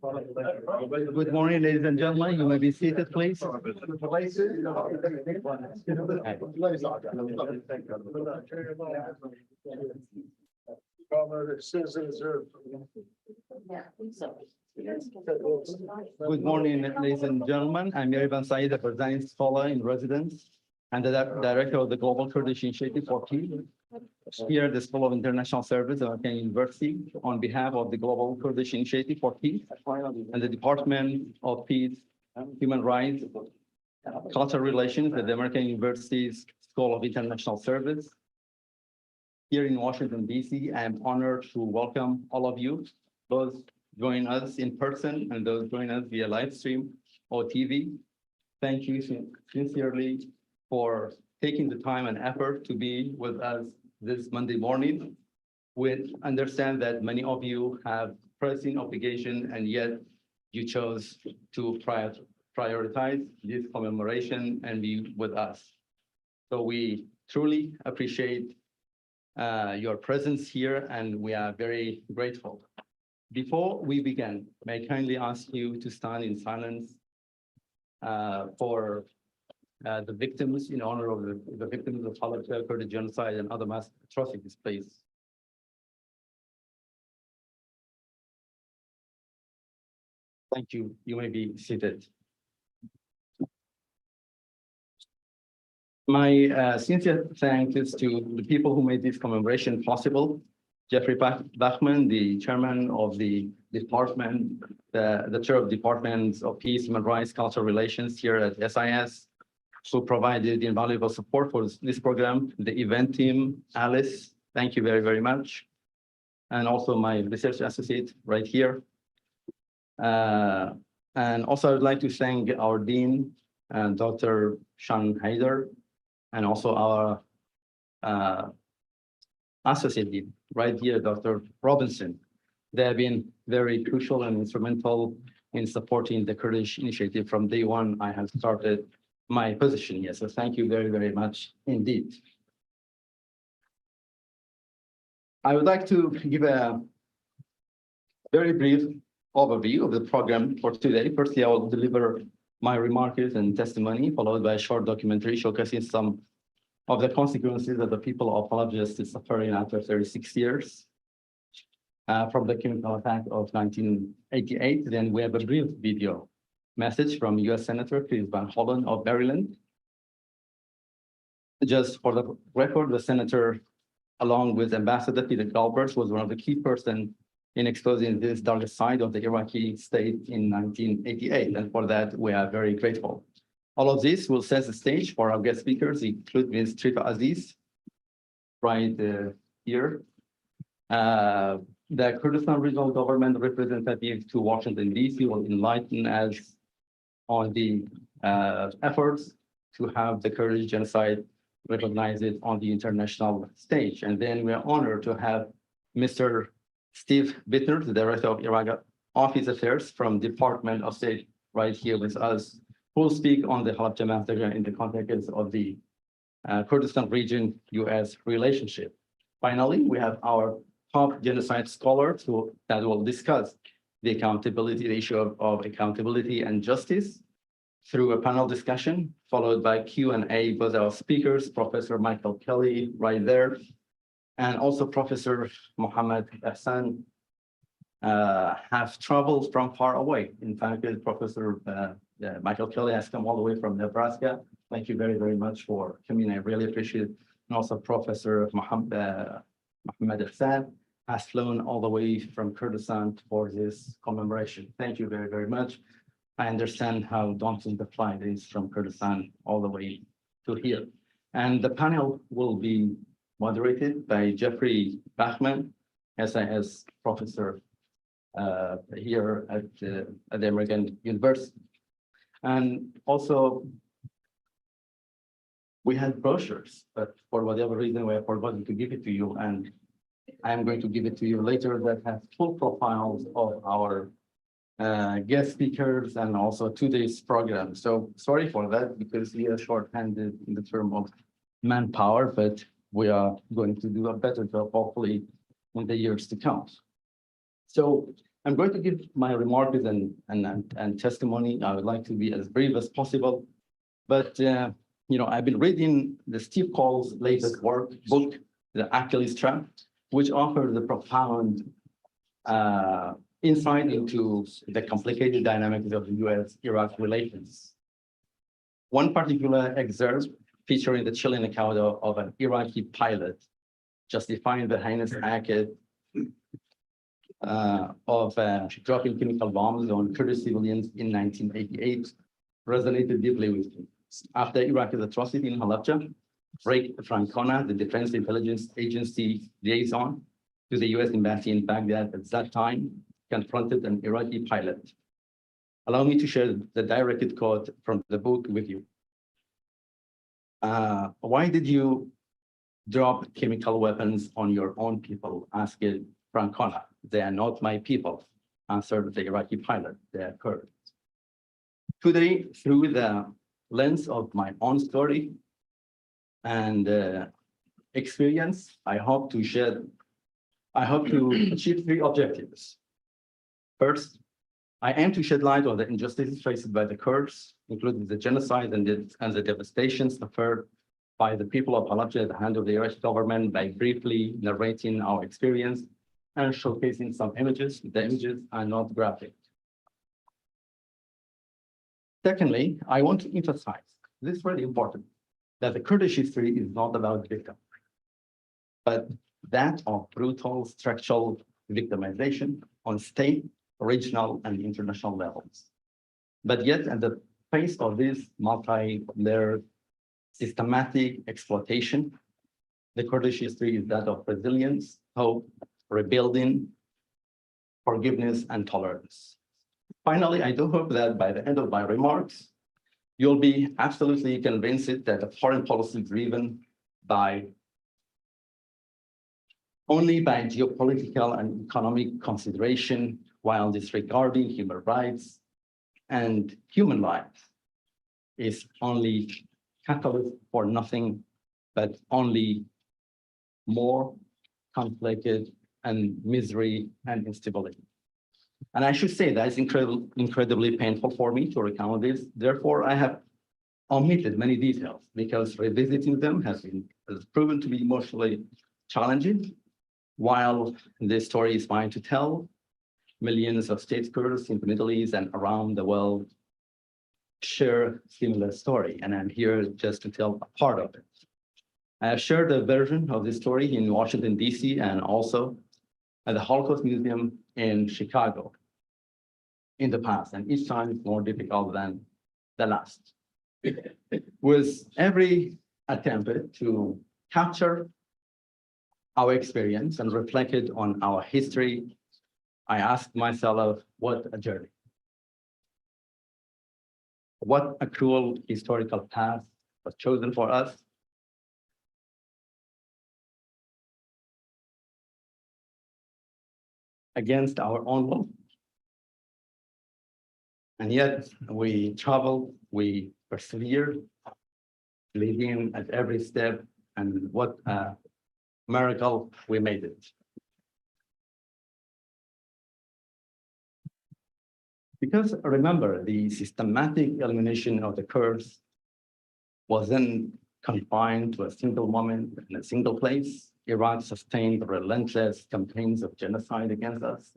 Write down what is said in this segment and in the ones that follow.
Good morning, ladies and gentlemen. You may be seated, please. Good morning, ladies and gentlemen. I'm Yeriban Saeed, a presiding scholar in residence and the director of the Global Kurdish Initiative for Peace here at the School of International Service at American University on behalf of the Global Kurdish Initiative for Peace and the Department of Peace, Human Rights, Cultural Relations at the American University's School of International Service. Here in Washington, D.C., I am honored to welcome all of you, those joining us in person and those joining us via live stream or TV. Thank you sincerely for taking the time and effort to be with us this Monday morning. We understand that many of you have pressing obligation and yet you chose to prioritize this commemoration and be with us. So we truly appreciate your presence here and we are very grateful. Before we begin, may I kindly ask you to stand in silence for the victims, in honor of the victims of Halabja, Kurdish genocide, and other mass atrocities, please. Thank you. You may be seated. My sincere thanks to the people who made this commemoration possible. Jeffrey Bachman, the chairman of the department, the chair of departments of Peace, Human Rights, Cultural Relations here at SIS, who provided invaluable support for this program. The event team, Alice, thank you very, very much. And also my research associate right here. And also I'd like to thank our dean, Dr. Shan Haider, and also our associate dean right here, Dr. Robinson. They have been very crucial and instrumental in supporting the Kurdish initiative from day one I have started my position here. So thank you very, very much indeed. I would like to give a very brief overview of the program for today. Firstly, I will deliver my remarks and testimony, followed by a short documentary showcasing some of the consequences that the people of Halabja is suffering after 36 years from the chemical attack of 1988. Then we have a brief video message from U.S. Senator Chris Van Hollen of Maryland. Just for the record, the senator, along with Ambassador Peter Galbraith, was one of the key persons in exposing this dark side of the Iraqi state in 1988. And for that, we are very grateful. All of this will set the stage for our guest speakers, including Ms. Trifa Aziz, right here. The Kurdistan Regional Government representative to Washington, D.C. will enlighten us on the efforts to have the Kurdish genocide recognized on the international stage. And then we are honored to have Mr. Steve Bittner, the Director of Iraq Office Affairs from Department of State, right here with us, who will speak on the Halabja massacre in the context of the Kurdistan region-US relationship. Finally, we have our top genocide scholars that will discuss the issue of accountability and justice through a panel discussion, followed by Q&A with our speakers, Professor Michael Kelly, right there, and also Professor Mohammed Hassan have traveled from far away. In fact, Professor Michael Kelly has come all the way from Nebraska. Thank you very, very much for coming. I really appreciate it. And also Professor Mohammed Hassan has flown all the way from Kurdistan for this commemoration. Thank you very, very much. I understand how daunting the flight is from Kurdistan all the way to here. And the panel will be moderated by Jeffrey Bachman, SIS professor here at the American University. And also, we had brochures, but for whatever reason, we have forgotten to give it to you. And I'm going to give it to you later that has full profiles of our guest speakers and also today's program. So sorry for that because we are short-handed in the term of manpower, but we are going to do a better job hopefully in the years to come. So I'm going to give my remarks and testimony. I would like to be as brief as possible. But, I've been reading the Steve Cole's latest book, The Achilles Trap, which offers a profound insight into the complicated dynamics of the US-Iraq relations. One particular excerpt featuring the chilling account of an Iraqi pilot justifying the heinous act of dropping chemical bombs on Kurdish civilians in 1988 resonated deeply with me. After Iraq's atrocity in Halabja, Ray Francona, the Defense Intelligence Agency liaison to the US Embassy in Baghdad at that time, confronted an Iraqi pilot. Allow me to share the directed quote from the book with you. Why did you drop chemical weapons on your own people? Asked Francona. They are not my people, answered the Iraqi pilot. They are Kurds. Today, through the lens of my own story and experience, I hope to achieve three objectives. First, I aim to shed light on the injustices faced by the Kurds, including the genocide and the devastation suffered by the people of Halabja at the hand of the Iraqi government by briefly narrating our experience and showcasing some images. The images are not graphic. Secondly, I want to emphasize, this is really important, that the Kurdish history is not about victims, but that of brutal structural victimization on state, regional, and international levels. But yet, at the face of this multi-layered systematic exploitation, the Kurdish history is that of resilience, hope, rebuilding, forgiveness, and tolerance. Finally, I do hope that by the end of my remarks, you'll be absolutely convinced that a foreign policy driven only by geopolitical and economic consideration while disregarding human rights and human lives is only catalyst for nothing but only more conflict and misery and instability. And I should say that it's incredibly painful for me to recount this. Therefore, I have omitted many details because revisiting them has proven to be emotionally challenging. While this story is mine to tell, millions of state Kurds in the Middle East and around the world share similar story, and I'm here just to tell a part of it. I have shared a version of this story in Washington, D.C., and also at the Holocaust Museum in Chicago in the past, and each time it's more difficult than the last. With every attempt to capture our experience and reflect it on our history, I asked myself, what a journey. What a cruel historical path was chosen for us. Against our own will. And yet we traveled, we persevered, believing at every step, and what a miracle we made it. Because remember, the systematic elimination of the Kurds wasn't confined to a single moment in a single place. Iraq sustained relentless campaigns of genocide against us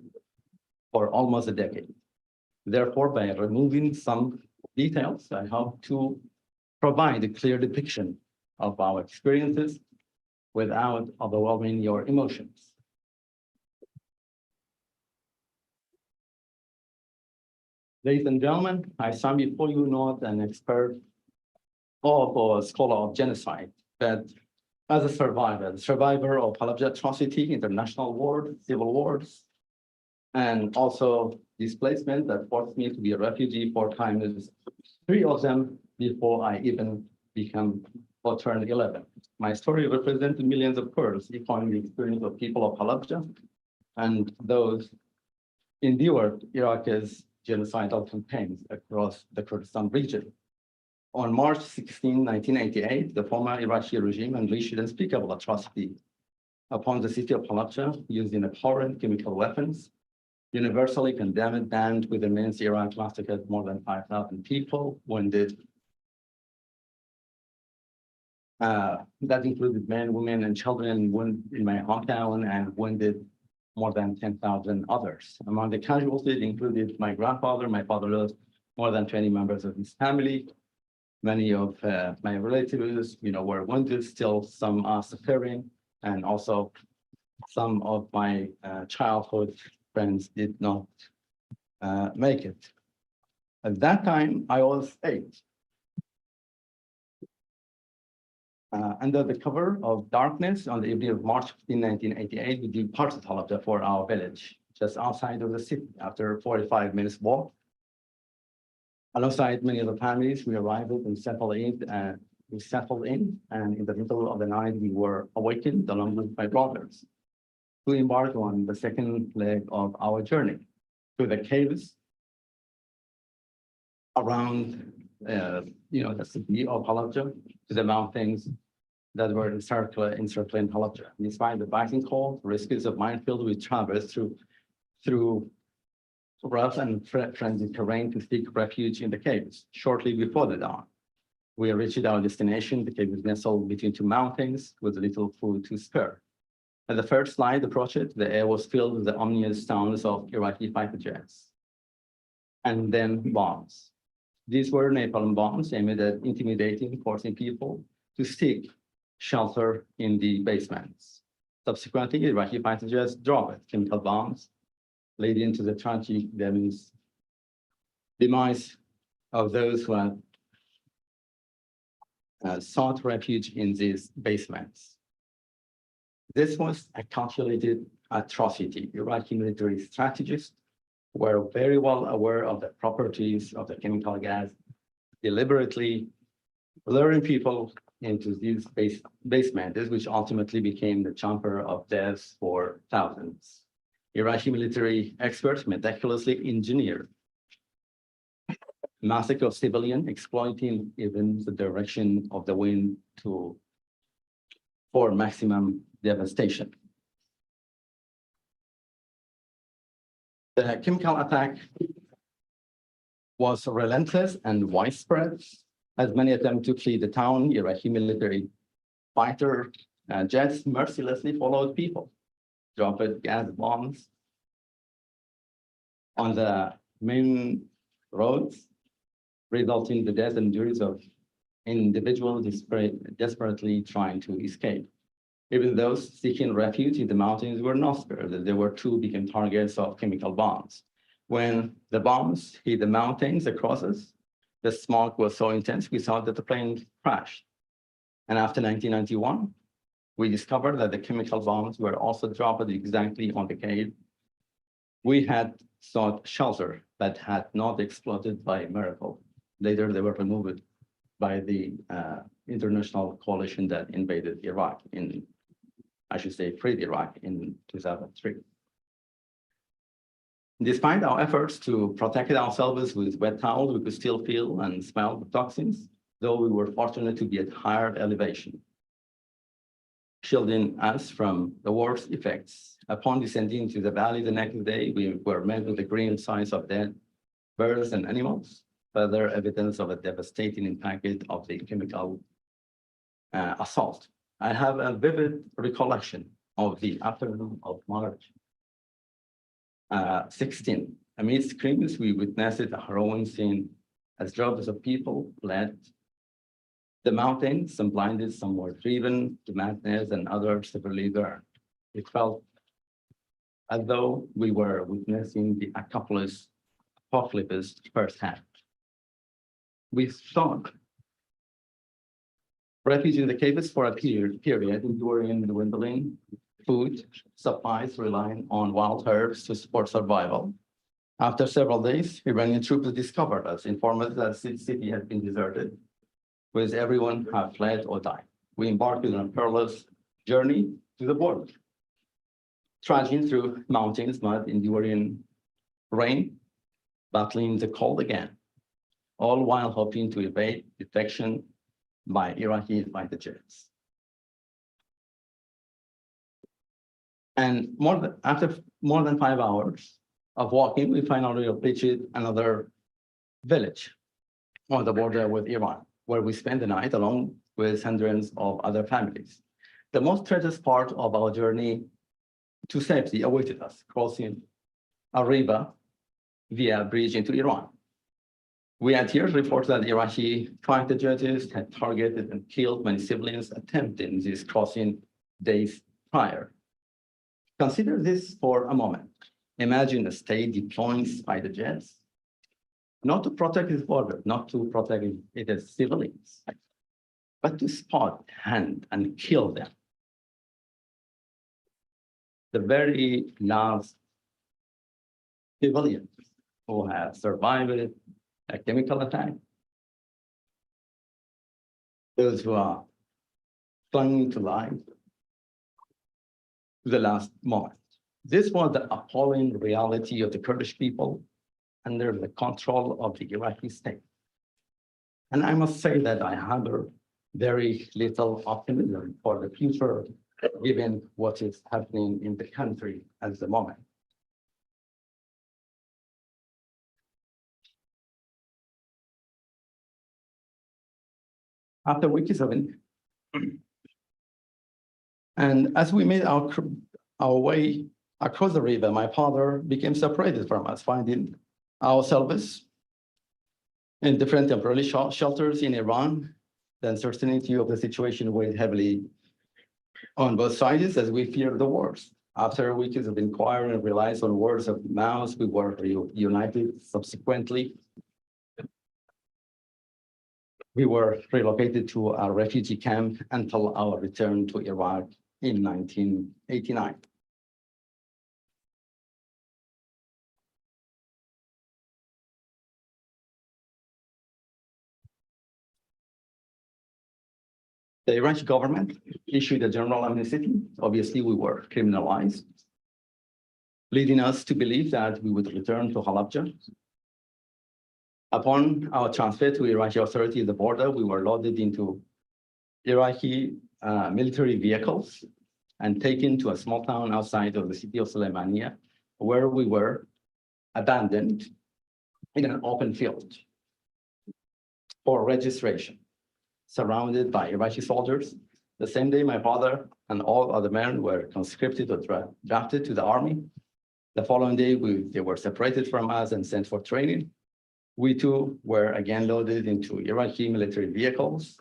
for almost a decade. Therefore, by removing some details, I hope to provide a clear depiction of our experiences without overwhelming your emotions. Ladies and gentlemen, I stand before you not an expert or a scholar of genocide, but as a survivor of Halabja atrocity, international war, civil wars, and also displacement that forced me to be a refugee 4 times, 3 of them before I even became or turned 11. My story represented millions of Kurds, echoing the experience of people of Halabja and those endured Iraq's genocidal campaigns across the Kurdistan region. On March 16, 1988, the former Iraqi regime unleashed unspeakable atrocity upon the city of Halabja using abhorrent chemical weapons, universally condemned, banned within minutes. Iraq massacred more than 5,000 people, wounded. That included men, women, and children in my hometown, and wounded more than 10,000 others. Among the casualties included my grandfather. My father lost more than 20 members of his family. Many of my relatives, were wounded. Still, some are suffering, and also some of my childhood friends did not make it. At that time, I was 8. Under the cover of darkness, on the evening of March 15, 1988, we departed Halabja for our village, just outside of the city. After 45 minutes walk, alongside many other families, we arrived and settled in, and in the middle of the night, we were awakened along with my brothers to embark on the second leg of our journey through the caves around, the city of Halabja, to the mountains that were encircling Halabja. Despite the biting cold, risks of minefield, we traversed through rough and friendly terrain to seek refuge in the caves. Shortly before the dawn, we reached our destination. The cave was nestled between 2 mountains with little food to spare. As the first light approached, the air was filled with the ominous sounds of Iraqi fighter jets and then bombs. These were napalm bombs aimed at intimidating, forcing people to seek shelter in the basements. Subsequently, Iraqi fighter jets dropped chemical bombs, leading to the tragic demise of those who had sought refuge in these basements. This was a calculated atrocity. Iraqi military strategists were very well aware of the properties of the chemical gas, deliberately luring people into these basements, which ultimately became the chamber of death for thousands. Iraqi military experts meticulously engineered massacre of civilians, exploiting even the direction of the wind for maximum devastation. The chemical attack was relentless and widespread. As many attempted to flee the town, Iraqi military fighter jets mercilessly followed people, dropped gas bombs on the main roads, resulting in the death and injuries of individuals desperately trying to escape. Even those seeking refuge in the mountains were not spared. There were 2 became targets of chemical bombs. When the bombs hit the mountains across us, the smoke was so intense, we thought that the plane crashed. And after 1991, we discovered that the chemical bombs were also dropped exactly on the cave. We had sought shelter but had not exploded by miracle. Later, they were removed by the international coalition that invaded Iraq freed Iraq in 2003. Despite our efforts to protect ourselves with wet towels, we could still feel and smell the toxins, though we were fortunate to be at higher elevation, shielding us from the worst effects. Upon descending to the valley the next day, we were met with the green signs of dead birds and animals, further evidence of a devastating impact of the chemical assault. I have a vivid recollection of the afternoon of March 16. Amid screams, we witnessed a harrowing scene as droves of people fled the mountains. Some blinded, some were driven to madness, and others severely burned. It felt as though we were witnessing the apocalypse firsthand. We sought refuge in the caves for a period, enduring dwindling food supplies, relying on wild herbs to support survival. After several days, Iranian troops discovered us, informed us that the city had been deserted, with everyone have fled or died. We embarked on a perilous journey to the border, trudging through mountains, mud, enduring rain, battling the cold again, all while hoping to evade detection by Iraqi fighter jets. And after more than 5 hours, of walking, we finally reached another village on the border with Iran, where we spent the night along with hundreds of other families. The most treacherous part of our journey to safety awaited us, crossing a river via a bridge into Iran. We had here reports that Iraqi fighter jets had targeted and killed many civilians attempting this crossing days prior. Consider this for a moment. Imagine a state deploying fighter jets, not to protect its border, not to protect its civilians, but to spot, hunt, and kill them. The very last civilians who have survived a chemical attack, those who are clinging to life to the last moment. This was the appalling reality of the Kurdish people under the control of the Iraqi state. And I must say that I harbor very little optimism for the future, given what is happening in the country at the moment. After week 7, and as we made our way across the river, my father became separated from us, finding ourselves in different temporary shelters in Iran. The uncertainty of the situation weighed heavily on both sides as we feared the worst. After weeks of inquiry and reliance on words of mouth, we were reunited subsequently. We were relocated to a refugee camp until our return to Iraq in 1989. The Iraqi government issued a general amnesty. Obviously, we were criminalized, leading us to believe that we would return to Halabja. Upon our transfer to Iraqi authority at the border, we were loaded into Iraqi military vehicles and taken to a small town outside of the city of Suleimania, where we were abandoned in an open field for registration, surrounded by Iraqi soldiers. The same day, my father and all other men were conscripted or drafted to the army. The following day, they were separated from us and sent for training. We too were again loaded into Iraqi military vehicles,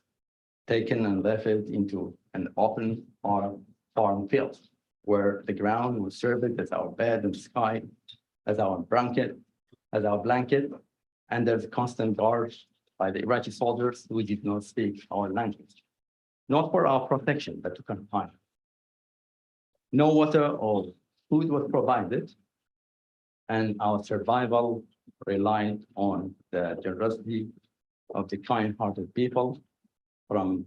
taken and left into an open farm field, where the ground was served as our bed and sky, as our blanket, and there's constant guard by the Iraqi soldiers who did not speak our language, not for our protection, but to confine. No water or food was provided, and our survival relied on the generosity of the kind-hearted people from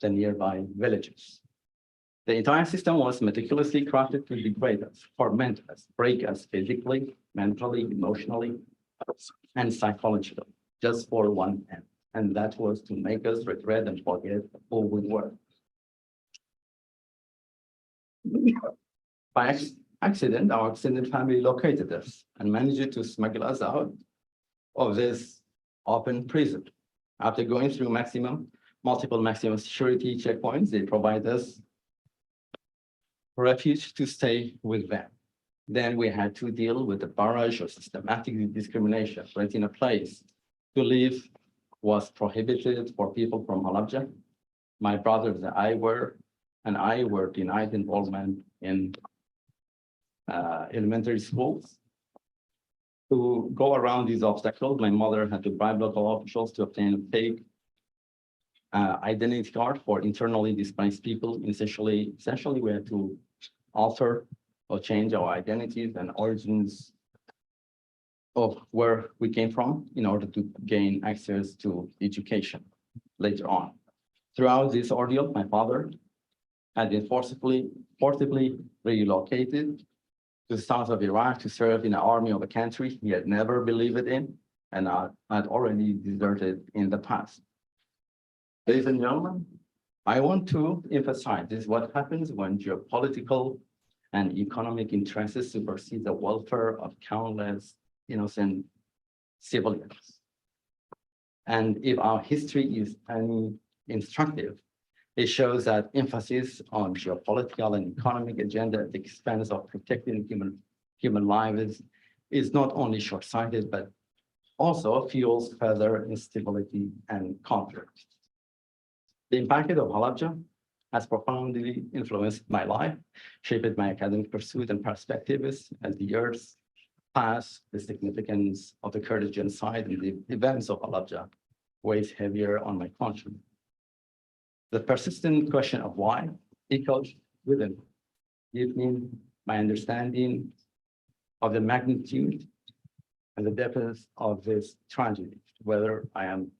the nearby villages. The entire system was meticulously crafted to degrade us, torment us, break us physically, mentally, emotionally, and psychologically, just for one end, and that was to make us regret and forget who we were. By accident, our extended family located us and managed to smuggle us out of this open prison. After going through multiple maximum security checkpoints, they provide us refuge to stay with them. Then we had to deal with the barrage of systematic discrimination. Renting a place to live was prohibited for people from Halabja. My brothers and I were denied involvement in elementary schools. To go around these obstacles, my mother had to bribe local officials to obtain a fake identity card for internally displaced people. Essentially, we had to alter or change our identities and origins of where we came from in order to gain access to education later on. Throughout this ordeal, my father had been forcibly relocated to the south of Iraq to serve in the army of a country he had never believed in and had already deserted in the past. Ladies and gentlemen, I want to emphasize this is what happens when geopolitical and economic interests supersede the welfare of countless innocent civilians. And if our history is any instructive, it shows that emphasis on geopolitical and economic agenda at the expense of protecting human lives is not only short-sighted, but also fuels further instability and conflict. The impact of Halabja has profoundly influenced my life, shaped my academic pursuit and perspectives as the years pass. The significance of the Kurdish genocide and the events of Halabja weighs heavier on my conscience. The persistent question of why echoes within, deepening my understanding of the magnitude and the depth of this tragedy, whether I am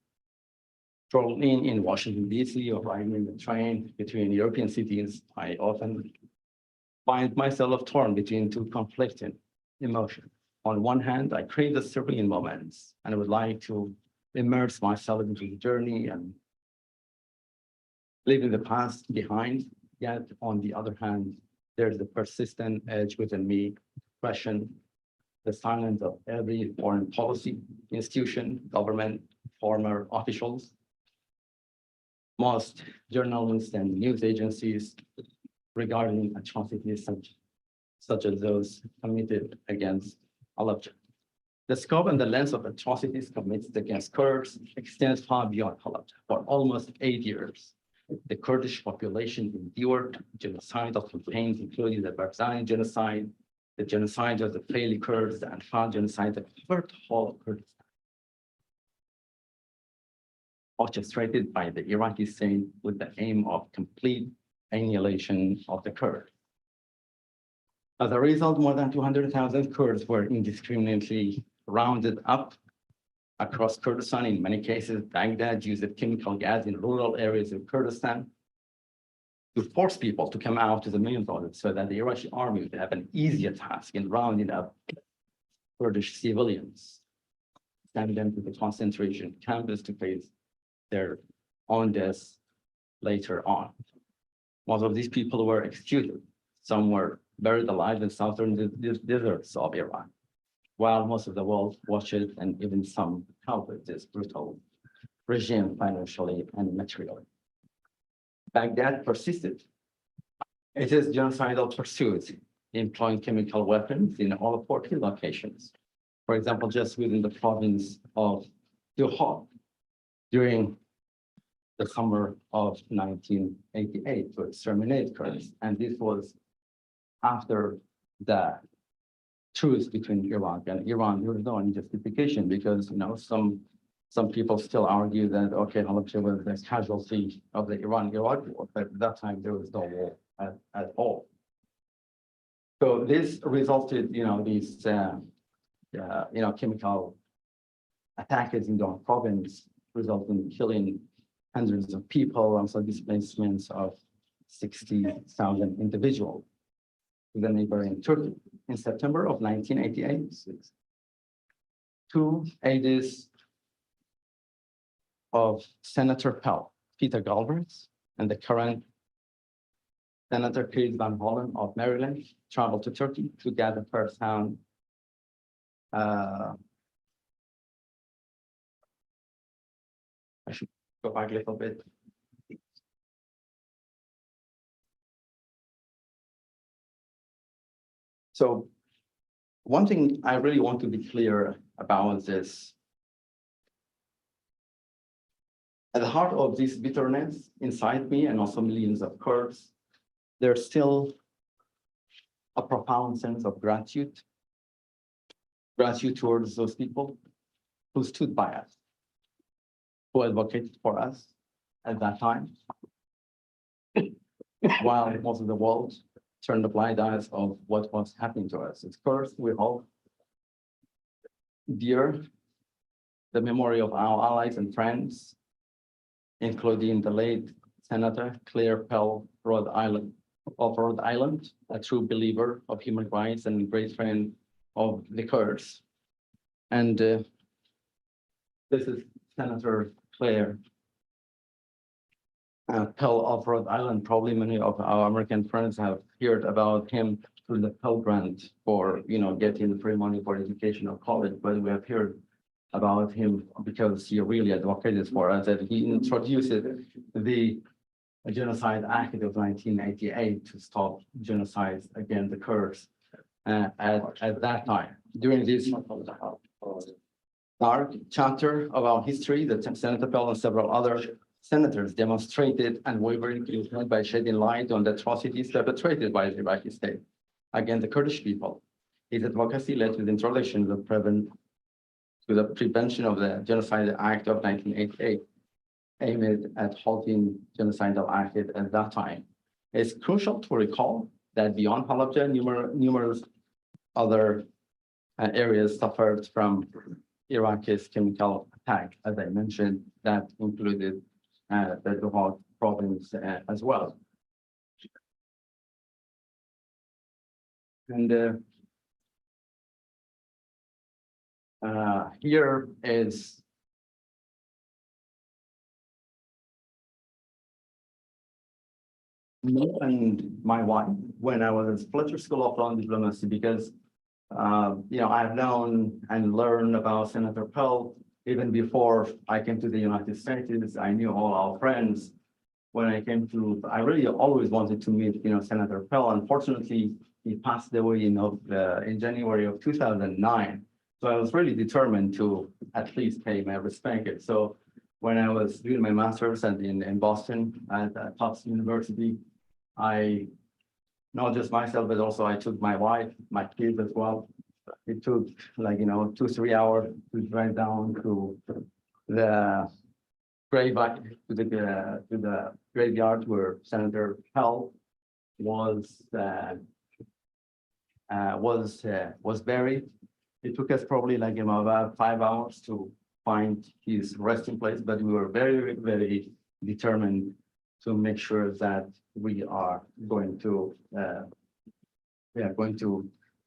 strolling in Washington, D.C. or riding in the train between European cities. I often find myself torn between two conflicting emotions. On one hand, I crave the serene moments and I would like to immerse myself into the journey and leaving the past behind. Yet on the other hand, there's the persistent edge within me, question the silence of every foreign policy institution, government, former officials, most journalists and news agencies regarding atrocities such as those committed against Halabja. The scope and the length of atrocities committed against Kurds extends far beyond Halabja. For almost 8 years, the Kurdish population endured genocidal campaigns, including the Barzani genocide, the genocide of the Faili Kurds, the Anfal genocide that covered the whole of Kurdistan, orchestrated by the Iraqi state with the aim of complete annihilation of the Kurds. As a result, more than 200,000 Kurds were indiscriminately rounded up across Kurdistan. In many cases, Baghdad used chemical gas in rural areas of Kurdistan to force people to come out to the main roads so that the Iraqi army would have an easier task in rounding up Kurdish civilians, sending them to the concentration camps to face their own deaths later on. Most of these people were executed. Some were buried alive in southern deserts of Iran, while most of the world watched it and even some helped this brutal regime financially and materially. Baghdad persisted. It is genocidal pursuits, employing chemical weapons in all 40 locations. For example, just within the province of Duhok, during the summer of 1988 to exterminate Kurds. And this was after the truce between Iraq and Iran. There was no justification because, some people still argue that, okay, Halabja was the casualty of the Iran-Iraq war, but at that time there was no war at all. So this resulted, these, chemical attacks in the province resulting in killing hundreds of people and some displacements of 60,000 individuals in the neighboring Turkey. In September of 1988, 2 aides of Senator Pell, Peter Galbraith, and the current Senator Keith Van Hollen of Maryland traveled to Turkey to gather firsthand I should go back a little bit. So one thing I really want to be clear about this, at the heart of this bitterness inside me and also millions of Kurds, there's still a profound sense of gratitude towards those people who stood by us, who advocated for us at that time, while most of the world turned the blind eyes of what was happening to us. Of course, we hold dear the memory of our allies and friends, including the late Senator Claire Pell of Rhode Island, a true believer of human rights and a great friend of the Kurds. And this is Senator Claire Pell of Rhode Island. Probably many of our American friends have heard about him through the Pell Grant for, getting free money for education or college, but we have heard about him because he really advocated for us that he introduced the Genocide Act of 1988 to stop genocide against the Kurds at that time. During this dark chapter of our history, the Senator Pell and several other senators demonstrated unwavering commitment by shedding light on the atrocities perpetrated by the Iraqi state against the Kurdish people. His advocacy led to the introduction of the Prevention of the Genocide Act of 1988, aimed at halting genocidal acts at that time. It's crucial to recall that beyond Halabja, numerous other areas suffered from Iraq's chemical attack, as I mentioned, that included the Duhok province as well. And here is me and my wife when I was at Fletcher School of Law and Diplomacy, because I've known and learned about Senator Pell even before I came to the United States. I knew all our friends. When I came to, I really always wanted to meet, Senator Pell. Unfortunately, he passed away in January of 2009. So I was really determined to at least pay my respect. So when I was doing my master's in Boston at Tufts University, I, not just myself, but also I took my wife, my kids as well. It took 2-3 hours to drive down to the graveyard where Senator Pell was buried. It took us probably about 5 hours to find his resting place, but we were very, very determined to make sure that we are going to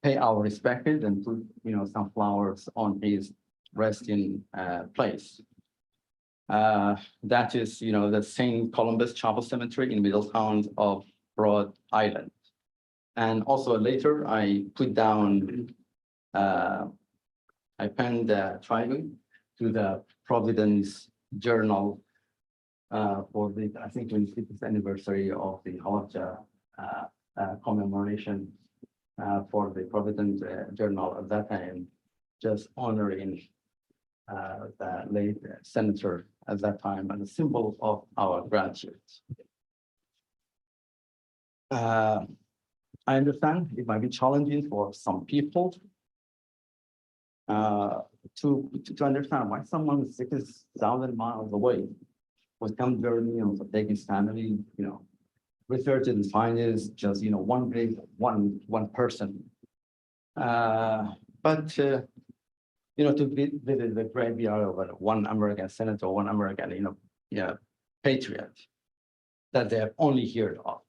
pay our respect and put some flowers on his resting place. That is the St. Columbus Chapel Cemetery in Middletown of Rhode Island. And also later I put down I penned a tribute to the Providence Journal for the, I think, 25th anniversary of the Halabja commemoration for the Providence Journal at that time, just honoring the late senator at that time and a symbol of our gratitude. I understand it might be challenging for some people to understand why someone 6,000 miles away would come journey and take his family, research and find is just one grave, one person. But to visit the graveyard of one American senator, one American patriot that they have only heard of.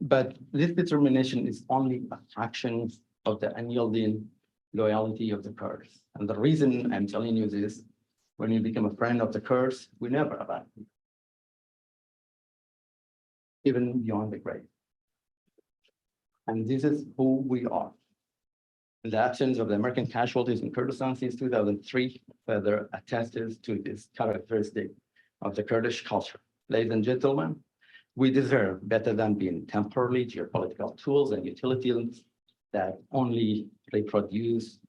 But this determination is only a fraction of the unyielding loyalty of the Kurds. And the reason I'm telling you this, when you become a friend of the Kurds, we never abandon you, even beyond the grave. And this is who we are. In the absence of the American casualties in Kurdistan since 2003, further attests to this characteristic of the Kurdish culture. Ladies and gentlemen, we deserve better than being temporarily geopolitical tools and utilities that only reproduce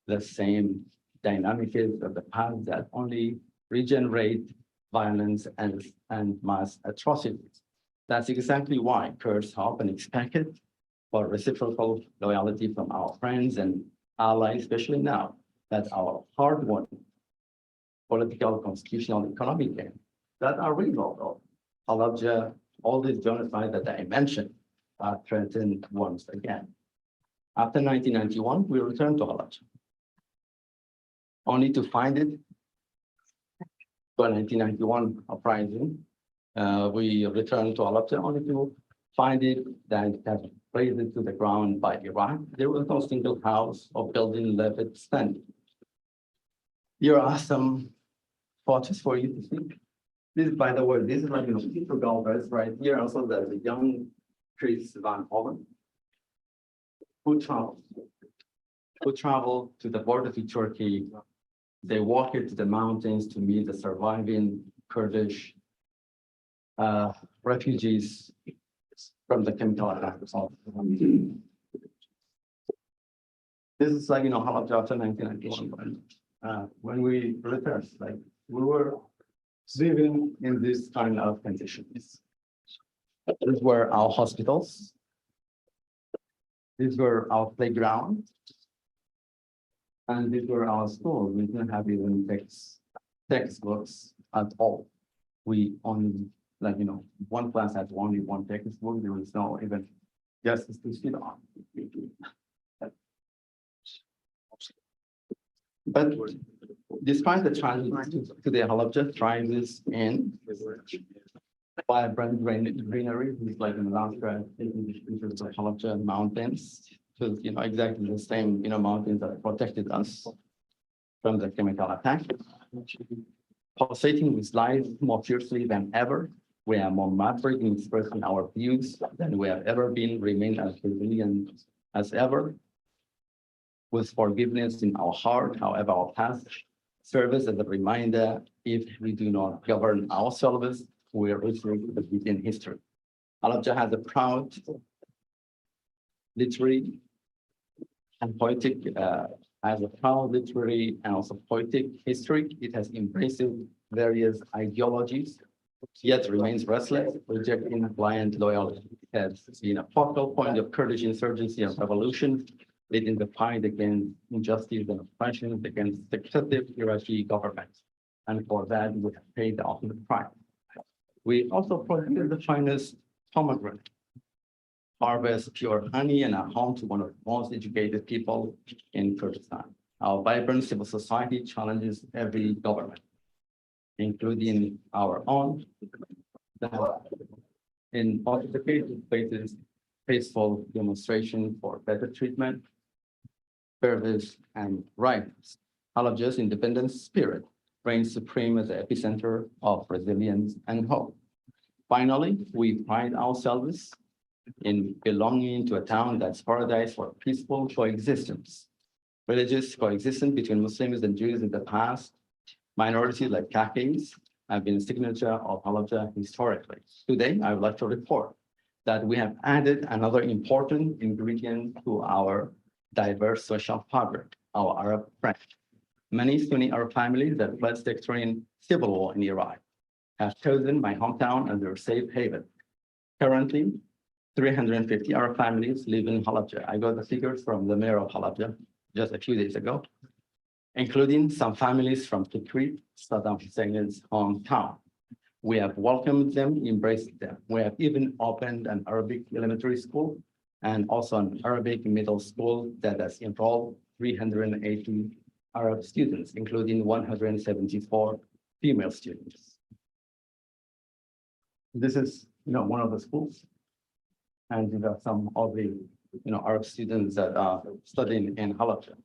the same dynamics of the past, that only regenerate violence and mass atrocities. That's exactly why Kurds hope and expect for reciprocal loyalty from our friends and allies, especially now that our hard-won political, constitutional, economic gains that are result of Halabja, all these genocide that I mentioned are threatened once again. After 1991, we returned to Halabja, only to find it for 1991 uprising. We returned to Halabja only to find it that it has razed it to the ground by Iraq. There was no single house or building left standing. Here are some photos for you to see. This, by the way, this is like Peter Galvez right here. Also, there's a young Chris Van Hollen, who traveled to the border to Turkey. They walked to the mountains to meet the surviving Kurdish refugees from the chemical attack. This is like, Halabja after 1991. When we returned, like we were living in this kind of conditions. These were our hospitals. These were our playground. And these were our schools. We didn't have even textbooks at all. We only, one class had only one textbook. There was no even justice to sit on. But despite the challenges today, Halabja thrives in vibrant greenery. It's like in the landscape into the Halabja mountains. So, exactly the same, mountains that protected us from the chemical attack. Pulsating with life more fiercely than ever. We are more maverick in expressing our views than we have ever been, remain as resilient as ever. With forgiveness in our heart, however, our past serves as a reminder, if we do not govern ourselves, we are restricted within history. Halabja has a proud literary and poetic, as a proud literary and also poetic history. It has embraced various ideologies, yet remains restless, rejecting blind loyalty. It has been a focal point of Kurdish insurgency and revolution, leading the fight against injustice and oppression against successive Iraqi governments. And for that, we have paid the ultimate price. We also protected the finest pomegranate, harvest pure honey, and are home to one of the most educated people in Kurdistan. Our vibrant civil society challenges every government, including our own, that in participating places, peaceful demonstration for better treatment, service, and rights. Halabja's independent spirit reigns supreme as the epicenter of resilience and hope. Finally, we pride ourselves in belonging to a town that's paradise for peaceful coexistence. Religious coexistence between Muslims and Jews in the past, minorities like Kakis have been a signature of Halabja historically. Today, I would like to report that we have added another important ingredient to our diverse social fabric, our Arab friends. Many Sunni Arab families that fled the extreme civil war in Iraq have chosen my hometown as their safe haven. Currently, 350 Arab families live in Halabja. I got the figures from the mayor of Halabja just a few days ago, including some families from Tikrit, Saddam Hussein's hometown. We have welcomed them, embraced them. We have even opened an Arabic elementary school and also an Arabic middle school that has enrolled 380 Arab students, including 174 female students. This is, one of the schools. And you have some of the, Arab students that are studying in Halabja.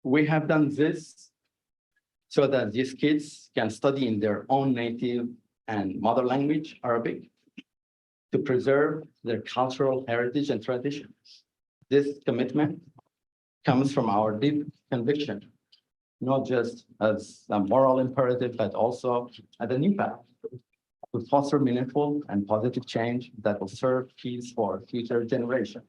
We have done this so that these kids can study in their own native and mother language, Arabic, to preserve their cultural heritage and traditions. This commitment comes from our deep conviction, not just as a moral imperative, but also as an impact to foster meaningful and positive change that will serve peace for future generations.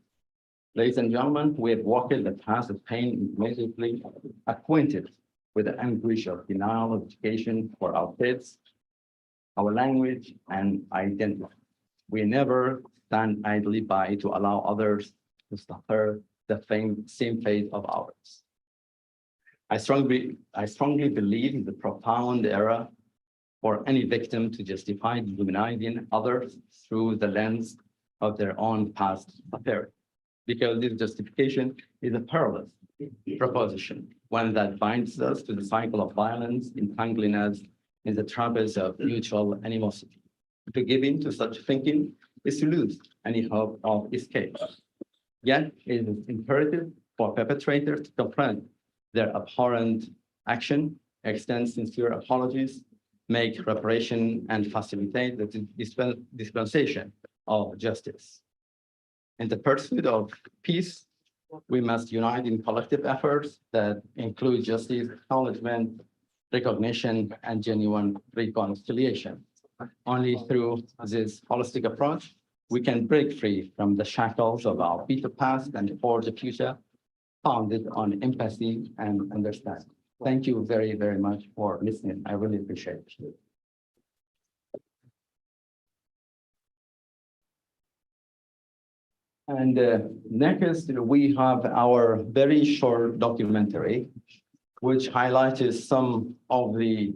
Ladies and gentlemen, we have walked the path of pain, immediately acquainted with the anguish of denial of education for our kids, our language, and identity. We never stand idly by to allow others to suffer the same fate of ours. I strongly believe in the profound error for any victim to justify dehumanizing others through the lens of their own past affairs, because this justification is a perilous proposition, one that binds us to the cycle of violence, entangling us in the traps of mutual animosity. To give in to such thinking is to lose any hope of escape. Yet it is imperative for perpetrators to confront their abhorrent action, extend sincere apologies, make reparation, and facilitate the dispensation of justice. In the pursuit of peace, we must unite in collective efforts that include justice, acknowledgement, recognition, and genuine reconciliation. Only through this holistic approach, we can break free from the shackles of our bitter past and forge a future founded on empathy and understanding. Thank you very, very much for listening. I really appreciate it. And next, we have our very short documentary, which highlights some of the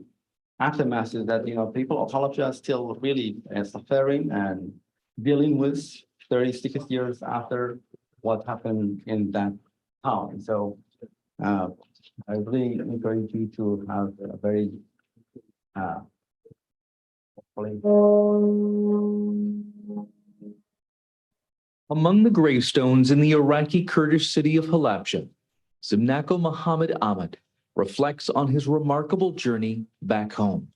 aftermaths that people of Halabja are still really suffering and dealing with 36 years after what happened in that town. So I really encourage you to have a very Among the gravestones in the Iraqi Kurdish city of Halabja, Zimnako Muhammad Ahmad reflects on his remarkable journey back home.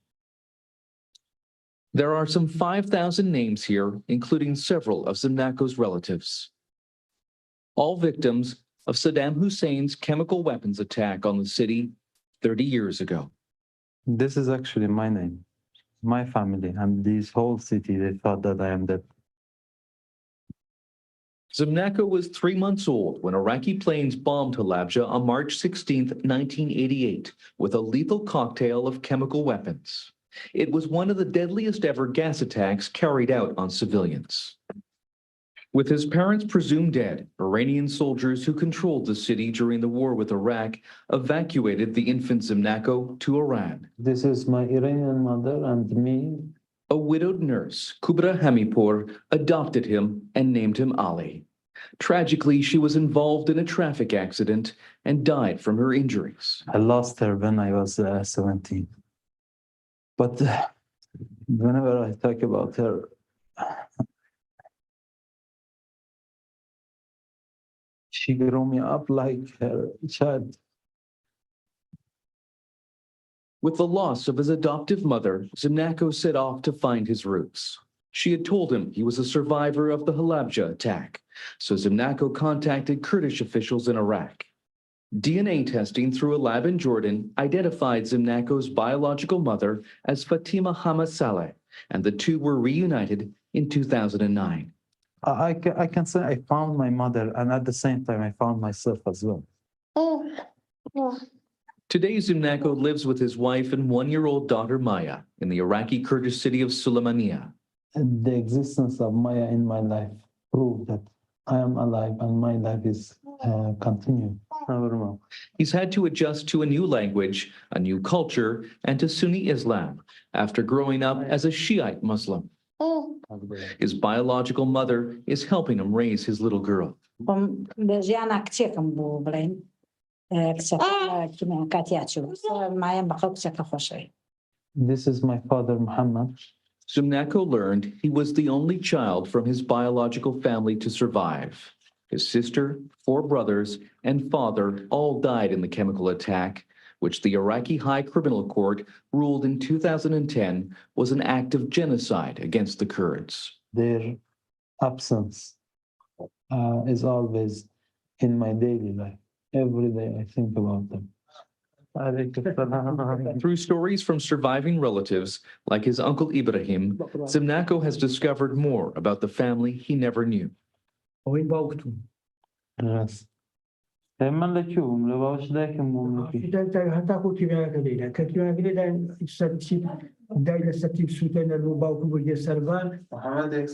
There are some 5,000 names here, including several of Zimnako's relatives. All victims of Saddam Hussein's chemical weapons attack on the city 30 years ago. This is actually my name, my family, and this whole city, they thought that I am dead. Zimnako was 3 months old when Iraqi planes bombed Halabja on March 16, 1988, with a lethal cocktail of chemical weapons. It was one of the deadliest ever gas attacks carried out on civilians. With his parents presumed dead, Iranian soldiers who controlled the city during the war with Iraq evacuated the infant Zimnako to Iran. This is my Iranian mother and me. A widowed nurse, Kubra Hamipur, adopted him and named him Ali. Tragically, she was involved in a traffic accident and died from her injuries. I lost her when I was 17. But whenever I talk about her, she grew me up like her child. With the loss of his adoptive mother, Zimnako set off to find his roots. She had told him he was a survivor of the Halabja attack, so Zimnako contacted Kurdish officials in Iraq. DNA testing through a lab in Jordan identified Zimnako's biological mother as Fatima Hamad Saleh, and the two were reunited in 2009. I can say I found my mother, and at the same time, I found myself as well. Today, Zimnako lives with his wife and 1-year-old daughter Maya in the Iraqi Kurdish city of Sulaymaniyah. And the existence of Maya in my life proved that I am alive and my life is continuing. He's had to adjust to a new language, a new culture, and to Sunni Islam after growing up as a Shiite Muslim. His biological mother is helping him raise his little girl. This is my father, Muhammad. Zimnako learned he was the only child from his biological family to survive. His sister, 4 brothers, and father all died in the chemical attack, which the Iraqi High Criminal Court ruled in 2010 was an act of genocide against the Kurds. Their absence is always in my daily life. Every day I think about them. Through stories from surviving relatives, like his uncle Ibrahim, Zimnako has discovered more about the family he never knew. Yes.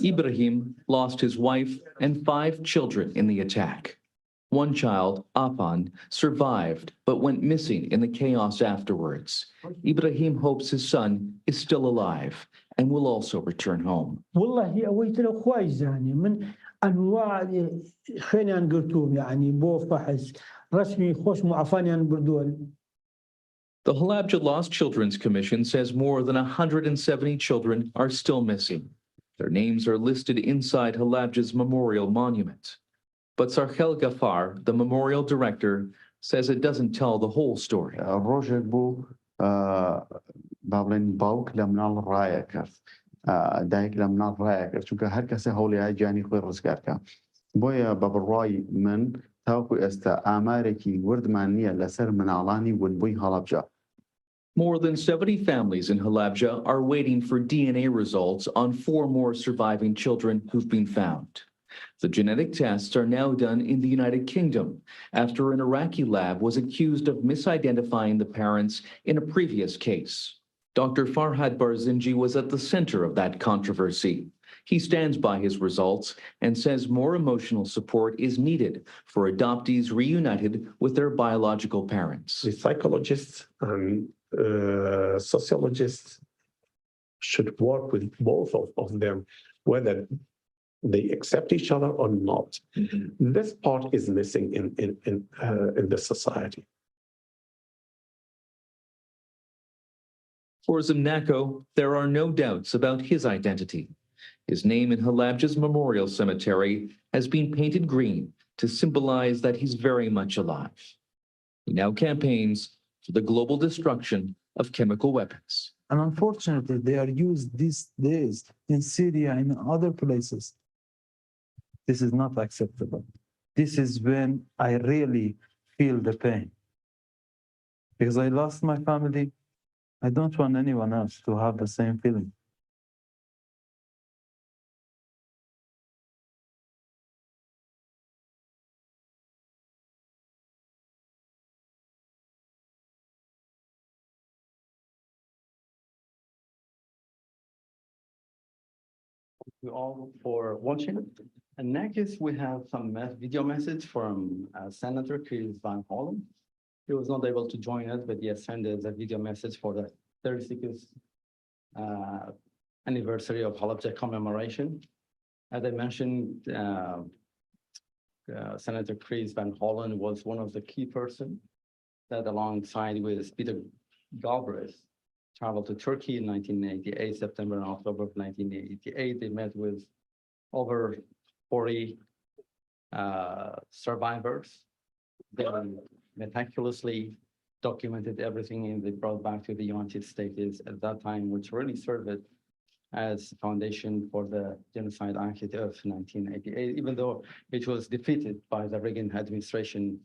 Ibrahim lost his wife and 5 children in the attack. One child, Afan, survived but went missing in the chaos afterwards. Ibrahim hopes his son is still alive and will also return home. The Halabja Lost Children's Commission says more than 170 children are still missing. Their names are listed inside Halabja's memorial monument. But Sarkhel Ghaffar, the memorial director, says it doesn't tell the whole story. دایک لە مناڵ ڕایەکرد چونکە هەر کەسە هەوڵی گیانی خۆی ڕزگارکە بۆیە بە بڕای من تاوکو ئێستا ئامارێکی وردمان نییە لەسەر مناڵانی ونبووی هەڵەبجە. More than 70 families in Halabja are waiting for DNA results on 4 more surviving children who've been found. The genetic tests are now done in the United Kingdom after an Iraqi lab was accused of misidentifying the parents in a previous case. Dr. Farhad Barzinji was at the center of that controversy. He stands by his results and says more emotional support is needed for adoptees reunited with their biological parents. The psychologists and sociologists should work with both of them, whether they accept each other or not. This part is missing in the society. For Zimnako, there are no doubts about his identity. His name in Halabja's memorial cemetery has been painted green to symbolize that he's very much alive. He now campaigns for the global destruction of chemical weapons. And unfortunately, they are used these days in Syria and in other places. This is not acceptable. This is when I really feel the pain. Because I lost my family, I don't want anyone else to have the same feeling. Thank you all for watching. And next, we have some video message from Senator Chris Van Hollen. He was not able to join us, but he has sent us a video message for the 36th anniversary of Halabja commemoration. As I mentioned, Senator Chris Van Hollen was one of the key persons that, alongside with Peter Galbraith, traveled to Turkey in 1988, September and October of 1988. They met with over 40 survivors. They meticulously documented everything and they brought back to the United States at that time, which really served as foundation for the Genocide Act of 1988, even though it was defeated by the Reagan administration,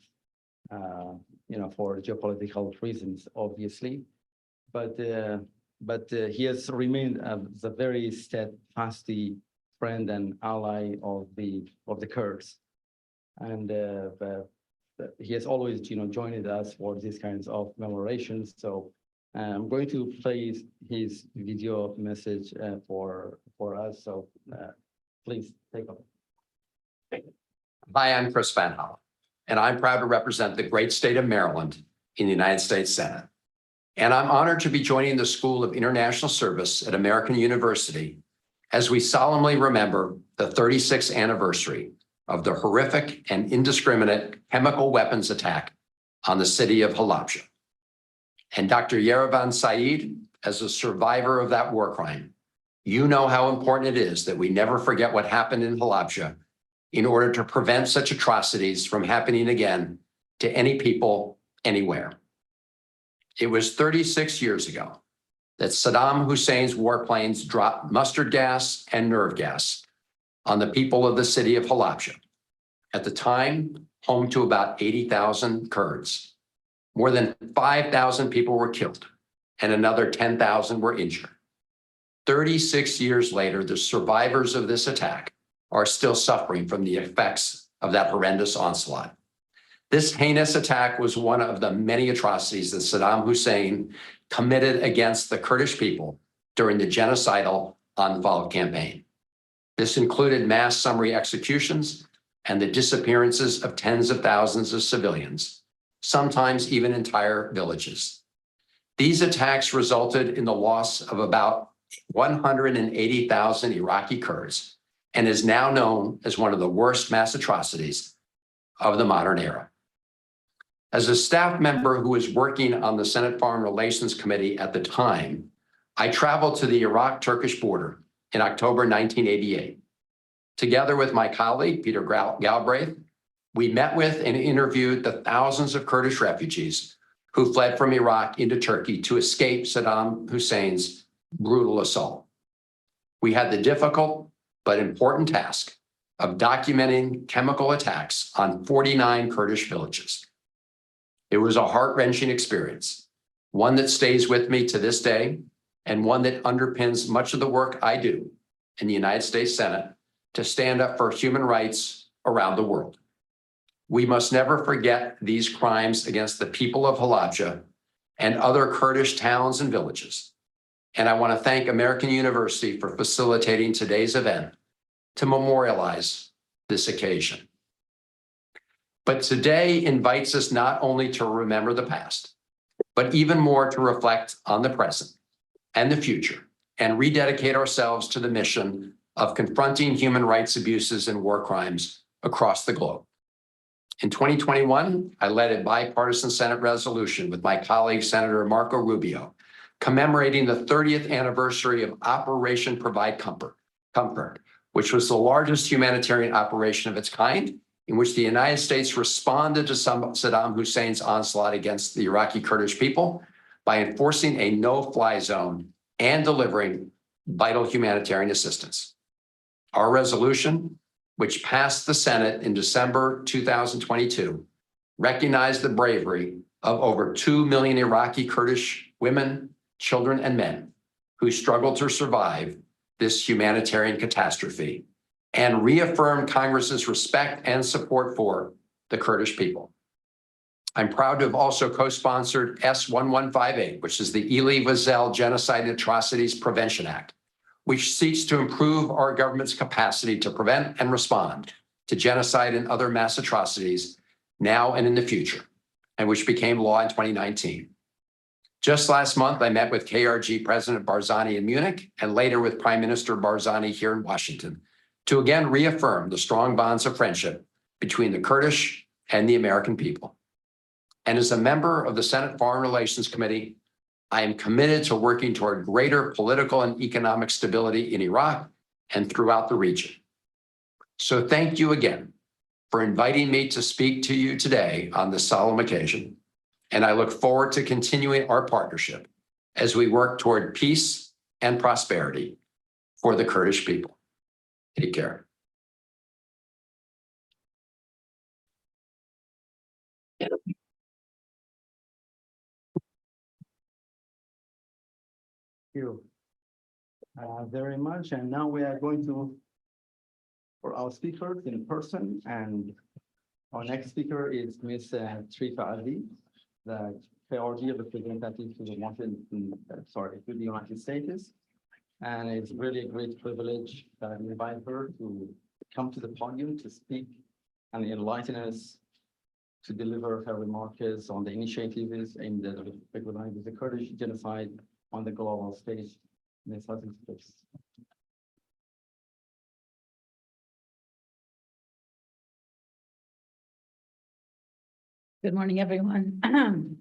for geopolitical reasons, obviously. But he has remained a very steadfast friend and ally of the Kurds, and he has always joined us for these kinds of commemorations. So I'm going to play his video message for us. So please take it. Hi, I'm Chris Van Hollen, and I'm proud to represent the great state of Maryland in the United States Senate. And I'm honored to be joining the School of International Service at American University as we solemnly remember the 36th anniversary of the horrific and indiscriminate chemical weapons attack on the city of Halabja. And Dr. Yerevan Saeed, as a survivor of that war crime, you know how important it is that we never forget what happened in Halabja in order to prevent such atrocities from happening again to any people, anywhere. It was 36 years ago that Saddam Hussein's warplanes dropped mustard gas and nerve gas on the people of the city of Halabja, at the time home to about 80,000 Kurds. More than 5,000 people were killed and another 10,000 were injured. 36 years later, the survivors of this attack are still suffering from the effects of that horrendous onslaught. This heinous attack was one of the many atrocities that Saddam Hussein committed against the Kurdish people during the genocidal Anfal campaign. This included mass summary executions and the disappearances of tens of thousands of civilians, sometimes even entire villages. These attacks resulted in the loss of about 180,000 Iraqi Kurds and is now known as one of the worst mass atrocities of the modern era. As a staff member who was working on the Senate Foreign Relations Committee at the time, I traveled to the Iraq-Turkish border in October 1988. Together with my colleague, Peter Galbraith, we met with and interviewed the thousands of Kurdish refugees who fled from Iraq into Turkey to escape Saddam Hussein's brutal assault. we had the difficult but important task of documenting chemical attacks on 49 Kurdish villages. It was a heart-wrenching experience, one that stays with me to this day, and one that underpins much of the work I do in the United States Senate to stand up for human rights around the world. We must never forget these crimes against the people of Halabja and other Kurdish towns and villages. And I want to thank American University for facilitating today's event to memorialize this occasion. But today invites us not only to remember the past, but even more to reflect on the present and the future and rededicate ourselves to the mission of confronting human rights abuses and war crimes across the globe. In 2021, I led a bipartisan Senate resolution with my colleague, Senator Marco Rubio, commemorating the 30th anniversary of Operation Provide Comfort, which was the largest humanitarian operation of its kind, in which the United States responded to Saddam Hussein's onslaught against the Iraqi Kurdish people by enforcing a no-fly zone and delivering vital humanitarian assistance. Our resolution, which passed the Senate in December 2022, recognized the bravery of over 2 million Iraqi Kurdish women, children, and men who struggled to survive this humanitarian catastrophe and reaffirmed Congress's respect and support for the Kurdish people. I'm proud to have also co-sponsored S1158, which is the Elie Wiesel Genocide and Atrocities Prevention Act, which seeks to improve our government's capacity to prevent and respond to genocide and other mass atrocities now and in the future, and which became law in 2019. Just last month, I met with KRG President Barzani in Munich and later with Prime Minister Barzani here in Washington to again reaffirm the strong bonds of friendship between the Kurdish and the American people. And as a member of the Senate Foreign Relations Committee, I am committed to working toward greater political and economic stability in Iraq and throughout the region. So thank you again for inviting me to speak to you today on this solemn occasion. And I look forward to continuing our partnership as we work toward peace and prosperity for the Kurdish people. Take care. You very much. And now we are going to, for our speakers in person, and our next speaker is Ms. Trifa Ali, the KRG representative to the to the United States. And it's really a great privilege that we invite her to come to the podium to speak and enlighten us, to deliver her remarks on the initiatives aimed at recognizing the Kurdish genocide on the global stage. Ms. Hutton, please. Good morning, everyone.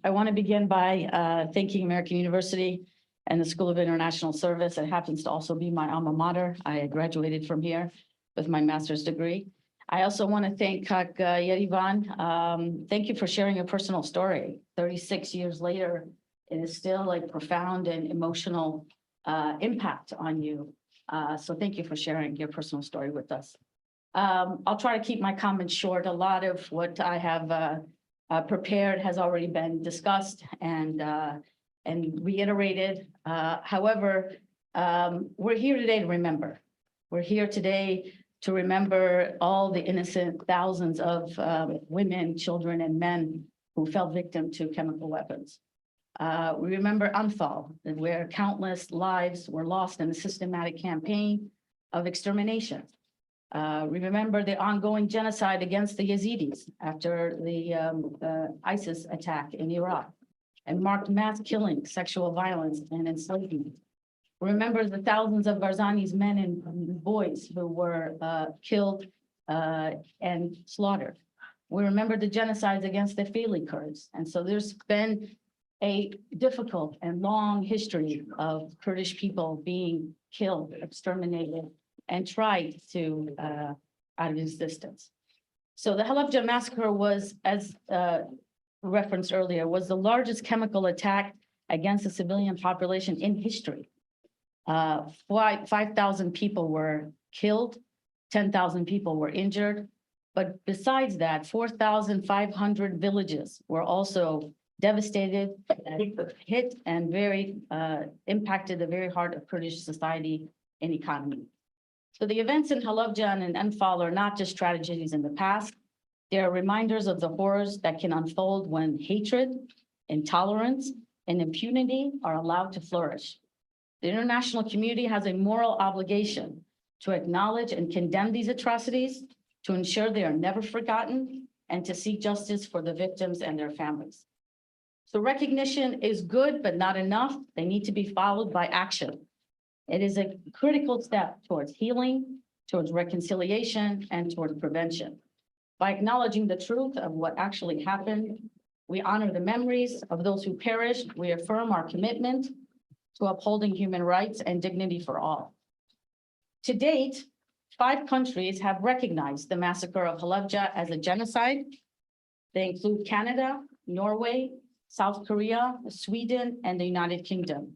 I want to begin by thanking American University and the School of International Service. It happens to also be my alma mater. I graduated from here with my master's degree. I also want to thank Kak Yerivan. Thank you for sharing your personal story. 36 years later, it is still a profound and emotional impact on you. So thank you for sharing your personal story with us. I'll try to keep my comments short. A lot of what I have prepared has already been discussed and reiterated. However, we're here today to remember. We're here today to remember all the innocent thousands of women, children, and men who fell victim to chemical weapons. We remember Anfal, where countless lives were lost in a systematic campaign of extermination. We remember the ongoing genocide against the Yazidis after the ISIS attack in Iraq and marked mass killing, sexual violence, and enslavement. We remember the thousands of Barzani's men and boys who were killed and slaughtered. We remember the genocides against the Fili Kurds. And so there's been a difficult and long history of Kurdish people being killed, exterminated, and tried to out of existence. So the Halabja massacre was, as referenced earlier, was the largest chemical attack against the civilian population in history. 5,000 people were killed, 10,000 people were injured. But besides that, 4,500 villages were also devastated, hit and very impacted the very heart of Kurdish society and economy. So the events in Halabja and Anfal are not just tragedies in the past. They are reminders of the horrors that can unfold when hatred, intolerance, and impunity are allowed to flourish. The international community has a moral obligation to acknowledge and condemn these atrocities, to ensure they are never forgotten, and to seek justice for the victims and their families. So recognition is good, but not enough. They need to be followed by action. It is a critical step towards healing, towards reconciliation, and towards prevention. By acknowledging the truth of what actually happened, we honor the memories of those who perished. We affirm our commitment to upholding human rights and dignity for all. To date, 5 countries have recognized the massacre of Halabja as a genocide. They include Canada, Norway, South Korea, Sweden, and the United Kingdom.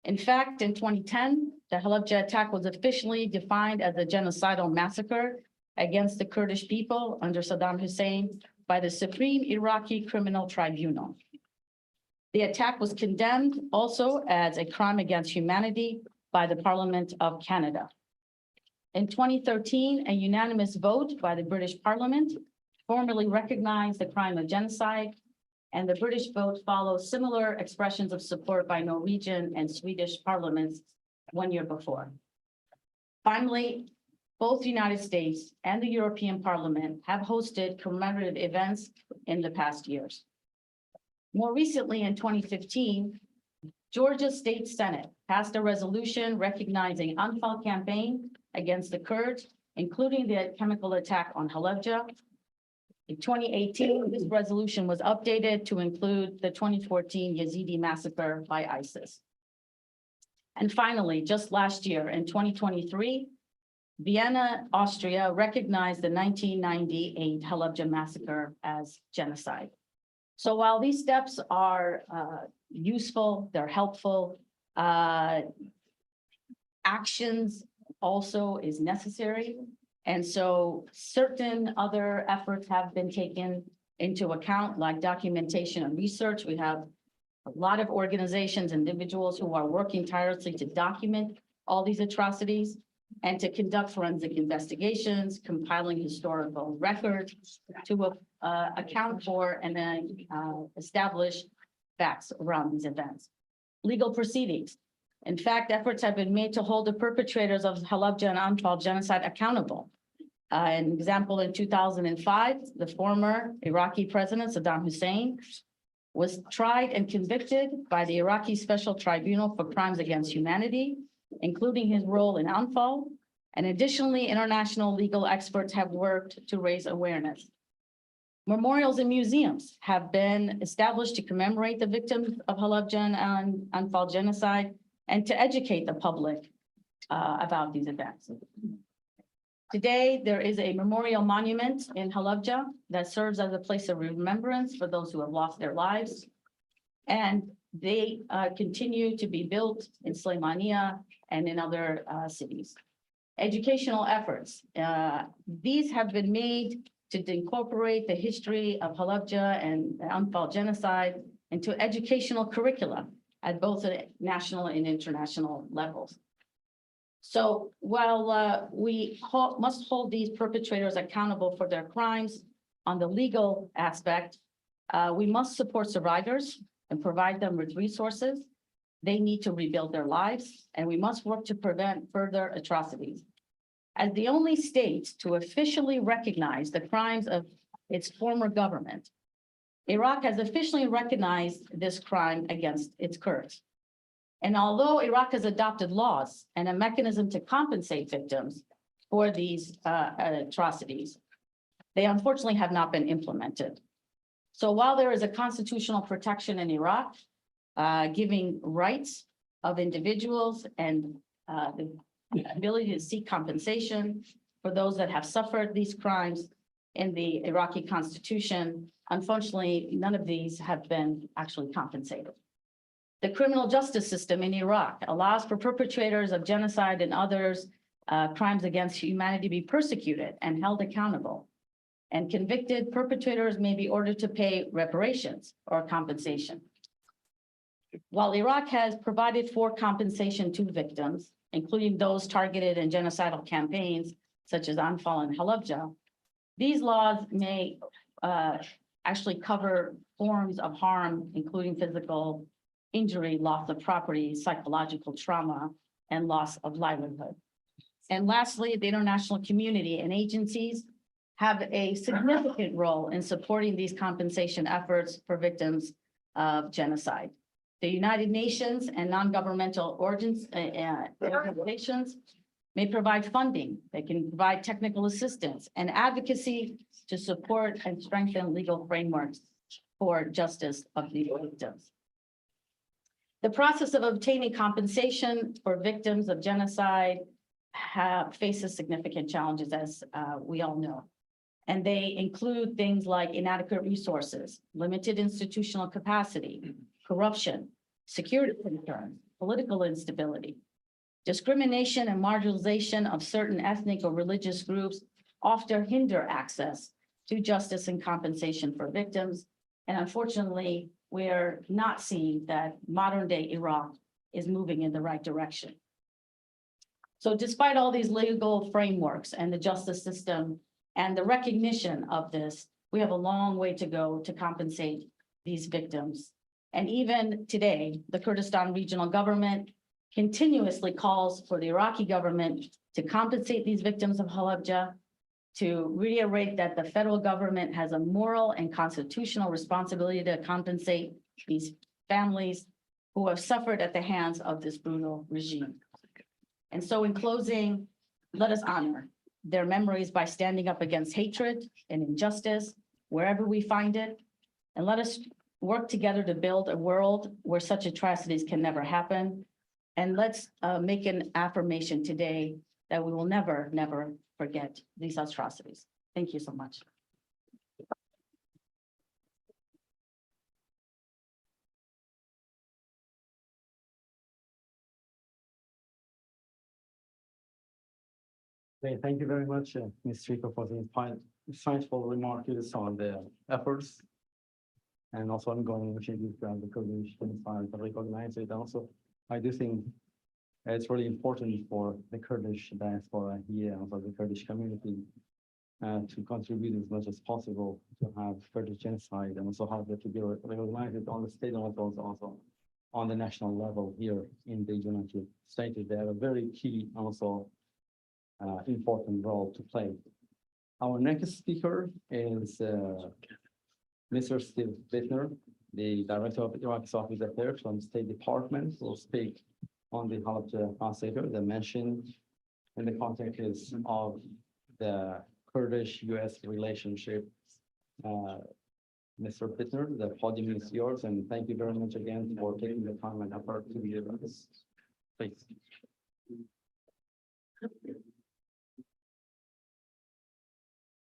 In fact, in 2010, the Halabja attack was officially defined as a genocidal massacre against the Kurdish people under Saddam Hussein by the Supreme Iraqi Criminal Tribunal. The attack was condemned also as a crime against humanity by the Parliament of Canada. In 2013, a unanimous vote by the British Parliament formally recognized the crime of genocide, and the British vote follows similar expressions of support by Norwegian and Swedish parliaments 1 year before. Finally, both the United States and the European Parliament have hosted commemorative events in the past years. More recently, in 2015, Georgia State Senate passed a resolution recognizing Anfal campaign against the Kurds, including the chemical attack on Halabja. In 2018, this resolution was updated to include the 2014 Yazidi massacre by ISIS. And finally, just last year in 2023, Vienna, Austria recognized the 1998 Halabja massacre as genocide. So while these steps are useful, they're helpful, actions also is necessary. And so certain other efforts have been taken into account, like documentation and research. We have a lot of organizations, individuals who are working tirelessly to document all these atrocities and to conduct forensic investigations, compiling historical records to account for and then establish facts around these events. Legal proceedings. In fact, efforts have been made to hold the perpetrators of Halabja and Anfal genocide accountable. An example, in 2005, the former Iraqi president, Saddam Hussein, was tried and convicted by the Iraqi Special Tribunal for Crimes Against Humanity, including his role in Anfal. And additionally, international legal experts have worked to raise awareness. Memorials and museums have been established to commemorate the victims of Halabja and Anfal genocide and to educate the public about these events. Today, there is a memorial monument in Halabja that serves as a place of remembrance for those who have lost their lives. And they continue to be built in Sulaimania and in other cities. Educational efforts. These have been made to incorporate the history of Halabja and Anfal genocide into educational curricula at both the national and international levels. So while we must hold these perpetrators accountable for their crimes on the legal aspect, we must support survivors and provide them with resources. They need to rebuild their lives, and we must work to prevent further atrocities. As the only state to officially recognize the crimes of its former government, Iraq has officially recognized this crime against its Kurds. And although Iraq has adopted laws and a mechanism to compensate victims for these atrocities, they unfortunately have not been implemented. So while there is a constitutional protection in Iraq, giving rights of individuals and the ability to seek compensation for those that have suffered these crimes in the Iraqi constitution, unfortunately, none of these have been actually compensated. The criminal justice system in Iraq allows for perpetrators of genocide and others crimes against humanity to be persecuted and held accountable. And convicted perpetrators may be ordered to pay reparations or compensation. While Iraq has provided for compensation to victims, including those targeted in genocidal campaigns such as Anfal and Halabja, these laws may actually cover forms of harm, including physical injury, loss of property, psychological trauma, and loss of livelihood. And lastly, the international community and agencies have a significant role in supporting these compensation efforts for victims of genocide. The United Nations and non-governmental organizations may provide funding. They can provide technical assistance and advocacy to support and strengthen legal frameworks for justice of the victims. The process of obtaining compensation for victims of genocide faces significant challenges, as we all know. And they include things like inadequate resources, limited institutional capacity, corruption, security concerns, political instability. Discrimination and marginalization of certain ethnic or religious groups often hinder access to justice and compensation for victims. And unfortunately, we're not seeing that modern day Iraq is moving in the right direction. So despite all these legal frameworks and the justice system and the recognition of this, we have a long way to go to compensate these victims. And even today, the Kurdistan regional government continuously calls for the Iraqi government to compensate these victims of Halabja, to reiterate that the federal government has a moral and constitutional responsibility to compensate these families who have suffered at the hands of this brutal regime. And so in closing, let us honor their memories by standing up against hatred and injustice wherever we find it. And let us work together to build a world where such atrocities can never happen. And let's make an affirmation today that we will never, never forget these atrocities. Thank you so much. Okay, thank you very much, Ms. Rico, for the insightful remarks on the efforts and also ongoing initiatives around the Kurdish genocide to recognize it. Also, I do think it's really important for the Kurdish diaspora here and for the Kurdish community to contribute as much as possible to have Kurdish genocide and also have it to be recognized on the state level, also on the national level here in the United States. They have a very key also important role to play. Our next speaker is Mr. Steve Bittner, the Director of Iraqi Office Affairs from the State Department, will speak on the Halabja massacre that mentioned in the context of the Kurdish-US relationship. Mr. Bittner, the podium is yours, and thank you very much again for taking the time and effort to be with us. Please.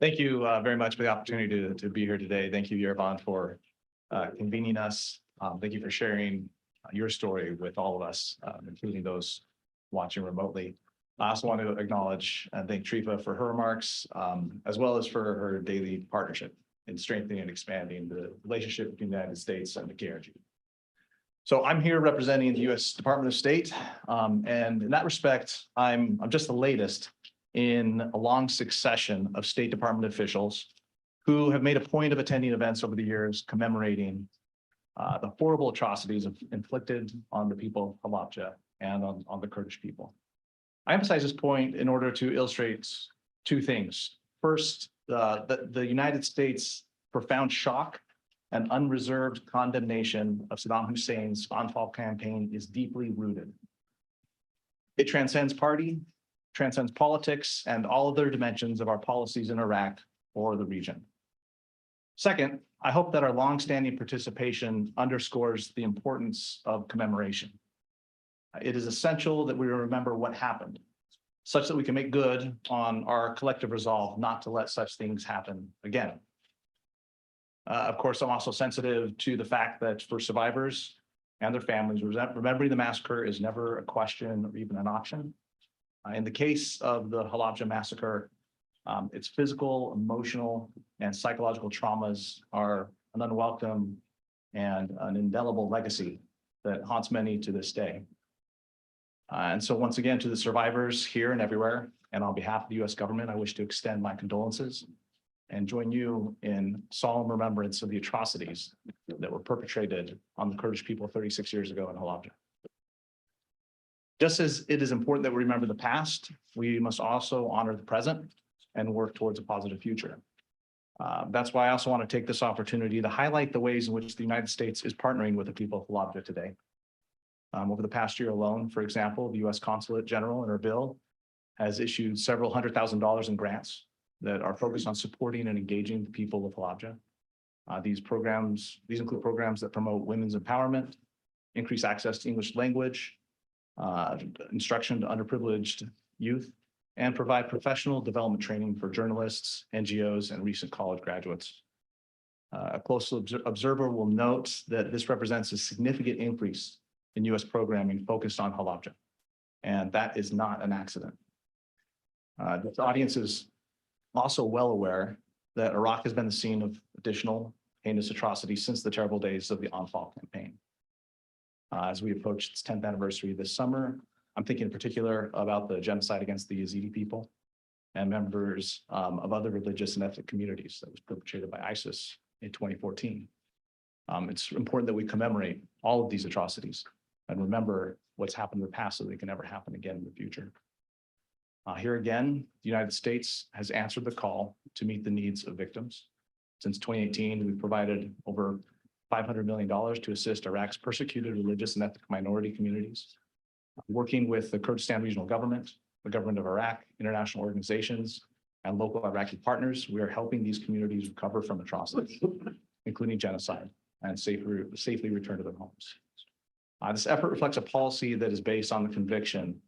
Thank you very much for the opportunity to be here today. Thank you, Yerevan, for convening us. Thank you for sharing your story with all of us, including those watching remotely. I also want to acknowledge and thank Trifa for her remarks, as well as for her daily partnership in strengthening and expanding the relationship between the United States and the KRG. So I'm here representing the U.S. Department of State, and in that respect, I'm just the latest in a long succession of State Department officials who have made a point of attending events over the years commemorating the horrible atrocities inflicted on the people of Halabja and on the Kurdish people. I emphasize this point in order to illustrate two things. First, the United States' profound shock and unreserved condemnation of Saddam Hussein's Anfal campaign is deeply rooted. It transcends party, transcends politics, and all other dimensions of our policies in Iraq or the region. Second, I hope that our longstanding participation underscores the importance of commemoration. It is essential that we remember what happened, such that we can make good on our collective resolve not to let such things happen again. Of course, I'm also sensitive to the fact that for survivors and their families. Remembering the massacre is never a question or even an option. In the case of the Halabja massacre, its physical, emotional, and psychological traumas are an unwelcome and an indelible legacy that haunts many to this day. And so once again, to the survivors here and everywhere, and on behalf of the U.S. government, I wish to extend my condolences and join you in solemn remembrance of the atrocities that were perpetrated on the Kurdish people 36 years ago in Halabja. Just as it is important that we remember the past, we must also honor the present and work towards a positive future. That's why I also want to take this opportunity to highlight the ways in which the United States is partnering with the people of Halabja today. Over the past year alone, for example, the U.S. Consulate General in Erbil has issued several $100,000 in grants that are focused on supporting and engaging the people of Halabja. These include programs that promote women's empowerment, increase access to English language, instruction to underprivileged youth, and provide professional development training for journalists, NGOs, and recent college graduates. A close observer will note that this represents a significant increase in U.S. programming focused on Halabja, and that is not an accident. This audience is also well aware that Iraq has been the scene of additional heinous atrocities since the terrible days of the Anfal campaign. As we approach its 10th anniversary this summer, I'm thinking in particular about the genocide against the Yazidi people and members of other religious and ethnic communities that was perpetrated by ISIS in 2014. It's important that we commemorate all of these atrocities and remember what's happened in the past so they can never happen again in the future. Here again, the United States has answered the call to meet the needs of victims. Since 2018, we've provided over $500 million to assist Iraq's persecuted religious and ethnic minority communities. Working with the Kurdistan regional government, the government of Iraq, international organizations, and local Iraqi partners, we are helping these communities recover from atrocities, including genocide, and safely return to their homes. This effort reflects a policy that is based on the conviction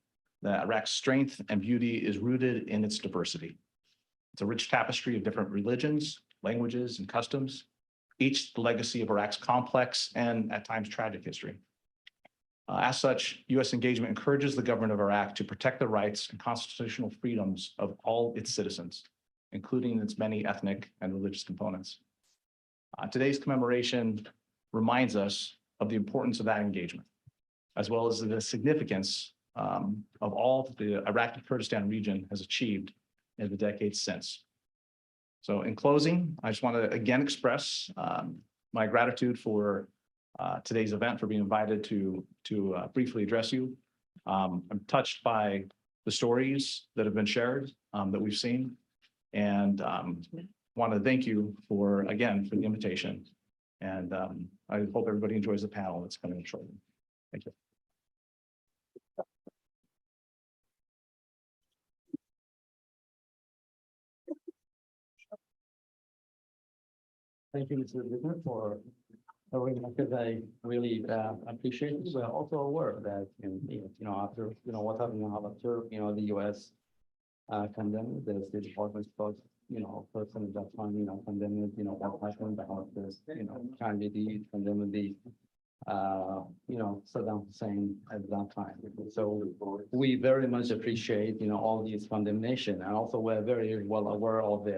that Iraq's strength and beauty is rooted in its diversity. It's a rich tapestry of different religions, languages, and customs, each the legacy of Iraq's complex and at times tragic history. As such, U.S. engagement encourages the government of Iraq to protect the rights and constitutional freedoms of all its citizens, including its many ethnic and religious components. Today's commemoration reminds us of the importance of that engagement, as well as the significance of all that the Iraqi Kurdistan region has achieved in the decades since. So in closing, I just want to again express my gratitude for today's event, for being invited to briefly address you. I'm touched by the stories that have been shared that we've seen, and want to thank you for the invitation. And I hope everybody enjoys the panel that's coming shortly. Thank you. Thank you, Mr. Lukman, for because I really appreciate it. We're also aware that after what happened in Halabja, the U.S. condemned the State Department person at that time, condemned what happened about this candidate, condemned the Saddam Hussein at that time. So we very much appreciate all these condemnation, and also we're very well aware of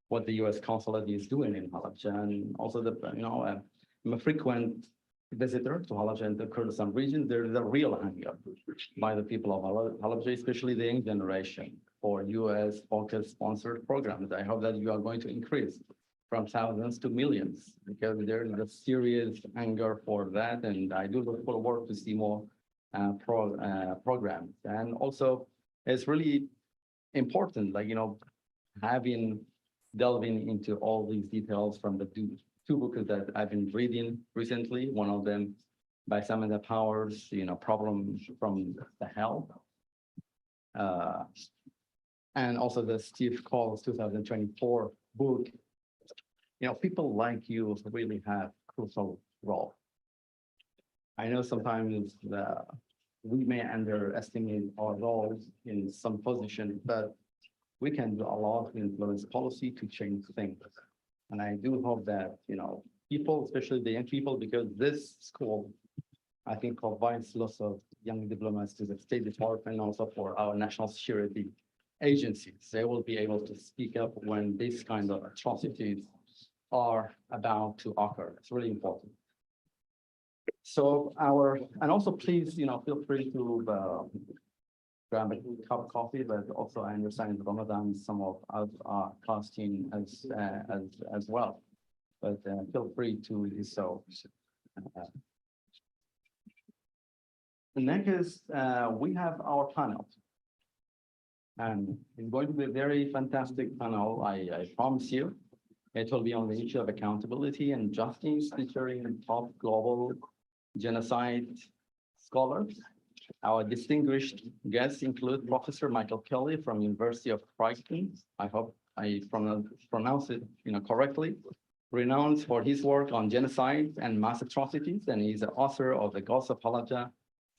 what the U.S. consulate is doing in Halabja, and also I'm a frequent visitor to Halabja and the Kurdistan region. There is a real anger by the people of Halabja, especially the young generation, for U.S. focused sponsored programs. I hope that you are going to increase from thousands to millions, because there is a serious anger for that, and I do look forward to see more programs. And also, it's really important, delving into all these details from the two books that I've been reading recently. One of them by Samantha Powers, Problems from the Hell. And also the Steve Cole's 2024 book. People like you really have crucial role. I know sometimes we may underestimate our roles in some position, but we can do a lot to influence policy to change things. And I do hope that, people, especially the young people, because this school I think, provides lots of young diplomats to the State Department, also for our national security agencies. They will be able to speak up when these kind of atrocities are about to occur. It's really important. So and also please, feel free to grab a cup of coffee, but also I understand in Ramadan, some of us are fasting as well. But feel free to do so. Next, we have our panel. And it's going to be a very fantastic panel, I promise you. It will be on the issue of accountability and justice, featuring top global genocide scholars. Our distinguished guests include Professor Michael Kelly from University of Brighton. I hope I pronounce it correctly. Renowned for his work on genocide and mass atrocities, and he's the author of The Ghost of Halabja,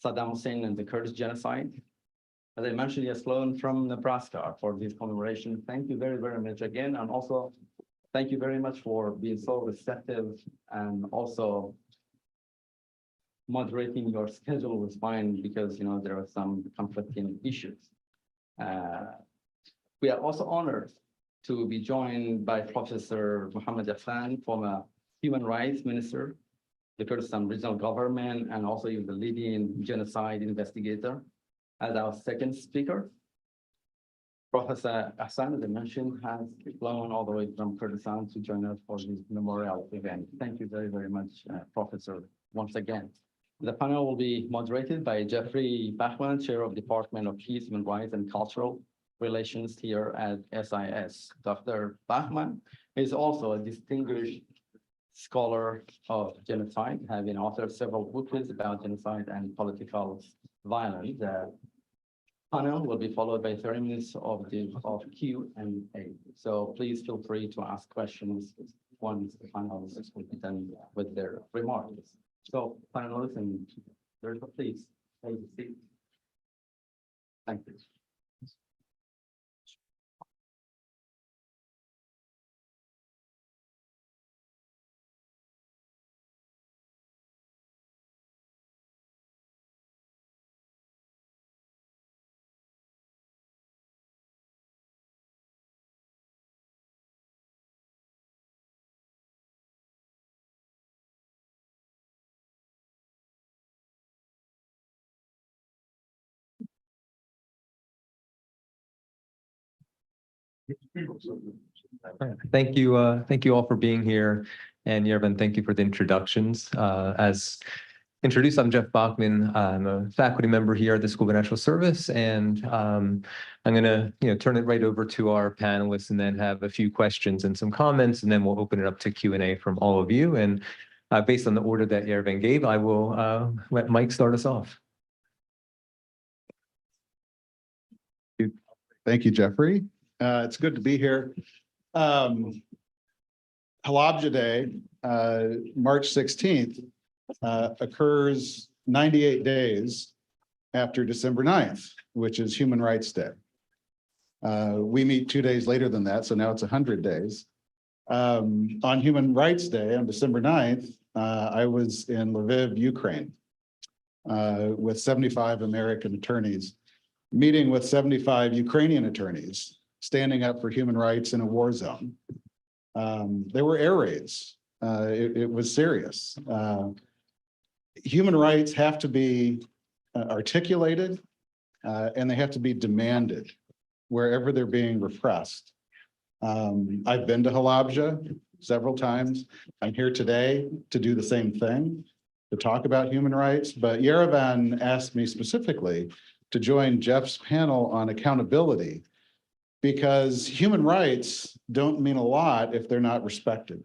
Saddam Hussein and the Kurdish Genocide. As I mentioned, he has flown from Nebraska for this commemoration. Thank you very, very much again. And also, thank you very much for being so receptive and also moderating your schedule was fine because, there are some conflicting issues. We are also honored to be joined by Professor Mohammed Afan, former Human Rights Minister, the Kurdistan Regional Government, and also the leading genocide investigator, as our second speaker. Professor Hassan, as I mentioned, has flown all the way from Kurdistan to join us for this memorial event. Thank you very, very much, Professor, once again. The panel will be moderated by Jeffrey Bachman, Chair of Department of Peace, Human Rights, and Cultural Relations here at SIS. Dr. Bachman is also a distinguished scholar of genocide, having authored several books about genocide and political violence. The panel will be followed by 30 minutes of Q&A. So please feel free to ask questions once the panelists will be done with their remarks. So panelists, and please take a seat. Thank you. Thank you all for being here. And Yerban, thank you for the introductions. As introduced, I'm Jeff Bachman. I'm a faculty member here at the School of Natural Service, and I'm going to turn it right over to our panelists and then have a few questions and some comments, and then we'll open it up to Q&A from all of you. And based on the order that Yerban gave, I will let Mike start us off. Thank you, Jeffrey. It's good to be here. Halabja Day, March 16th, occurs 98 days after December 9th, which is Human Rights Day. We meet 2 days later than that, so now it's 100 days. On Human Rights Day, on December 9th, I was in Lviv, Ukraine, with 75 American attorneys, meeting with 75 Ukrainian attorneys, standing up for human rights in a war zone. There were air raids. It was serious. Human rights have to be articulated, and they have to be demanded wherever they're being repressed. I've been to Halabja several times. I'm here today to do the same thing, to talk about human rights, but Yerevan asked me specifically to join Jeff's panel on accountability, because human rights don't mean a lot if they're not respected.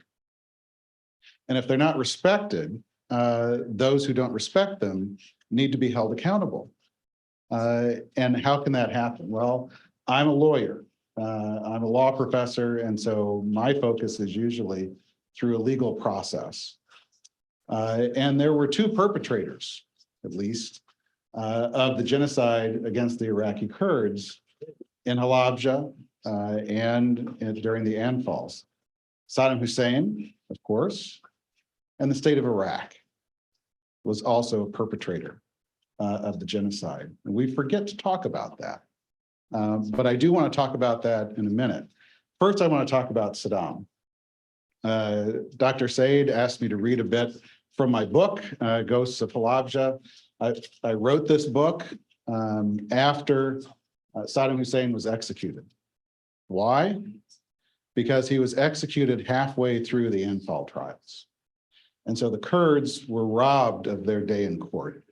And if they're not respected, those who don't respect them need to be held accountable. And how can that happen? Well, I'm a lawyer. I'm a law professor, and so my focus is usually through a legal process. And there were two perpetrators, at least, of the genocide against the Iraqi Kurds in Halabja and during the Anfals. Saddam Hussein, of course, and the state of Iraq. was also a perpetrator of the genocide. And we forget to talk about that. But I do want to talk about that in a minute. First, I want to talk about Saddam. Dr. Said asked me to read a bit from my book, Ghosts of Halabja. I wrote this book after Saddam Hussein was executed. Why? Because he was executed halfway through the Anfal trials. And so the Kurds were robbed of their day in court.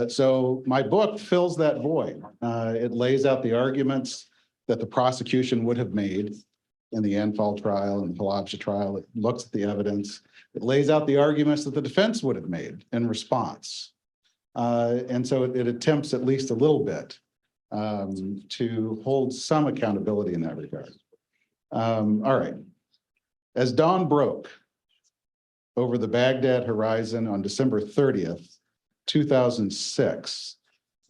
So my book fills that void. It lays out the arguments that the prosecution would have made in the Anfal trial and the Halabja trial. It looks at the evidence. It lays out the arguments that the defense would have made in response. And so it attempts at least a little bit to hold some accountability in that regard. All right. As dawn broke over the Baghdad horizon on December 30th, 2006,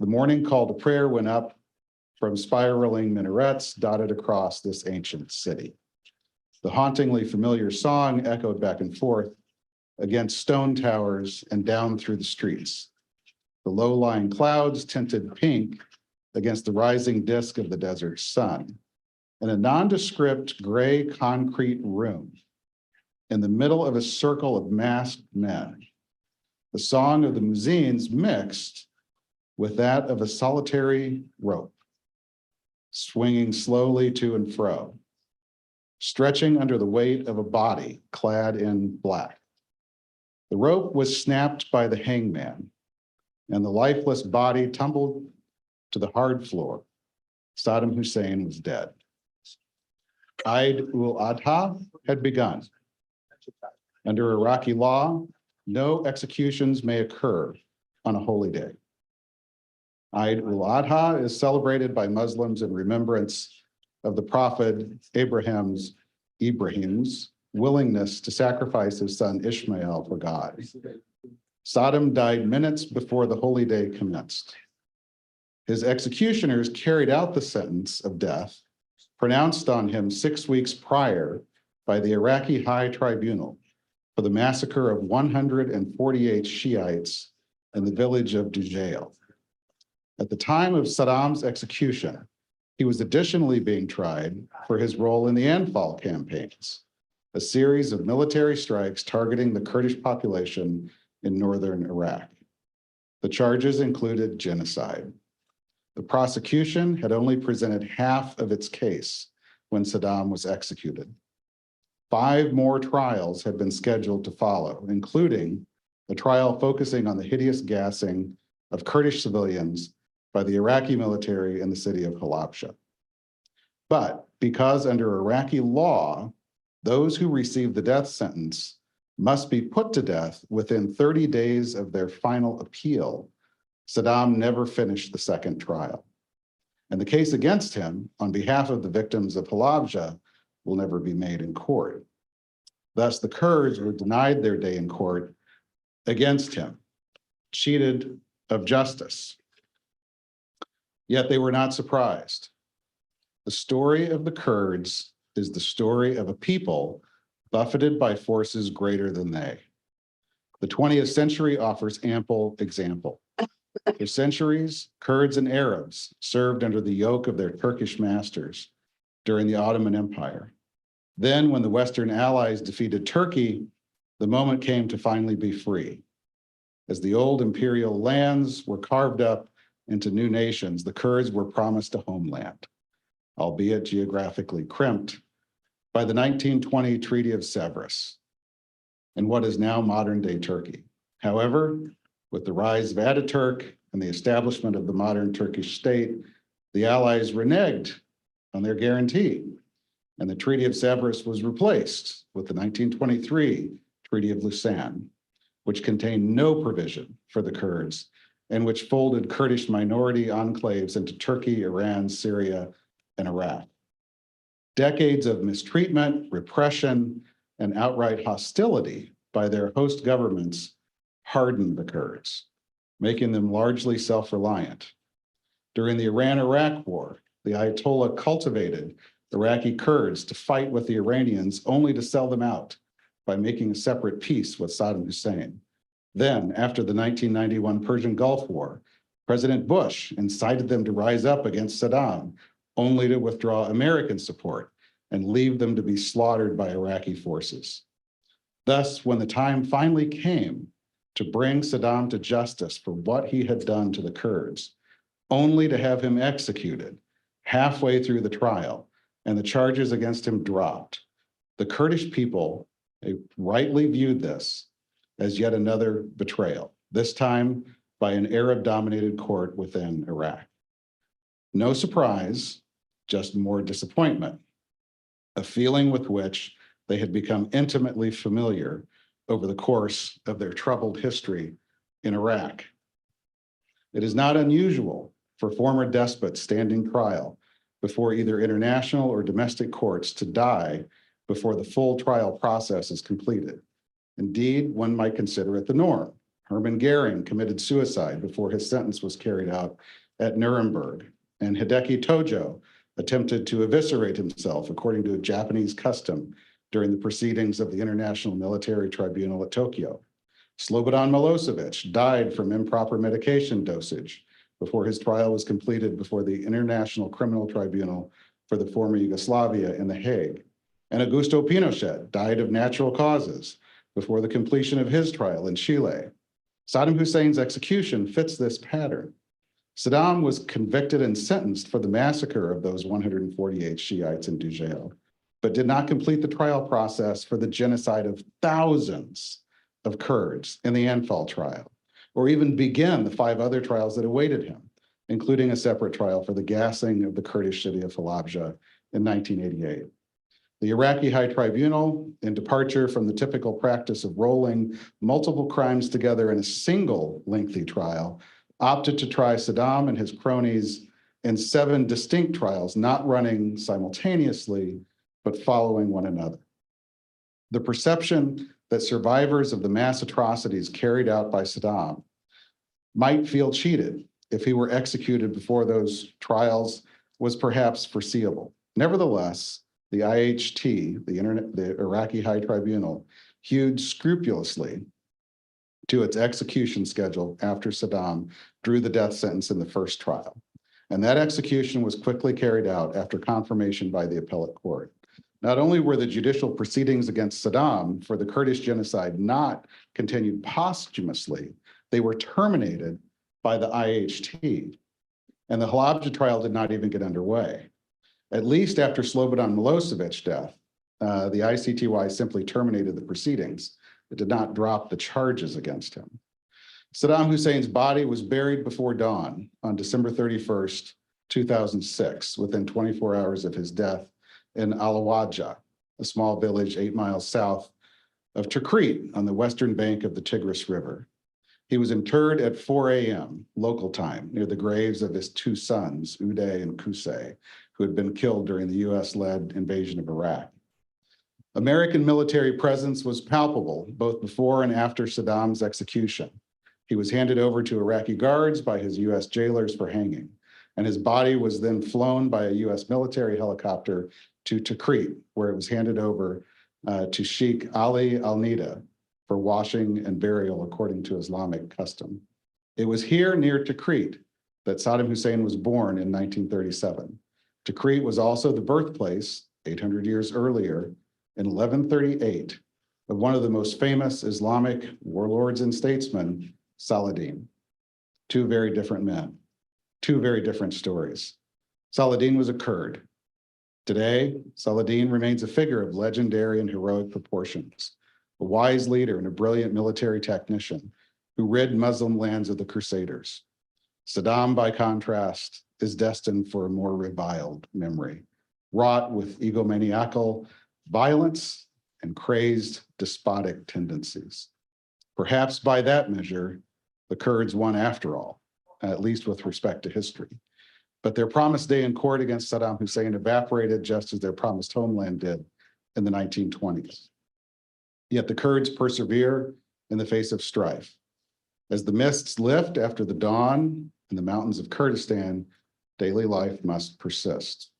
the morning call to prayer went up from spiraling minarets dotted across this ancient city. The hauntingly familiar song echoed back and forth against stone towers and down through the streets. The low-lying clouds tinted pink against the rising disk of the desert sun. In a nondescript gray concrete room, in the middle of a circle of masked men, the song of the muezzins mixed with that of a solitary rope, swinging slowly to and fro, stretching under the weight of a body clad in black. The rope was snapped by the hangman, and the lifeless body tumbled to the hard floor. Saddam Hussein was dead. Eid ul-Adha had begun. Under Iraqi law, no executions may occur on a holy day. Eid ul-Adha is celebrated by Muslims in remembrance of the prophet Ibrahim's willingness to sacrifice his son Ishmael for God. Saddam died minutes before the holy day commenced. His executioners carried out the sentence of death pronounced on him 6 weeks prior by the Iraqi High Tribunal for the massacre of 148 Shiites in the village of Dujail. At the time of Saddam's execution, he was additionally being tried for his role in the Anfal campaigns, a series of military strikes targeting the Kurdish population in northern Iraq. The charges included genocide. The prosecution had only presented half of its case when Saddam was executed. 5 more trials had been scheduled to follow, including a trial focusing on the hideous gassing of Kurdish civilians by the Iraqi military in the city of Halabja. But because under Iraqi law, those who receive the death sentence must be put to death within 30 days of their final appeal, Saddam never finished the second trial. And the case against him on behalf of the victims of Halabja will never be made in court. Thus, the Kurds were denied their day in court against him, cheated of justice. Yet they were not surprised. The story of the Kurds is the story of a people buffeted by forces greater than they. The 20th century offers ample example. For centuries, Kurds and Arabs served under the yoke of their Turkish masters during the Ottoman Empire. Then, when the Western Allies defeated Turkey, the moment came to finally be free. As the old imperial lands were carved up into new nations, the Kurds were promised a homeland, albeit geographically crimped, by the 1920 Treaty of Sevres in what is now modern-day Turkey. However, with the rise of Ataturk and the establishment of the modern Turkish state, the Allies reneged on their guarantee, and the Treaty of Sevres was replaced with the 1923 Treaty of Lausanne, which contained no provision for the Kurds and which folded Kurdish minority enclaves into Turkey, Iran, Syria, and Iraq. Decades of mistreatment, repression, and outright hostility by their host governments hardened the Kurds, making them largely self-reliant. During the Iran-Iraq War, the Ayatollah cultivated Iraqi Kurds to fight with the Iranians only to sell them out by making a separate peace with Saddam Hussein. Then, after the 1991 Persian Gulf War, President Bush incited them to rise up against Saddam, only to withdraw American support and leave them to be slaughtered by Iraqi forces. Thus, when the time finally came to bring Saddam to justice for what he had done to the Kurds, only to have him executed halfway through the trial and the charges against him dropped, the Kurdish people rightly viewed this as yet another betrayal, this time by an Arab-dominated court within Iraq. No surprise, just more disappointment, a feeling with which they had become intimately familiar over the course of their troubled history in Iraq. It is not unusual for former despots standing trial before either international or domestic courts to die before the full trial process is completed. Indeed, one might consider it the norm. Hermann Goering committed suicide before his sentence was carried out at Nuremberg, and Hideki Tojo attempted to eviscerate himself according to a Japanese custom during the proceedings of the International Military Tribunal at Tokyo. Slobodan Milosevic died from improper medication dosage before his trial was completed before the International Criminal Tribunal for the former Yugoslavia in The Hague. And Augusto Pinochet died of natural causes before the completion of his trial in Chile. Saddam Hussein's execution fits this pattern. Saddam was convicted and sentenced for the massacre of those 148 Shiites in Dujail, but did not complete the trial process for the genocide of thousands of Kurds in the Anfal trial, or even begin the 5 other trials that awaited him, including a separate trial for the gassing of the Kurdish city of Halabja in 1988. The Iraqi High Tribunal, in departure from the typical practice of rolling multiple crimes together in a single lengthy trial, opted to try Saddam and his cronies in 7 distinct trials, not running simultaneously, but following one another. The perception that survivors of the mass atrocities carried out by Saddam might feel cheated if he were executed before those trials was perhaps foreseeable. Nevertheless, the IHT, the Iraqi High Tribunal, hewed scrupulously to its execution schedule after Saddam drew the death sentence in the first trial. And that execution was quickly carried out after confirmation by the appellate court. Not only were the judicial proceedings against Saddam for the Kurdish genocide not continued posthumously, they were terminated by the IHT. And the Halabja trial did not even get underway. At least after Slobodan Milosevic's death, the ICTY simply terminated the proceedings. It did not drop the charges against him. Saddam Hussein's body was buried before dawn on December 31st, 2006, within 24 hours of his death in Halabja, a small village 8 miles south of Tikrit on the western bank of the Tigris River. He was interred at 4 a.m. local time near the graves of his 2 sons, Uday and Qusay, who had been killed during the US-led invasion of Iraq. American military presence was palpable both before and after Saddam's execution. He was handed over to Iraqi guards by his US jailers for hanging, and his body was then flown by a US military helicopter to Tikrit, where it was handed over to Sheikh Ali al-Nida for washing and burial according to Islamic custom. It was here near Tikrit that Saddam Hussein was born in 1937. Tikrit was also the birthplace, 800 years earlier, in 1138, of one of the most famous Islamic warlords and statesmen, Saladin. 2 very different men, 2 very different stories. Saladin was a Kurd. Today, Saladin remains a figure of legendary and heroic proportions, a wise leader and a brilliant military technician who rid Muslim lands of the Crusaders. Saddam, by contrast, is destined for a more reviled memory, wrought with egomaniacal violence and crazed despotic tendencies. Perhaps by that measure, the Kurds won after all, at least with respect to history. But their promised day in court against Saddam Hussein evaporated just as their promised homeland did in the 1920s. Yet the Kurds persevere in the face of strife. As the mists lift after the dawn in the mountains of Kurdistan, daily life must persist.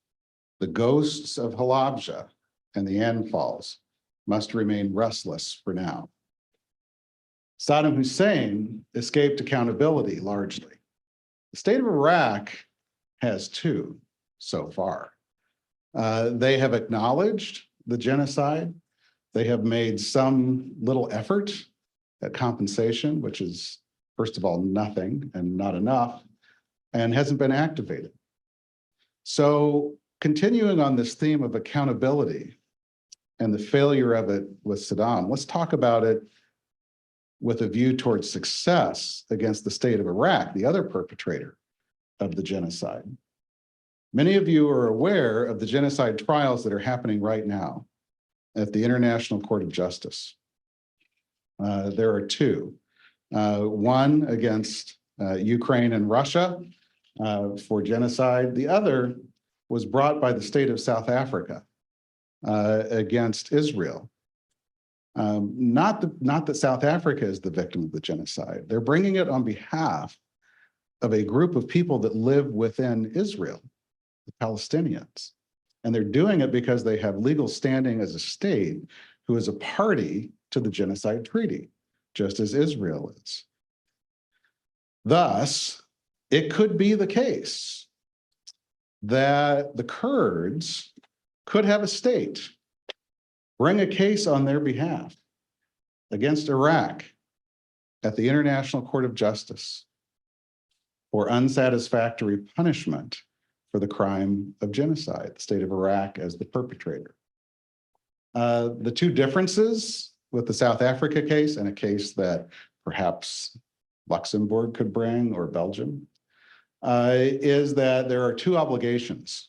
The ghosts of Halabja and the Anfals must remain restless for now. Saddam Hussein escaped accountability largely. The state of Iraq has two so far. They have acknowledged the genocide. They have made some little effort at compensation, which is, first of all, nothing and not enough, and hasn't been activated. So continuing on this theme of accountability and the failure of it with Saddam, let's talk about it with a view towards success against the state of Iraq, the other perpetrator of the genocide. Many of you are aware of the genocide trials that are happening right now at the International Court of Justice. There are two. One against Ukraine and Russia for genocide. The other was brought by the state of South Africa against Israel. Not that South Africa is the victim of the genocide. They're bringing it on behalf of a group of people that live within Israel, the Palestinians. And they're doing it because they have legal standing as a state who is a party to the genocide treaty, just as Israel is. Thus, it could be the case that the Kurds could have a state bring a case on their behalf against Iraq at the International Court of Justice for unsatisfactory punishment for the crime of genocide, the state of Iraq as the perpetrator. The two differences with the South Africa case and a case that perhaps Luxembourg could bring or Belgium is that there are two obligations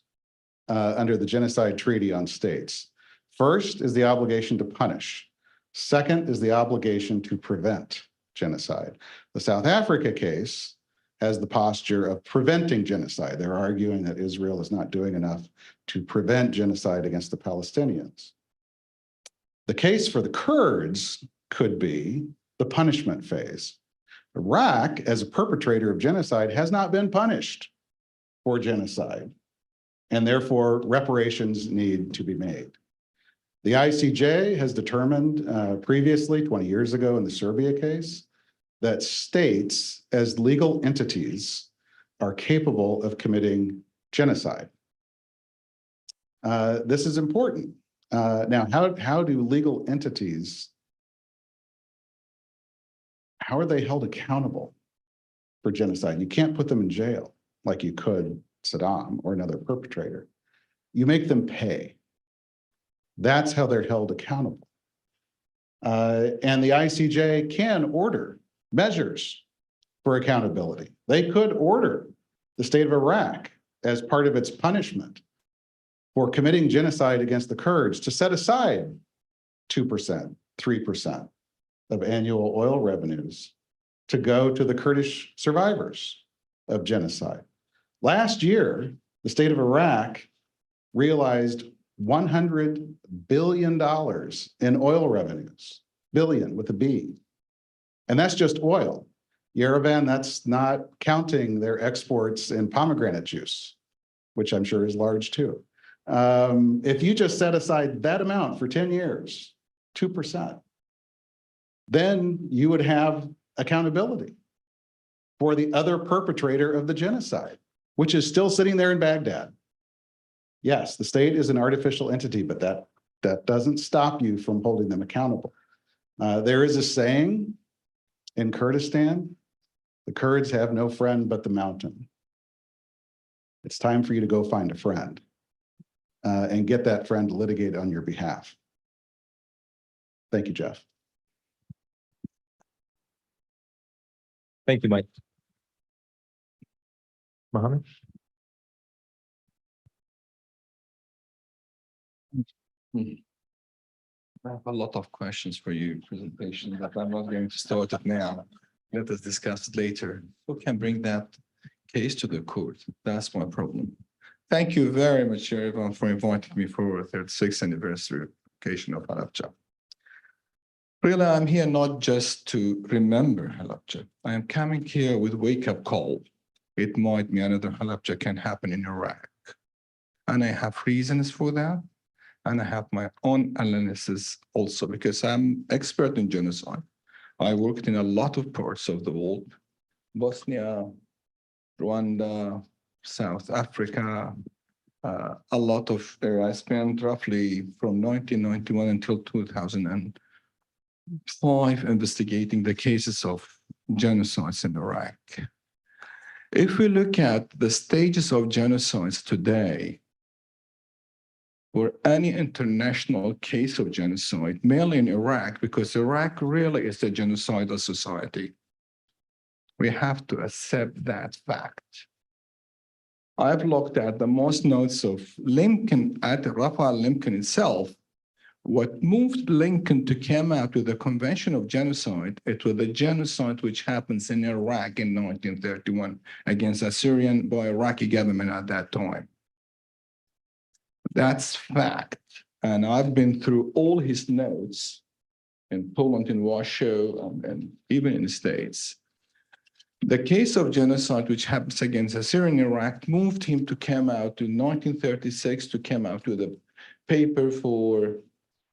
under the Genocide Treaty on states. First is the obligation to punish. Second is the obligation to prevent genocide. The South Africa case has the posture of preventing genocide. They're arguing that Israel is not doing enough to prevent genocide against the Palestinians. The case for the Kurds could be the punishment phase. Iraq, as a perpetrator of genocide, has not been punished for genocide, and therefore reparations need to be made. The ICJ has determined previously, 20 years ago in the Serbia case, that states as legal entities are capable of committing genocide. This is important. Now, how do legal entities, how are they held accountable for genocide? You can't put them in jail like you could Saddam or another perpetrator. You make them pay. That's how they're held accountable. And the ICJ can order measures for accountability. They could order the state of Iraq as part of its punishment for committing genocide against the Kurds to set aside 2%, 3% of annual oil revenues to go to the Kurdish survivors of genocide. Last year, the state of Iraq realized $100 billion in oil revenues, billion with a B. And that's just oil. Yerevan, that's not counting their exports in pomegranate juice, which I'm sure is large too. If you just set aside that amount for 10 years, 2%, then you would have accountability for the other perpetrator of the genocide, which is still sitting there in Baghdad. Yes, the state is an artificial entity, but that doesn't stop you from holding them accountable. There is a saying in Kurdistan, the Kurds have no friend but the mountain. It's time for you to go find a friend and get that friend to litigate on your behalf. Thank you, Jeff. Thank you, Mike. Mohammed? I have a lot of questions for you presentation, but I'm not going to start it now. Let us discuss it later. Who can bring that case to the court? That's my problem. Thank you very much, everyone, for inviting me for a 36th anniversary occasion of Halabja. Really, I'm here not just to remember Halabja. I am coming here with wake-up call. It might be another Halabja can happen in Iraq. And I have reasons for that. And I have my own analysis also, because I'm expert in genocide. I worked in a lot of parts of the world, Bosnia, Rwanda, South Africa, a lot of, I spent roughly from 1991 until 2005 investigating the cases of genocides in Iraq. If we look at the stages of genocides today, or any international case of genocide, mainly in Iraq, because Iraq really is a genocidal society, we have to accept that fact. I've looked at the most notes of Lincoln, at Raphael Lincoln itself. What moved Lincoln to come out with the Convention of Genocide, it was the genocide which happens in Iraq in 1931 against Assyrian by Iraqi government at that time. That's fact. And I've been through all his notes in Poland, in Warsaw, and even in the States. The case of genocide which happens against Assyrian Iraq moved him to come out in 1936 to come out with a paper for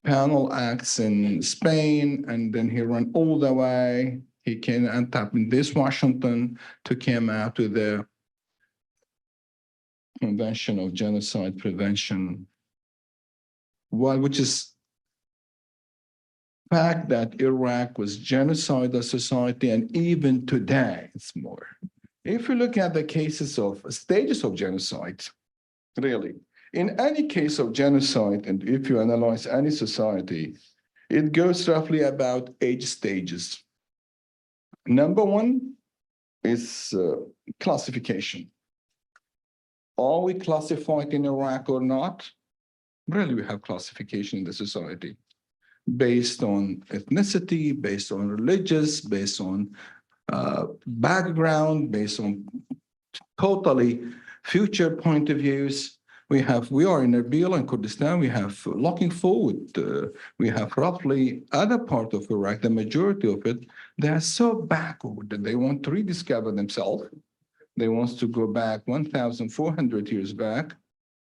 penal acts in Spain, and then he ran all the way. He came end up in this Washington to come out with the Convention of Genocide Prevention, which is fact that Iraq was genocidal society, and even today it's more. If you look at the cases of stages of genocide, really, in any case of genocide, and if you analyze any society, it goes roughly about 8 stages. Number one is classification. Are we classified in Iraq or not? Really, we have classification in the society based on ethnicity, based on religious, based on background, based on totally future point of views. We are in Erbil and Kurdistan. We have looking forward. We have roughly other part of Iraq, the majority of it, they are so backward that they want to rediscover themselves. They want to go back 1,400 years back.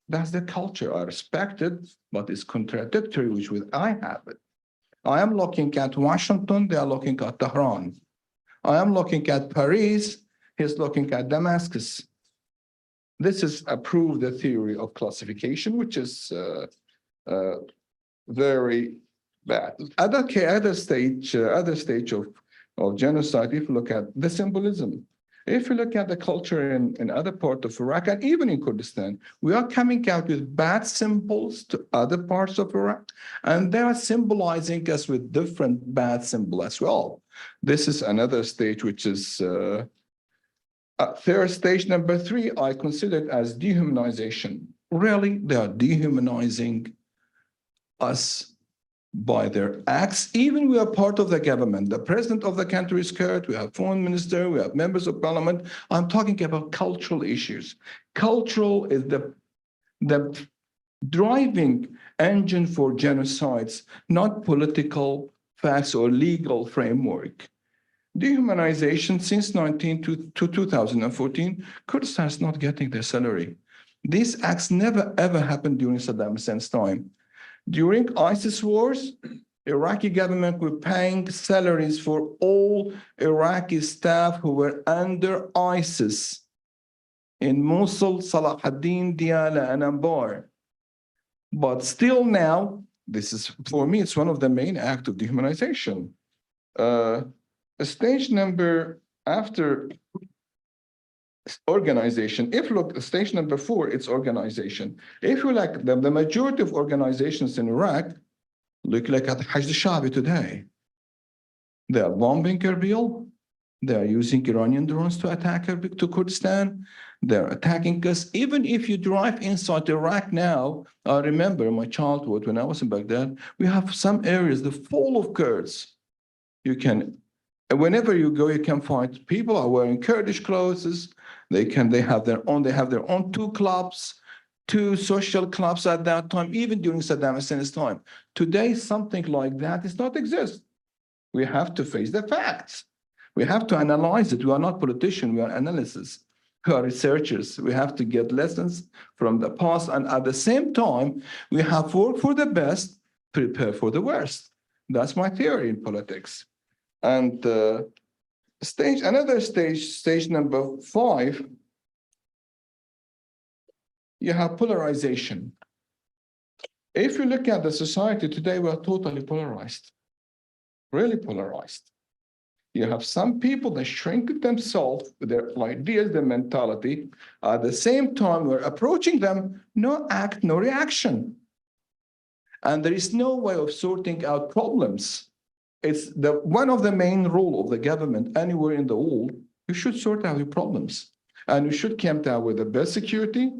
That's the culture. I respect it, but it's contradictory with I have it. I am looking at Washington, they are looking at Tehran. I am looking at Paris, he's looking at Damascus. This is approved the theory of classification, which is very bad. Other stage of genocide, if you look at the symbolism, if you look at the culture in other parts of Iraq and even in Kurdistan, we are coming out with bad symbols to other parts of Iraq, and they are symbolizing us with different bad symbols as well. This is another stage, which is third stage, number 3, I consider it as dehumanization. Really, they are dehumanizing us by their acts. Even we are part of the government. The president of the country is Kurd, we have foreign minister, we have members of parliament. I'm talking about cultural issues. Cultural is the driving engine for genocides, not political facts or legal framework. Dehumanization since 2014, Kurdistan is not getting their salary. These acts never ever happened during Saddam Hussein's time. During ISIS wars, Iraqi government were paying salaries for all Iraqi staff who were under ISIS in Mosul, Salah ad-Din, Diyala, and Anbar. But still now, this is, for me, it's one of the main acts of dehumanization. Stage number after organization, if you look at stage number 4, it's organization. If you like the majority of organizations in Iraq, look like at Hajj al-Shabi today. They are bombing Erbil. They are using Iranian drones to attack Erbil, to Kurdistan. They're attacking us. Even if you drive inside Iraq now, I remember my childhood when I was in Baghdad, we have some areas that are full of Kurds. You can, whenever you go, you can find people are wearing Kurdish clothes. They have their own 2 clubs, 2 social clubs at that time, even during Saddam Hussein's time. Today, something like that does not exist. We have to face the facts. We have to analyze it. We are not politicians, we are analysts. We are researchers. We have to get lessons from the past, and at the same time, we have work for the best, prepare for the worst. That's my theory in politics. And stage number 5, you have polarization. If you look at the society today, we are totally polarized, really polarized. You have some people that shrink themselves, their ideas, their mentality. At the same time, we're approaching them, no act, no reaction. And there is no way of sorting out problems. It's one of the main role of the government anywhere in the world. You should sort out your problems. And you should come down with the best security,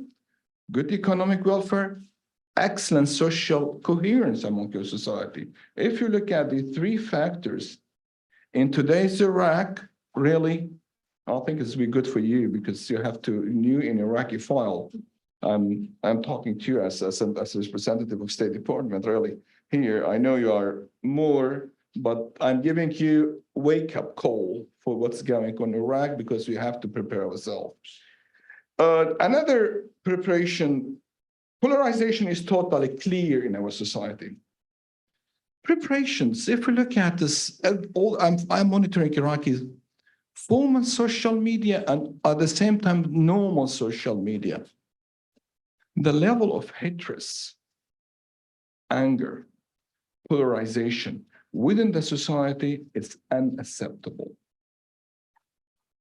good economic welfare, excellent social coherence among your society. If you look at the 3 factors, in today's Iraq, really, I think it's be good for you because you have to new in Iraqi file. I'm talking to you as a representative of State Department, really. Here, I know you are more, but I'm giving you wake-up call for what's going on in Iraq because we have to prepare ourselves. Another preparation, polarization is totally clear in our society. Preparations, if we look at this, I'm monitoring Iraqis, formal social media and at the same time normal social media. The level of hatred, anger, polarization within the society is unacceptable.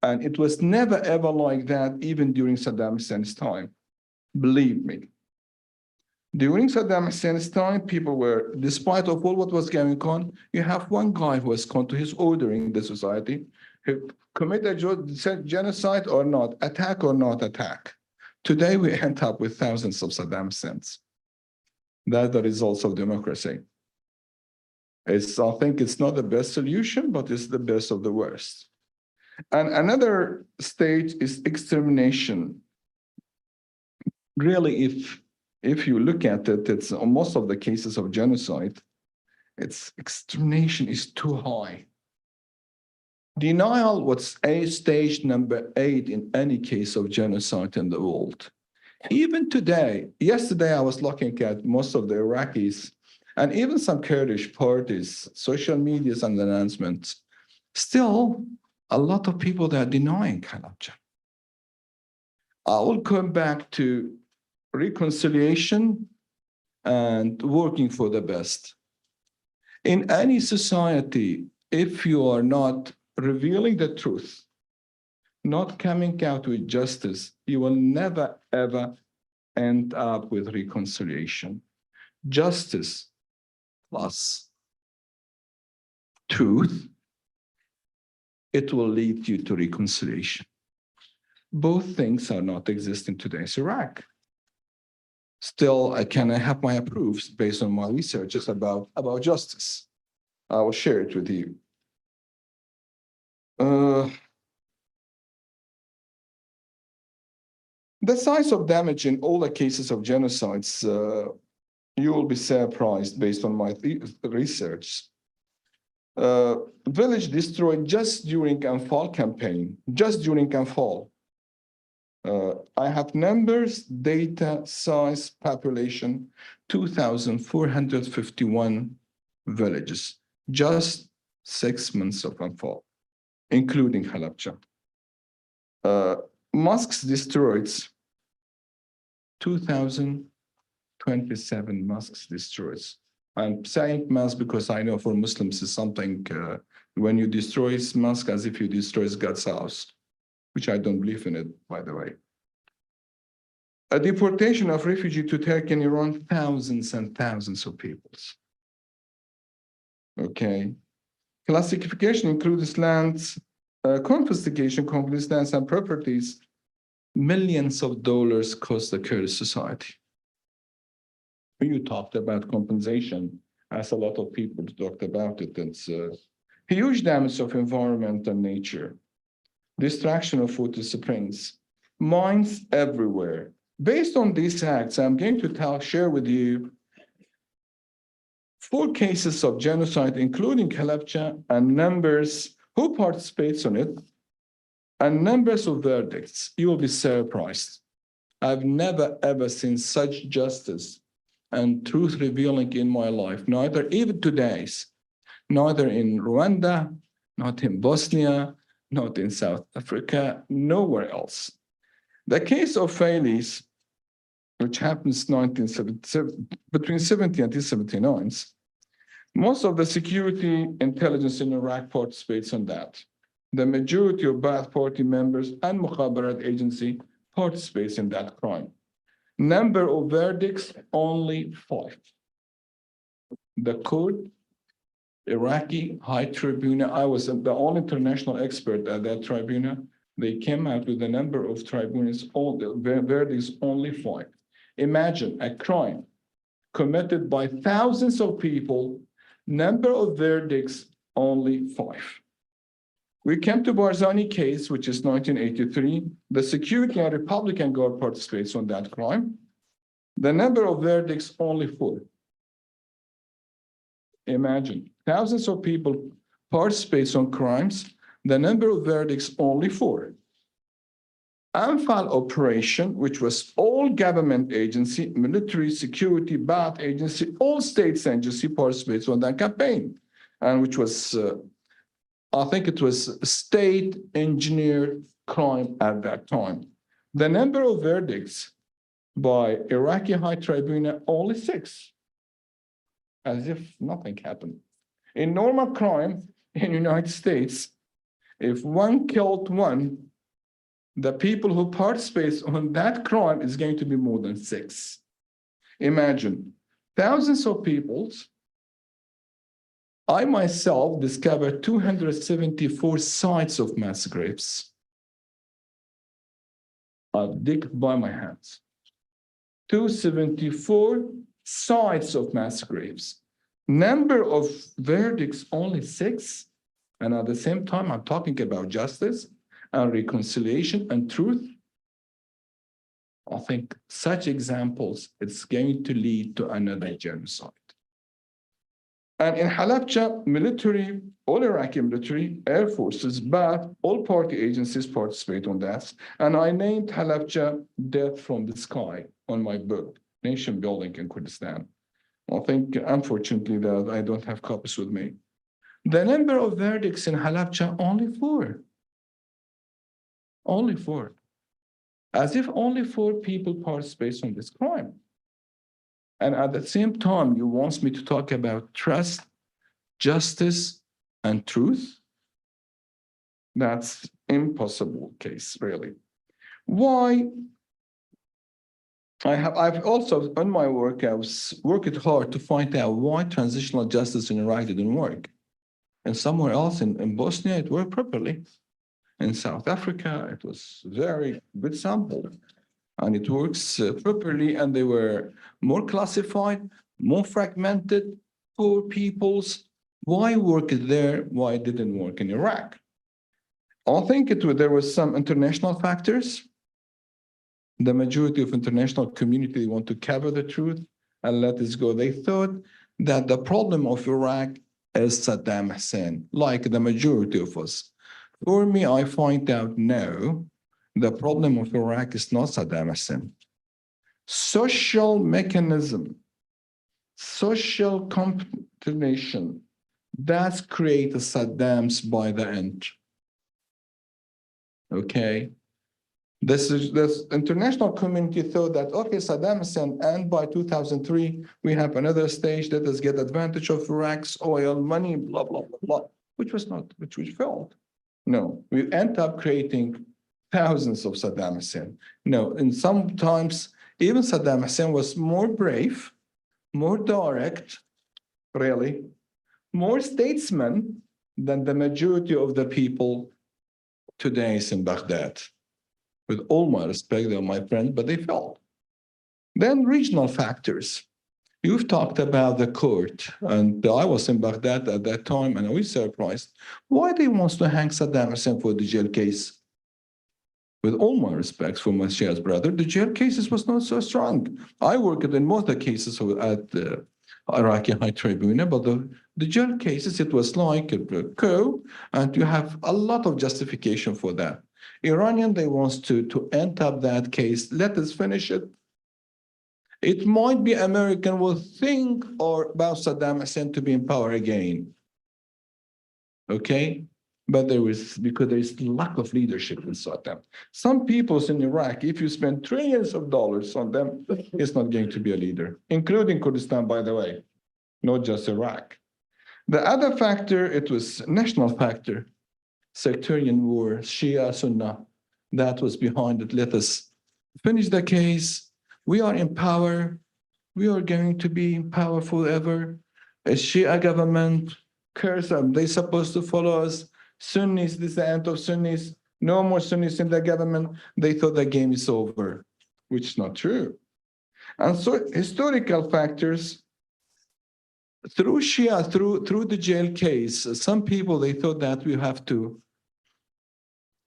And it was never ever like that even during Saddam Hussein's time, believe me. During Saddam Hussein's time, people were, despite of all what was going on, you have one guy who was called to his ordering the society, who committed genocide or not, attack or not attack. Today, we end up with thousands of Saddam Husseins. That's the results of democracy. I think it's not the best solution, but it's the best of the worst. And another stage is extermination. Really, if you look at it, it's on most of the cases of genocide, its extermination is too high. Denial was stage number 8 in any case of genocide in the world. Even today, yesterday I was looking at most of the Iraqis and even some Kurdish parties, social medias and announcements, still a lot of people that are denying Halabja. I will come back to reconciliation and working for the best. In any society, if you are not revealing the truth, not coming out with justice, you will never, ever end up with reconciliation. Justice plus truth, it will lead you to reconciliation. Both things are not existing today in Iraq. Still, I can have my proofs based on my researches about justice. I will share it with you. The size of damage in all the cases of genocides, you will be surprised based on my research. Village destroyed just during Anfal campaign, just during Anfal. I have numbers, data, size, population, 2,451 villages, just 6 months of Anfal, including Halabja. Mosques destroyed, 2,027 mosques destroyed. I'm saying mosques because I know for Muslims is something, when you destroy mosque as if you destroy God's house, which I don't believe in it, by the way. A deportation of refugees to Turkey and Iran, thousands and thousands of peoples. Okay. Classification includes lands, confiscation, confiscated lands and properties. Millions of dollars cost the Kurdish society. You talked about compensation, as a lot of people talked about it. It's huge damage of environment and nature, destruction of water springs, mines everywhere. Based on these acts, I'm going to share with you 4 cases of genocide, including Halabja, and numbers who participates on it, and numbers of verdicts. You will be surprised. I've never, ever seen such justice and truth revealing in my life, neither even today's, neither in Rwanda, not in Bosnia, not in South Africa, nowhere else. The case of Failis, which happens between 70 and 79, most of the security intelligence in Iraq participates in that. The majority of Ba'ath Party members and Mukhabarat agency participates in that crime. Number of verdicts, only 5. The Kurd Iraqi High Tribunal, I was the only international expert at that tribunal. They came out with a number of tribunals, all the verdicts, only 5. Imagine a crime committed by thousands of people, number of verdicts, only 5. We came to Barzani case, which is 1983. The security and Republican Guard participates on that crime. The number of verdicts, only 4. Imagine, thousands of people participate on crimes. The number of verdicts, only 4. Anfal operation, which was all government agency, military, security, Ba'ath agency, all states agency participates on that campaign, and which was, I think it was state engineered crime at that time. The number of verdicts by Iraqi High Tribunal, only 6, as if nothing happened. In normal crime in the United States, if one killed one, the people who participate on that crime is going to be more than 6. Imagine, thousands of people. I myself discovered 274 sites of mass graves. I've digged by my hands. 274 sites of mass graves. Number of verdicts, only 6. And at the same time, I'm talking about justice and reconciliation and truth. I think such examples, it's going to lead to another genocide. And in Halabja, military, all Iraqi military, air forces, Ba'ath, all party agencies participate on that. And I named Halabja Death from the Sky on my book, Nation Building in Kurdistan. I think, unfortunately, that I don't have copies with me. The number of verdicts in Halabja, only 4. Only 4. As if only 4 people participate in this crime. And at the same time, you want me to talk about trust, justice, and truth? That's impossible case, really. Why? I've also, in my work, I was working hard to find out why transitional justice in Iraq didn't work. And somewhere else in Bosnia, it worked properly. In South Africa, it was very good sample. And it works properly, and they were more classified, more fragmented, poor peoples. Why work it there? Why it didn't work in Iraq? I think there was some international factors. The majority of international community want to cover the truth and let this go. They thought that the problem of Iraq is Saddam Hussein, like the majority of us. For me, I find out now, the problem of Iraq is not Saddam Hussein. Social mechanism, social combination, that's created Saddam's by the end. Okay? This international community thought that, okay, Saddam Hussein, and by 2003, we have another stage that us get advantage of Iraq's oil, money, blah, blah, blah, blah, which we failed. No, we end up creating thousands of Saddam Hussein. No, and sometimes even Saddam Hussein was more brave, more direct, really, more statesman than the majority of the people today is in Baghdad. With all my respect, they're my friends, but they failed. Then regional factors. You've talked about the court, and I was in Baghdad at that time, and I was surprised. Why they want to hang Saddam Hussein for the jail case? With all my respects for my Shia's brother, the jail cases was not so strong. I worked in most of the cases at the Iraqi High Tribunal, but the jail cases, it was like a coup, and you have a lot of justification for that. Iranian, they want to end up that case. Let us finish it. It might be American will think or about Saddam Hussein to be in power again. Okay? but because there is lack of leadership inside them. Some peoples in Iraq, if you spend trillions of dollars on them, it's not going to be a leader, including Kurdistan, by the way, not just Iraq. The other factor, it was national factor, sectarian war, Shia, Sunnah, that was behind it. Let us finish the case. We are in power. We are going to be in power forever. A Shia government, Kurds, they're supposed to follow us. Sunnis, this is the end of Sunnis. No more Sunnis in the government. They thought the game is over, which is not true. And so historical factors, through Shia, through the jail case, some people, they thought that we have to,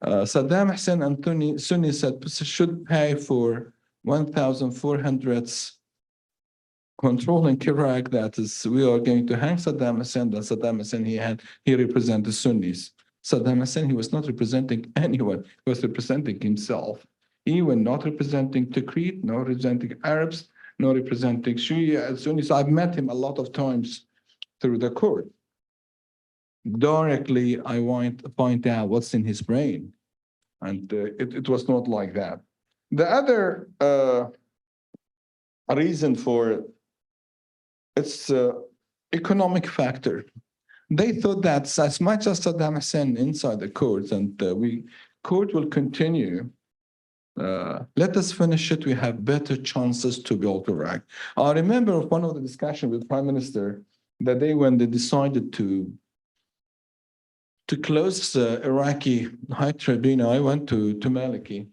Saddam Hussein and Sunni said should pay for 1,400 controlling Iraq. That is, we are going to hang Saddam Hussein. That Saddam Hussein, he represented Sunnis. Saddam Hussein, he was not representing anyone. He was representing himself. He was not representing Tikrit, not representing Arabs, not representing Shia, Sunnis. I've met him a lot of times through the court. Directly, I want to point out what's in his brain. And it was not like that. The other reason for it's economic factor. They thought that as much as Saddam Hussein inside the courts, and court will continue, let us finish it, we have better chances to build Iraq. I remember one of the discussions with Prime Minister the day when they decided to close the Iraqi High Tribunal. I went to Maliki.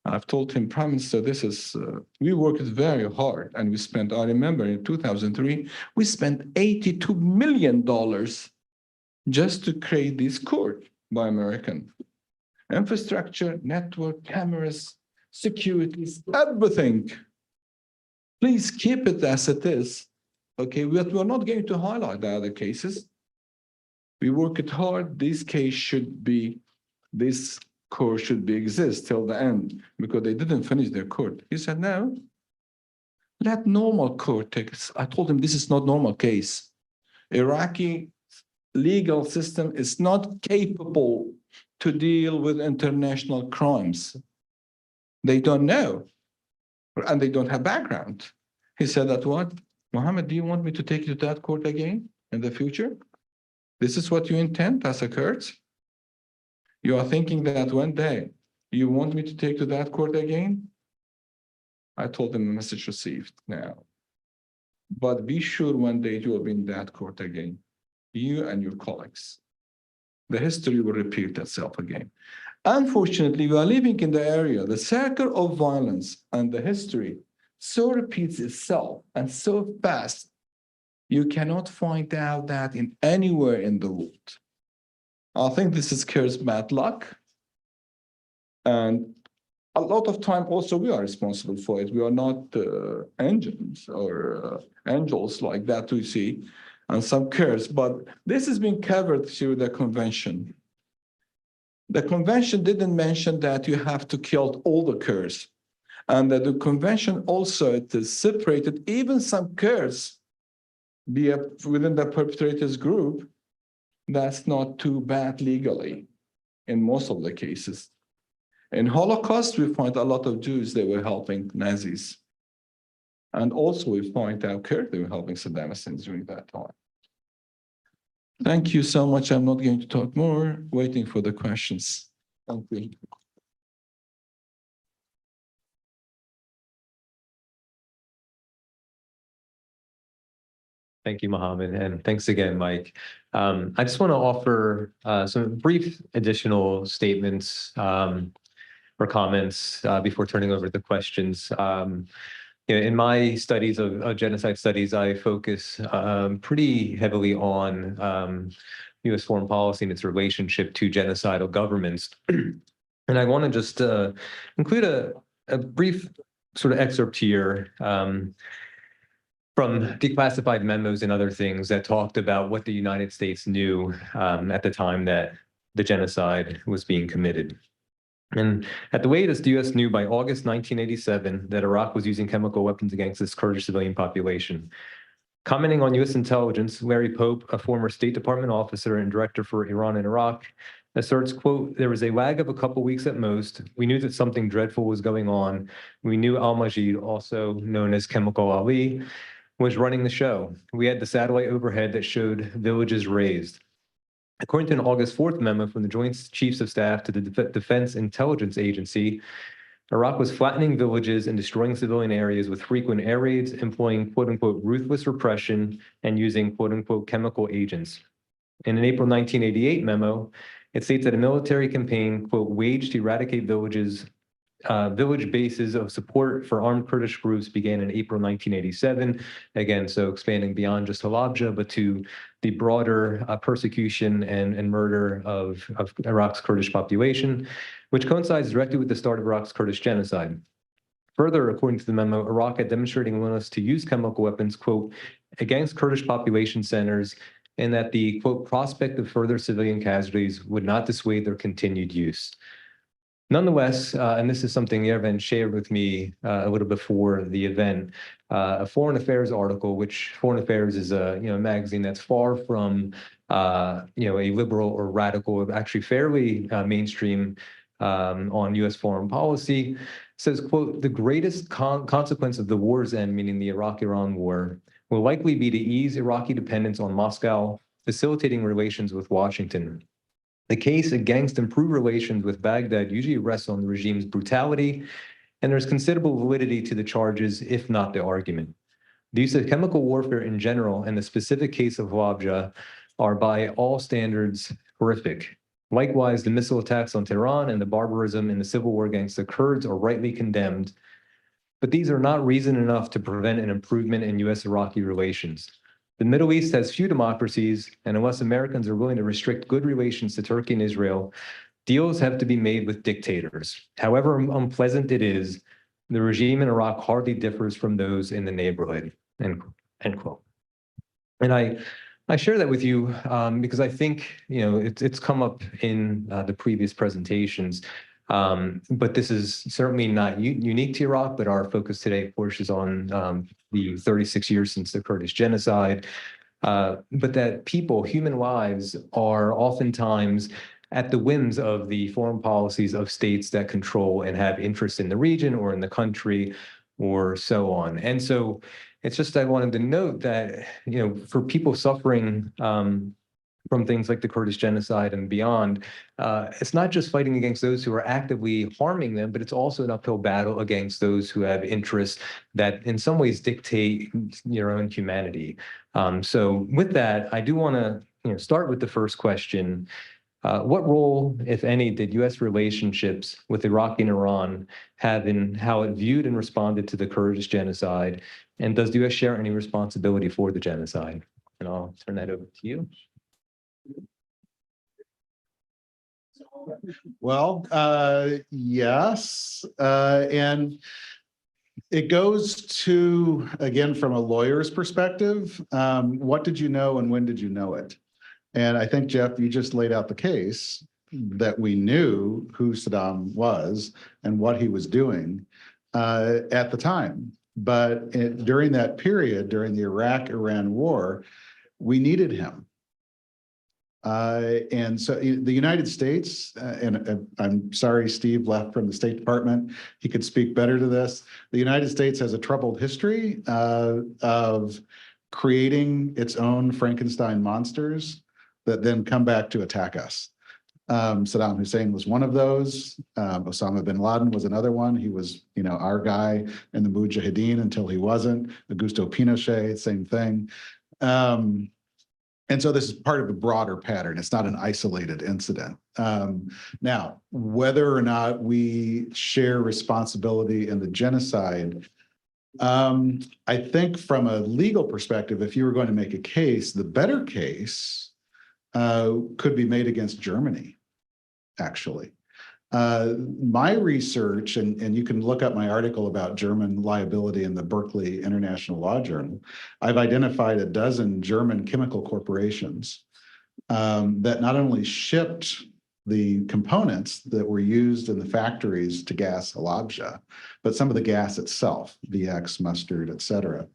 I've told him, Prime Minister, this is, we worked very hard and we spent, I remember in 2003, we spent $82 million just to create this court by American. Infrastructure, network, cameras, securities, everything. Please keep it as it is. Okay, we're not going to highlight the other cases. We worked hard. This case should be, this court should exist till the end because they didn't finish their court. He said, no, let normal court take it. I told him this is not normal case. Iraqi legal system is not capable to deal with international crimes. They don't know, and they don't have background. He said that what? Mohammed, do you want me to take you to that court again in the future? This is what you intend as a Kurd? You are thinking that one day you want me to take to that court again? I told him the message received now. But be sure one day you will be in that court again, you and your colleagues. The history will repeat itself again. Unfortunately, we are living in the area, the circle of violence and the history so repeats itself and so fast, you cannot find out that in anywhere in the world. I think this is Kurds' bad luck. And a lot of time also we are responsible for it. We are not engines or angels like that we see and some Kurds, but this has been covered through the convention. The convention didn't mention that you have to kill all the Kurds. And that the convention also, it is separated, even some Kurds be within the perpetrators group, that's not too bad legally in most of the cases. In Holocaust, we find a lot of Jews, they were helping Nazis. And also we find out Kurds, they were helping Saddam Hussein during that time. Thank you so much. I'm not going to talk more, waiting for the questions. Thank you. Thank you, Mohammed, and thanks again, Mike. I just want to offer some brief additional statements or comments before turning over the questions. In my studies of genocide studies, I focus pretty heavily on U.S. foreign policy and its relationship to genocidal governments. And I want to just include a brief sort of excerpt here from declassified memos and other things that talked about what the United States knew at the time that the genocide was being committed. And at the latest, the U.S. knew by August 1987 that Iraq was using chemical weapons against its Kurdish civilian population. Commenting on U.S. intelligence, Larry Pope, a former State Department officer and director for Iran and Iraq, asserts, quote, "There was a lag of a couple weeks at most. We knew that something dreadful was going on. We knew Al-Majid, also known as Chemical Ali, was running the show. We had the satellite overhead that showed villages razed." According to an August 4th memo from the Joint Chiefs of Staff to the Defense Intelligence Agency, Iraq was flattening villages and destroying civilian areas with frequent air raids, employing quote unquote ruthless repression and using quote unquote chemical agents. In an April 1988 memo, it states that a military campaign, quote, waged to eradicate village bases of support for armed Kurdish groups began in April 1987. Again, so expanding beyond just Halabja, but to the broader persecution and murder of Iraq's Kurdish population, which coincides directly with the start of Iraq's Kurdish genocide. Further, according to the memo, Iraq had demonstrating willingness to use chemical weapons, quote, against Kurdish population centers, and that the, quote, prospect of further civilian casualties would not dissuade their continued use. Nonetheless, and this is something Yervan shared with me a little before the event, a Foreign Affairs article, which Foreign Affairs is a magazine that's far from a liberal or radical, actually fairly mainstream on U.S. foreign policy, says, quote, "The greatest consequence of the war's end, meaning the Iraq-Iran war, will likely be to ease Iraqi dependence on Moscow, facilitating relations with Washington. The case against improved relations with Baghdad usually rests on the regime's brutality, and there's considerable validity to the charges, if not the argument. The use of chemical warfare in general and the specific case of Halabja are by all standards horrific. Likewise, the missile attacks on Tehran and the barbarism in the civil war against the Kurds are rightly condemned, but these are not reason enough to prevent an improvement in U.S.-Iraqi relations. The Middle East has few democracies, and unless Americans are willing to restrict good relations to Turkey and Israel, deals have to be made with dictators. However unpleasant it is, the regime in Iraq hardly differs from those in the neighborhood," end quote. And I share that with you because I think it's come up in the previous presentations, but this is certainly not unique to Iraq. But our focus today, of course, is on the 36 years since the Kurdish genocide. But that people, human lives, are oftentimes at the whims of the foreign policies of states that control and have interest in the region or in the country, or so on. And so it's just I wanted to note that for people suffering from things like the Kurdish genocide and beyond, it's not just fighting against those who are actively harming them, but it's also an uphill battle against those who have interests that in some ways dictate your own humanity. So with that, I do want to start with the first question. What role, if any, did U.S. relationships with Iraq and Iran have in how it viewed and responded to the Kurdish genocide? And does the U.S. share any responsibility for the genocide? And I'll turn that over to you. Well, yes, and it goes to, again, from a lawyer's perspective, what did you know and when did you know it? And I think, Jeff, you just laid out the case that we knew who Saddam was and what he was doing at the time. But during that period, during the Iraq-Iran war, we needed him. And so the United States, and I'm sorry, Steve left from the State Department. He could speak better to this. The United States has a troubled history of creating its own Frankenstein monsters that then come back to attack us. Saddam Hussein was one of those. Osama bin Laden was another one. He was, our guy in the Mujahideen until he wasn't. Augusto Pinochet, same thing. And so this is part of a broader pattern. It's not an isolated incident. Now, whether or not we share responsibility in the genocide, I think from a legal perspective, if you were going to make a case, the better case could be made against Germany, actually. My research, and you can look up my article about German liability in the Berkeley International Law Journal, I've identified a dozen German chemical corporations that not only shipped the components that were used in the factories to gas Halabja, but some of the gas itself, VX, mustard, et cetera.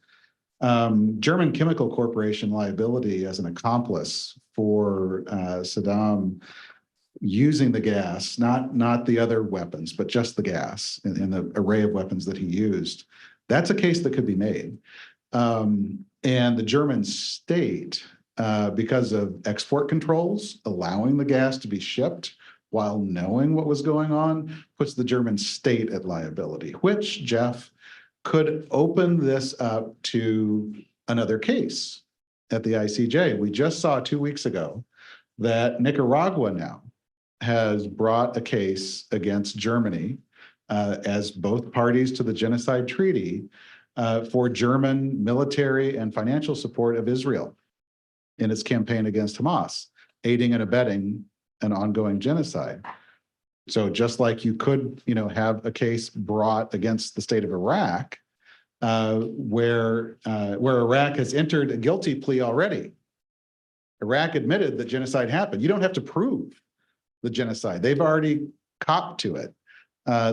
German chemical corporation liability as an accomplice for Saddam using the gas, not the other weapons, but just the gas in the array of weapons that he used, that's a case that could be made. And the German state, because of export controls, allowing the gas to be shipped while knowing what was going on, puts the German state at liability, which, Jeff, could open this up to another case at the ICJ. We just saw 2 weeks ago that Nicaragua now has brought a case against Germany as both parties to the Genocide Treaty for German military and financial support of Israel in its campaign against Hamas, aiding and abetting an ongoing genocide. So just like you could, have a case brought against the state of Iraq, where Iraq has entered a guilty plea already. Iraq admitted that genocide happened. You don't have to prove the genocide. They've already copped to it.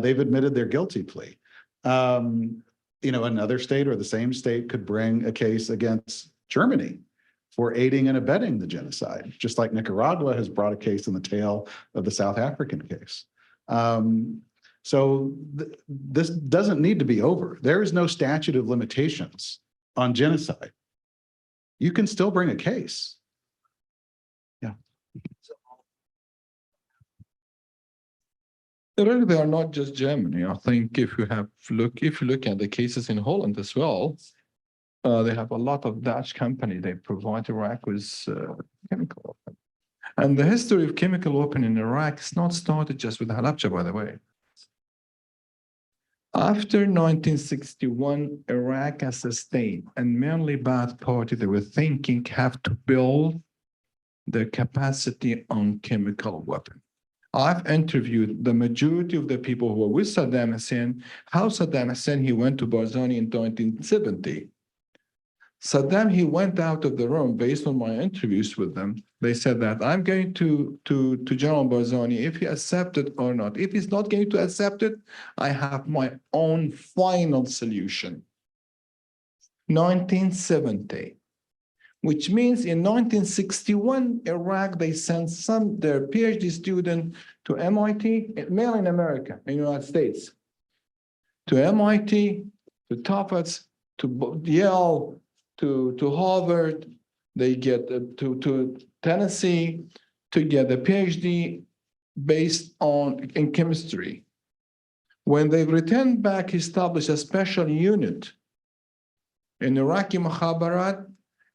They've admitted their guilty plea. Another state or the same state could bring a case against Germany for aiding and abetting the genocide, just like Nicaragua has brought a case in the tail of the South African case. This doesn't need to be over. There is no statute of limitations on genocide. You can still bring a case. Yeah. Really, they are not just Germany. I think if you look at the cases in Holland as well, they have a lot of Dutch company. They provide Iraq with chemical weapon. And the history of chemical weapon in Iraq is not started just with Halabja, by the way. After 1961, Iraq as a state, and mainly Ba'ath Party, they were thinking have to build their capacity on chemical weapon. I've interviewed the majority of the people who were with Saddam Hussein, how Saddam Hussein, he went to Barzani in 1970. Saddam, he went out of the room based on my interviews with them. They said that I'm going to General Barzani if he accepts it or not. If he's not going to accept it, I have my own final solution. 1970, which means in 1961, Iraq, they sent their PhD student to MIT, mainly in America, in the United States, to MIT, to Tufts, to Yale, to Harvard, they get to Tennessee to get a PhD based in chemistry. When they returned back, he established a special unit in Iraqi Mukhabarat.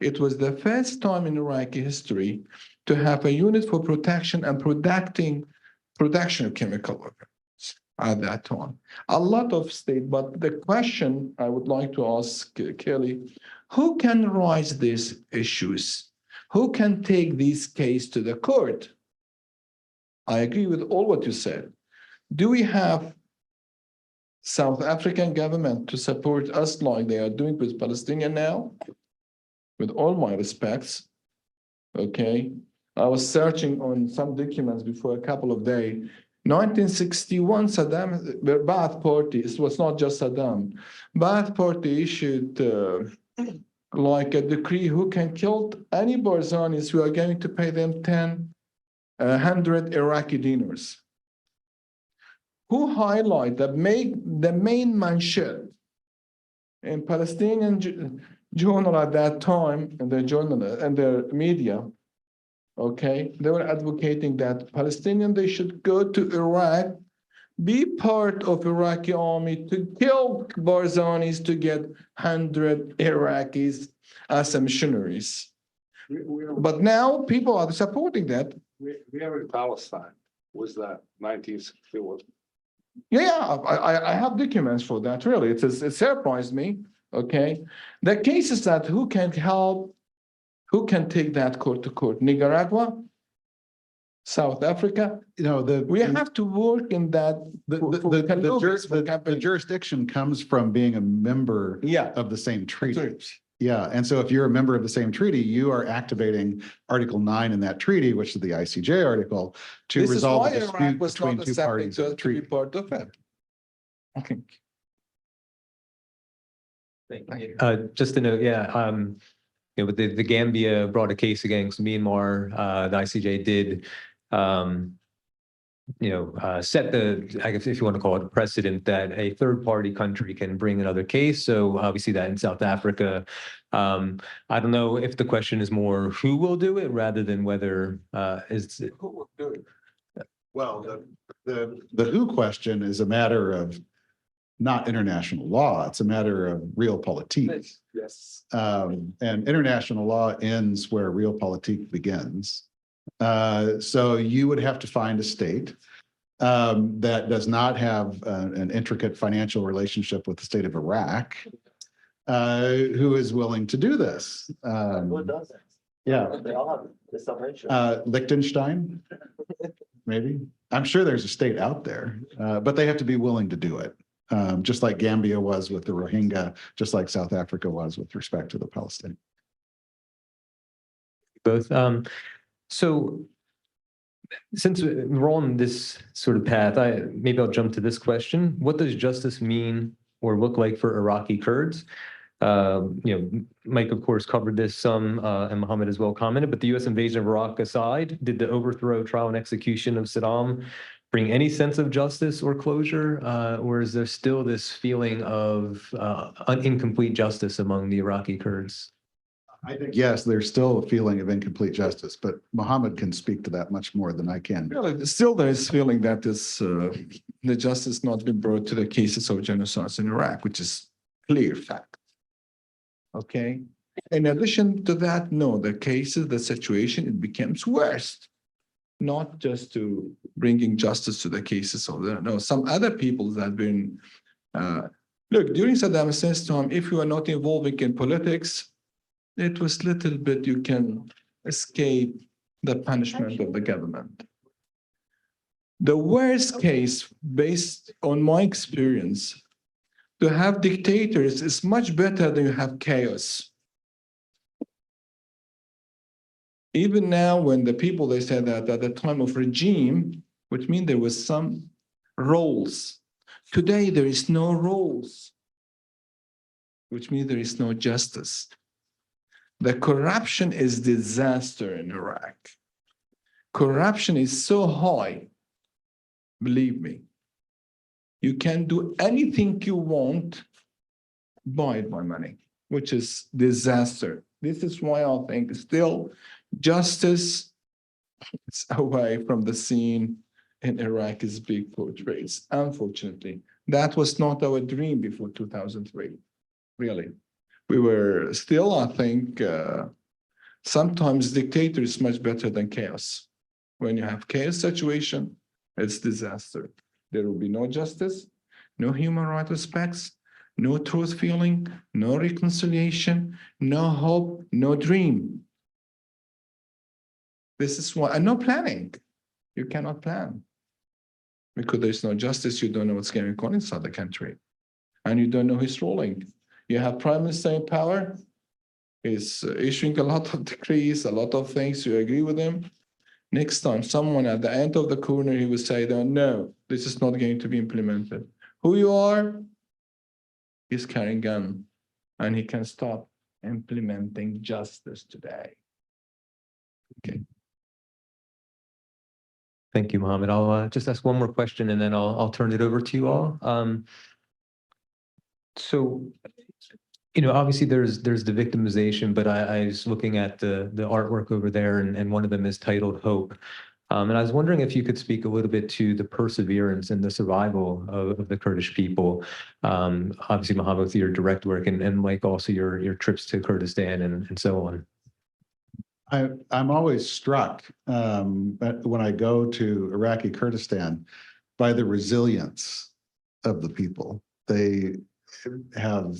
It was the first time in Iraqi history to have a unit for protection and production of chemical weapons at that time. A lot of state, but the question I would like to ask Kelly, who can raise these issues? Who can take this case to the court? I agree with all what you said. Do we have South African government to support us like they are doing with Palestinian now? With all my respects, okay? I was searching on some documents before a couple of days. 1961, Ba'ath Party, it was not just Saddam, Ba'ath Party issued like a decree who can kill any Barzanis who are going to pay them 100 Iraqi dinars. Who highlight the main manship in Palestinian journal at that time, and their journal and their media, okay, they were advocating that Palestinians, they should go to Iraq, be part of Iraqi army to kill Barzanis to get 100 Iraqis as missionaries. But now people are supporting that. We have in Palestine, was that 1961? Yeah, I have documents for that, really. It surprised me, okay? The case is that who can help, who can take that court to court? Nicaragua? South Africa? We have to work in that. The jurisdiction comes from being a member of the same treaty. Yeah, and so if you're a member of the same treaty, you are activating Article 9 in that treaty, which is the ICJ article, to resolve the dispute between two parties of the treaty. Part of it. Okay. Just to note, with the Gambia brought a case against Myanmar, the ICJ did set the, I guess if you want to call it a precedent, that a third party country can bring another case. So we see that in South Africa. I don't know if the question is more who will do it rather than whether is it. Who will do it? Well, the who question is a matter of not international law. It's a matter of realpolitik. Yes. And international law ends where realpolitik begins. So you would have to find a state that does not have an intricate financial relationship with the state of Iraq, who is willing to do this. Who does it? Yeah, They all have this arrangement. Liechtenstein, maybe. I'm sure there's a state out there, but they have to be willing to do it. Just like Gambia was with the Rohingya, just like South Africa was with respect to the Palestinians. Both. So since we're on this sort of path, maybe I'll jump to this question. What does justice mean or look like for Iraqi Kurds? Mike, of course, covered this some, and Mohammed as well commented, but the U.S. invasion of Iraq aside, did the overthrow, trial, and execution of Saddam bring any sense of justice or closure? Or is there still this feeling of incomplete justice among the Iraqi Kurds? I think, yes, there's still a feeling of incomplete justice, but Mohammed can speak to that much more than I can. Well, still there is feeling that the justice not been brought to the cases of genocides in Iraq, which is clear fact. Okay. In addition to that, no, the cases, the situation, it becomes worse. Not just to bringing justice to the cases of some other people that have been, look, during Saddam Hussein's time, if you are not involving in politics, it was little bit you can escape the punishment of the government. The worst case, based on my experience, to have dictators is much better than you have chaos. Even now, when the people, they said that at the time of regime, which means there was some roles. Today, there is no roles, which means there is no justice. The corruption is disaster in Iraq. Corruption is so high, believe me. You can do anything you want, buy it by money, which is disaster. This is why I think still justice is away from the scene in Iraq is big portrayed. Unfortunately, that was not our dream before 2003, really. We were still, I think, sometimes dictator is much better than chaos. When you have chaos situation, it's disaster. There will be no justice, no human rights respects, no truth feeling, no reconciliation, no hope, no dream. This is why, and no planning. You cannot plan. Because there's no justice, you don't know what's going on inside the country. And you don't know who's ruling. You have prime minister in power, is issuing a lot of decrees, a lot of things, you agree with him. Next time, someone at the end of the corner, he will say, no, this is not going to be implemented. Who you are? He's carrying a gun, and he can stop implementing justice today. Okay. Thank you, Mohammed. I'll just ask one more question, and then I'll turn it over to you all. So, obviously there's the victimization, but I was looking at the artwork over there, and one of them is titled Hope. And I was wondering if you could speak a little bit to the perseverance and the survival of the Kurdish people. Obviously, Mohammed, with your direct work, and Mike, also your trips to Kurdistan and so on. I'm always struck when I go to Iraqi Kurdistan by the resilience of the people. They have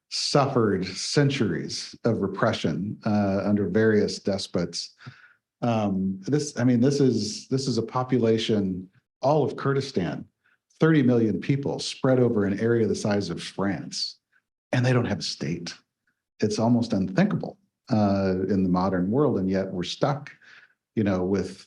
suffered centuries of repression under various despots. This is a population, all of Kurdistan, 30 million people spread over an area the size of France, and they don't have a state. It's almost unthinkable in the modern world, and yet we're stuck, with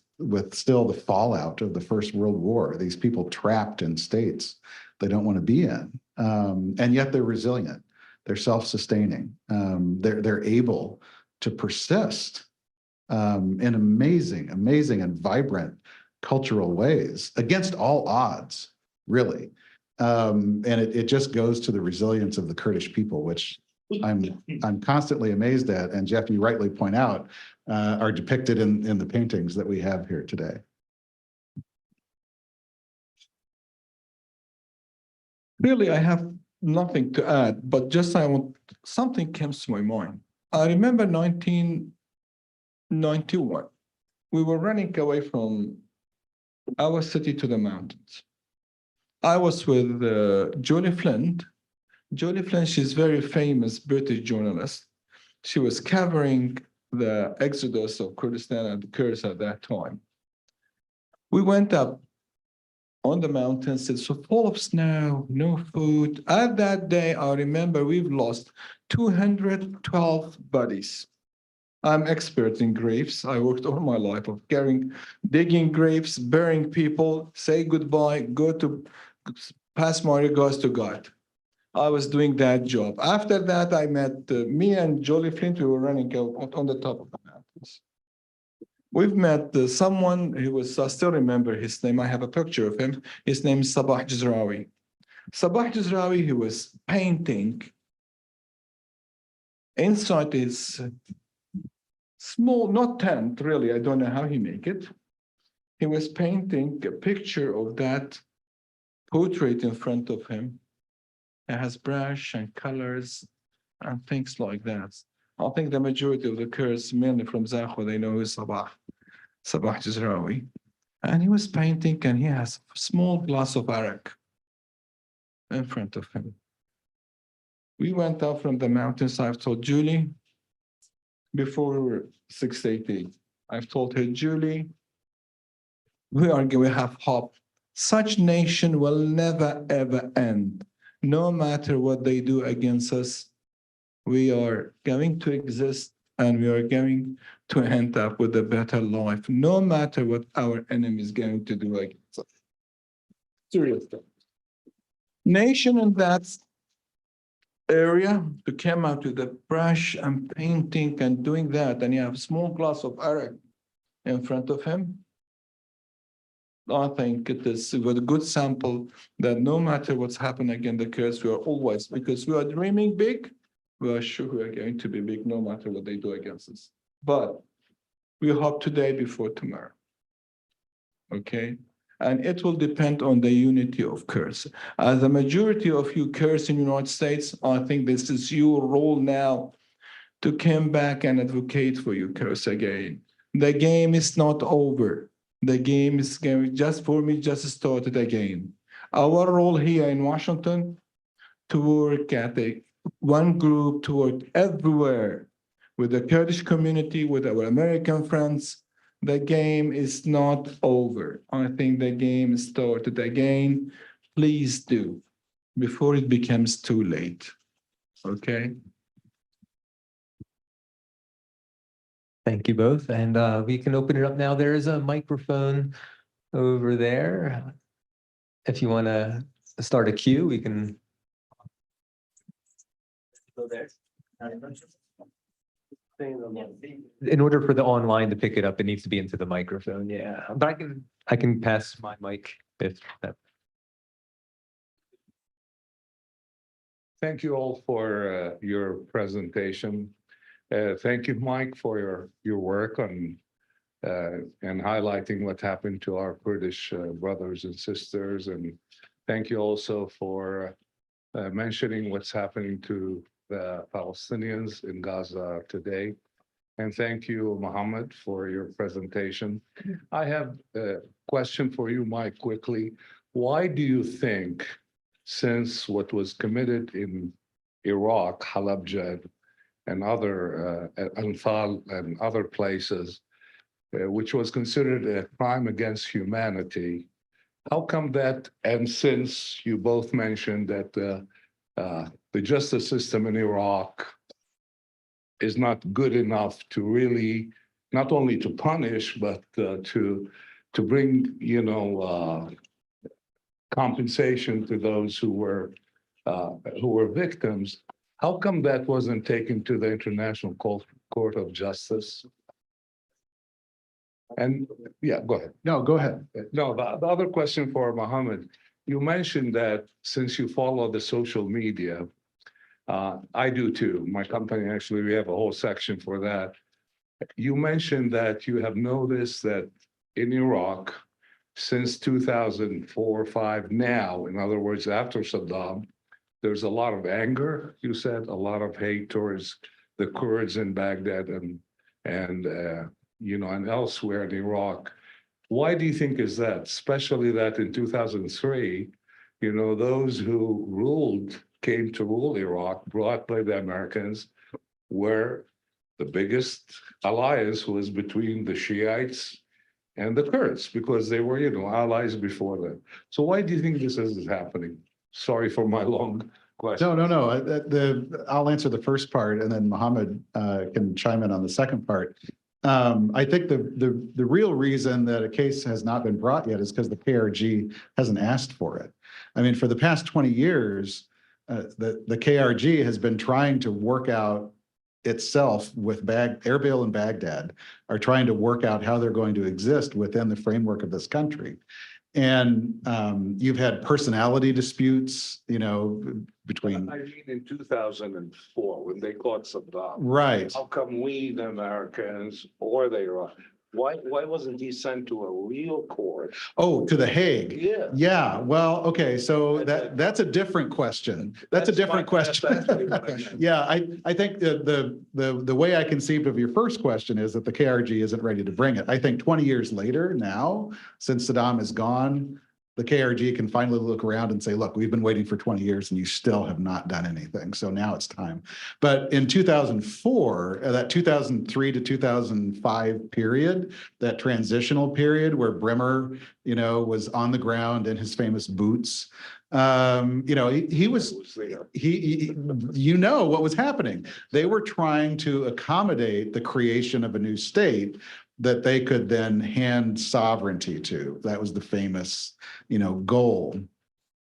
still the fallout of the First World War. These people trapped in states they don't want to be in, and yet they're resilient. They're self-sustaining. They're able to persist in amazing and vibrant cultural ways against all odds, really. And it just goes to the resilience of the Kurdish people, which I'm constantly amazed at. And Jeff, you rightly point out, are depicted in the paintings that we have here today. Really, I have nothing to add, but just something comes to my mind. I remember 1991. We were running away from our city to the mountains. I was with Julie Flint. Julie Flint, she's a very famous British journalist. She was covering the exodus of Kurdistan and the Kurds at that time. We went up on the mountains, it's so full of snow, no food. At that day, I remember we've lost 212 bodies. I'm expert in graves. I worked all my life of digging graves, burying people, say goodbye, pass my regards to God. I was doing that job. After that, I met me and Jolie Flint. We were running on the top of the mountains. We've met someone who was, I still remember his name. I have a picture of him. His name is Sabah Jazrawi. Sabah Jazrawi, he was painting inside his small, not tent, really. I don't know how he make it. He was painting a picture of that portrait in front of him. It has brush and colors and things like that. I think the majority of the Kurds, mainly from Zakhwa, they know who is Sabah Jazrawi. And he was painting and he has a small glass of arak in front of him. We went up from the mountains. I've told Julie, before we were 680, I've told her, Julie, we have hope. Such nation will never, ever end. No matter what they do against us, we are going to exist and we are going to end up with a better life, no matter what our enemy is going to do against us. Seriously. Nation in that area to come out with the brush and painting and doing that, and you have a small glass of arak in front of him. I think it is a good sample that no matter what's happening against the Kurds, we are always, because we are dreaming big, we are sure we are going to be big no matter what they do against us. But we hope today before tomorrow. Okay? And it will depend on the unity of Kurds. As the majority of you Kurds in the United States, I think this is your role now to come back and advocate for you Kurds again. The game is not over. The game is going just started again. Our role here in Washington to work at one group, to work everywhere with the Kurdish community, with our American friends. The game is not over. I think the game started again. Please do, before it becomes too late. Okay? Thank you both. And we can open it up now. There is a microphone over there. If you want to start a queue, we can. Go there. In order for the online to pick it up, it needs to be into the microphone. Yeah, but I can pass my mic if that. Thank you all for your presentation. Thank you, Mike, for your work on and highlighting what happened to our Kurdish brothers and sisters. And thank you also for mentioning what's happening to the Palestinians in Gaza today. And thank you, Mohammed, for your presentation. I have a question for you, Mike, quickly. Why do you think, since what was committed in Iraq, Halabja, and other Anfal and other places, which was considered a crime against humanity, how come that, and since you both mentioned that the justice system in Iraq is not good enough to really, not only to punish, but to bring, compensation to those who were victims. How come that wasn't taken to the International Court of Justice? And yeah, go ahead. No, go ahead. No, the other question for Mohammed, you mentioned that since you follow the social media, I do too. My company, actually, we have a whole section for that. You mentioned that you have noticed that in Iraq, since 2004 or 5 now, in other words, after Saddam, there's a lot of anger, you said, a lot of hate towards the Kurds in Baghdad and elsewhere in Iraq. Why do you think is that? Especially that in 2003, those who came to rule Iraq, brought by the Americans, were the biggest alliance was between the Shiites and the Kurds, because they were, allies before that. So why do you think this is happening? Sorry for my long question. No. I'll answer the first part, and then Mohammed can chime in on the second part. I think the real reason that a case has not been brought yet is because the KRG hasn't asked for it. I mean, for the past 20 years, the KRG has been trying to work out itself with Erbil and Baghdad are trying to work out how they're going to exist within the framework of this country. And you've had personality disputes, between. I mean, in 2004, when they caught Saddam. Right. How come we, the Americans, or the Iraq, why wasn't he sent to a real court? Oh, to The Hague. Yeah. Yeah. Well, okay. So that's a different question. That's a different question. Yeah, I think the way I conceived of your first question is that the KRG isn't ready to bring it. I think 20 years later now, since Saddam is gone, the KRG can finally look around and say, look, we've been waiting for 20 years and you still have not done anything. So now it's time. But in 2004, that 2003 to 2005 period, that transitional period where Bremer, was on the ground in his famous boots, he was what was happening. They were trying to accommodate the creation of a new state that they could then hand sovereignty to. That was the famous, goal.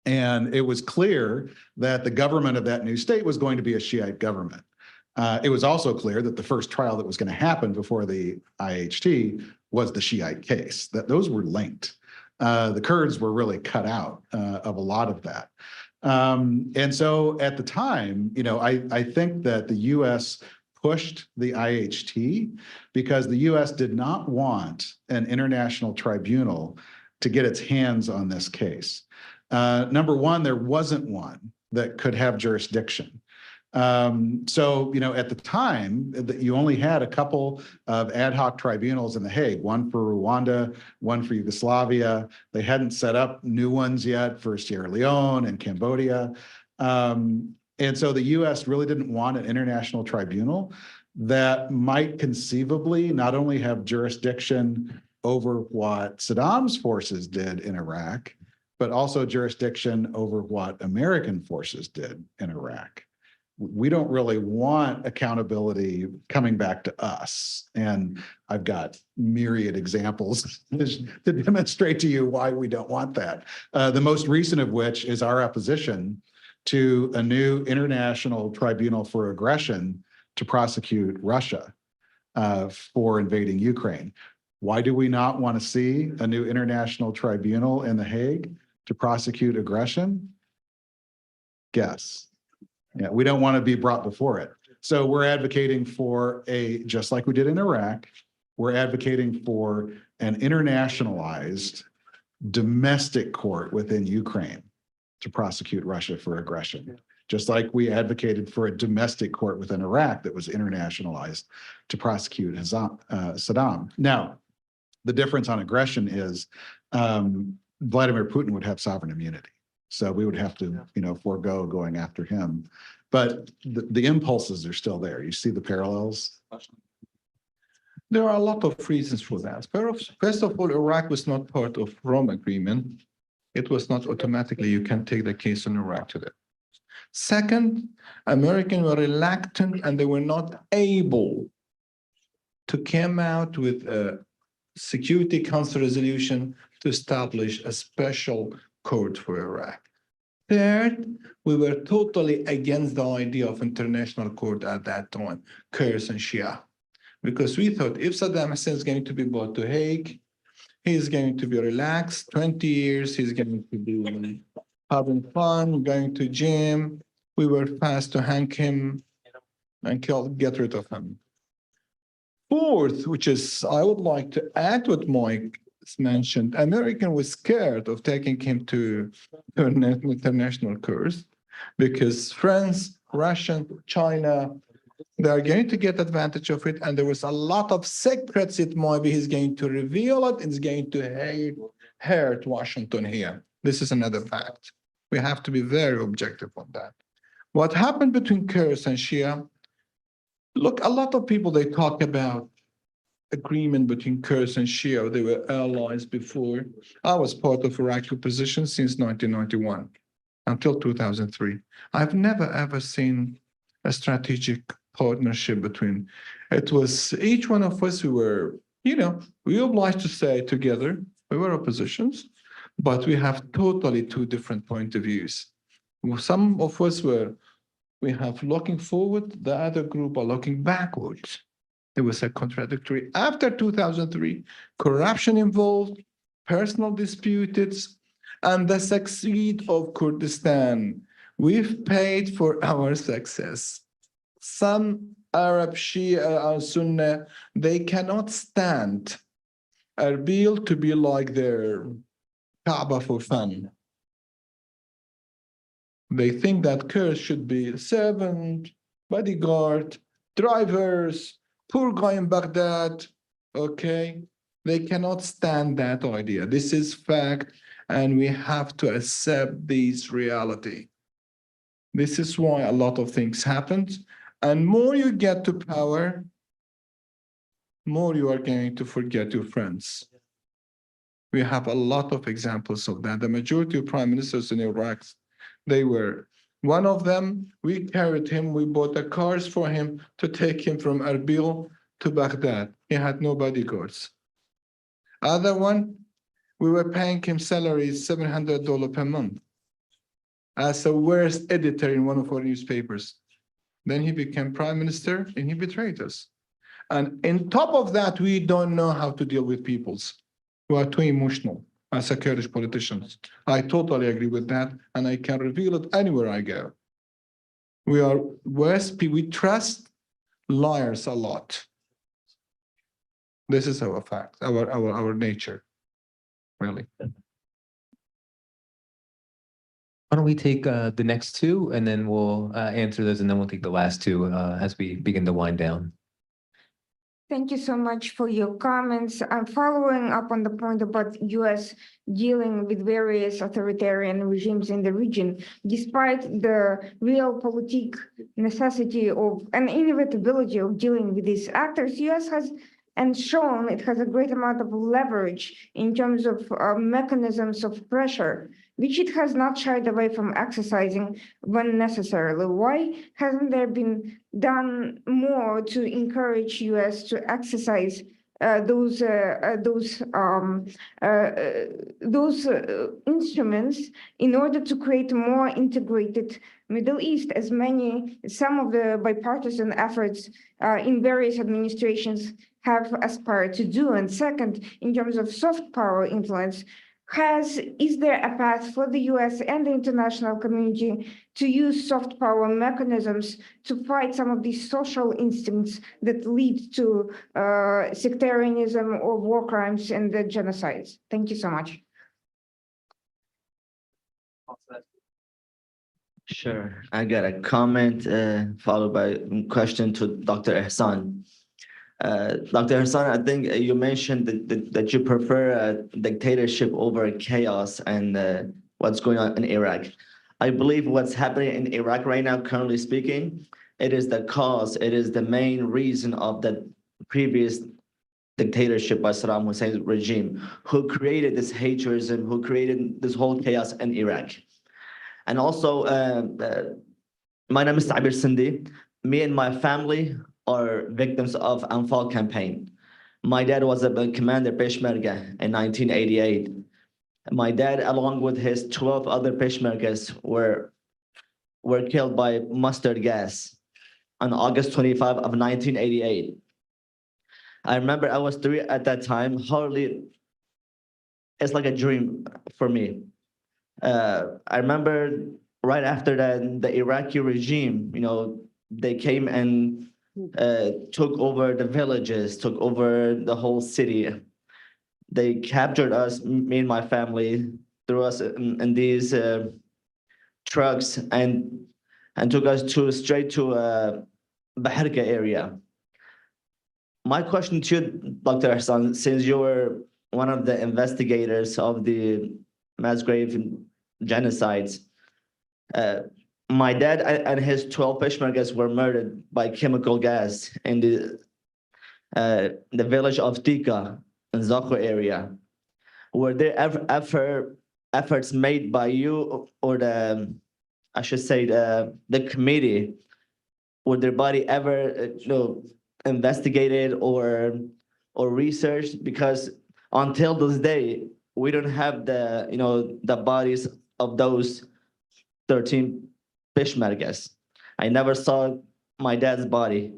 And it was clear that the government of that new state was going to be a Shiite government. It was also clear that the first trial that was going to happen before the IHT was the Shiite case, that those were linked. The Kurds were really cut out of a lot of that. And so at the time, I think that the U.S. pushed the IHT because the U.S. did not want an international tribunal to get its hands on this case. Number one, there wasn't one that could have jurisdiction. So, at the time, you only had a couple of ad hoc tribunals in The Hague, one for Rwanda, one for Yugoslavia. They hadn't set up new ones yet for Sierra Leone and Cambodia. And so the U.S. really didn't want an international tribunal that might conceivably not only have jurisdiction over what Saddam's forces did in Iraq, but also jurisdiction over what American forces did in Iraq. We don't really want accountability coming back to us. And I've got myriad examples to demonstrate to you why we don't want that. The most recent of which is our opposition to a new international tribunal for aggression to prosecute Russia for invading Ukraine. Why do we not want to see a new international tribunal in The Hague to prosecute aggression? Guess. Yeah, we don't want to be brought before it. So we're advocating for just like we did in Iraq, we're advocating for an internationalized domestic court within Ukraine to prosecute Russia for aggression, just like we advocated for a domestic court within Iraq that was internationalized to prosecute Saddam. Now, the difference on aggression is Vladimir Putin would have sovereign immunity. So we would have to, forego going after him. But the impulses are still there. You see the parallels? There are a lot of reasons for that. First of all, Iraq was not part of Rome Agreement. It was not automatically you can take the case in Iraq today. Second, Americans were reluctant and they were not able to come out with a Security Council resolution to establish a special court for Iraq. Third, we were totally against the idea of international court at that time, Kurds and Shia. because we thought if Saddam Hussein is going to be brought to Hague, he's going to be relaxed 20 years, he's going to be having fun, going to gym. We were fast to hang him and get rid of him. Fourth, which is, I would like to add what Mike mentioned, American was scared of taking him to international courts because France, Russia, China, they are going to get advantage of it. And there was a lot of secrets it might be he's going to reveal it. It's going to hurt Washington here. This is another fact. We have to be very objective on that. What happened between Kurds and Shia? Look, a lot of people, they talk about agreement between Kurds and Shia. They were allies before. I was part of Iraqi opposition since 1991 until 2003. I've never, ever seen a strategic partnership between. It was each one of us, we were, we obliged to stay together. We were oppositions, but we have totally two different point of views. Some of us we have looking forward, the other group are looking backwards. It was a contradictory. After 2003, corruption involved, personal disputes, and the succeed of Kurdistan. We've paid for our success. Some Arab Shia and Sunni, they cannot stand Erbil to be like their Kaaba for fun. They think that Kurds should be servant, bodyguard, drivers, poor guy in Baghdad, okay? They cannot stand that idea. This is fact, and we have to accept this reality. This is why a lot of things happened. And more you get to power, more you are going to forget your friends. We have a lot of examples of that. The majority of prime ministers in Iraq, they were, one of them, we carried him, we bought the cars for him to take him from Erbil to Baghdad. He had no bodyguards. Other one, we were paying him salaries $700 per month as the worst editor in one of our newspapers. Then he became prime minister and he betrayed us. And on top of that, we don't know how to deal with peoples who are too emotional as a Kurdish politicians. I totally agree with that, and I can reveal it anywhere I go. We are worse, we trust liars a lot. This is our fact, our nature, really. Why don't we take the next two and then we'll answer those, and then we'll take the last two as we begin to wind down. Thank you so much for your comments. I'm following up on the point about U.S. dealing with various authoritarian regimes in the region, despite the real politic necessity of and inevitability of dealing with these actors. U.S. has and shown it has a great amount of leverage in terms of mechanisms of pressure, which it has not shied away from exercising when necessarily. Why hasn't there been done more to encourage U.S. to exercise those instruments in order to create a more integrated Middle East, as some of the bipartisan efforts in various administrations have aspired to do? And second, in terms of soft power influence, is there a path for the U.S. and the international community to use soft power mechanisms to fight some of these social instincts that lead to sectarianism or war crimes and the genocides? Thank you so much. Sure. I got a comment followed by a question to Dr. Ehsan. Dr. Hassan, I think you mentioned that you prefer a dictatorship over chaos and what's going on in Iraq. I believe what's happening in Iraq right now, currently speaking, it is the main reason of the previous dictatorship by Saddam Hussein's regime, who created this hatreds, who created this whole chaos in Iraq. And also, my name is Sabir Sindi. Me and my family are victims of Anfal campaign. My dad was a commander Peshmerga in 1988. My dad, along with his 12 other Peshmergas, were killed by mustard gas on August 25 of 1988. I remember I was 3 at that time. Hardly, it's like a dream for me. I remember right after that, the Iraqi regime, they came and took over the villages, took over the whole city. They captured us, me and my family, threw us in these trucks and took us straight to Baharka area. My question to you, Dr. Hassan, since you were one of the investigators of the mass grave genocides, my dad and his 12 Peshmergas were murdered by chemical gas in the village of Tika in Zakho area. Were there ever efforts made by you or I should say the committee? Were their body ever investigated or researched? Because until this day, we don't have the bodies of those 13 Peshmergas. I never saw my dad's body.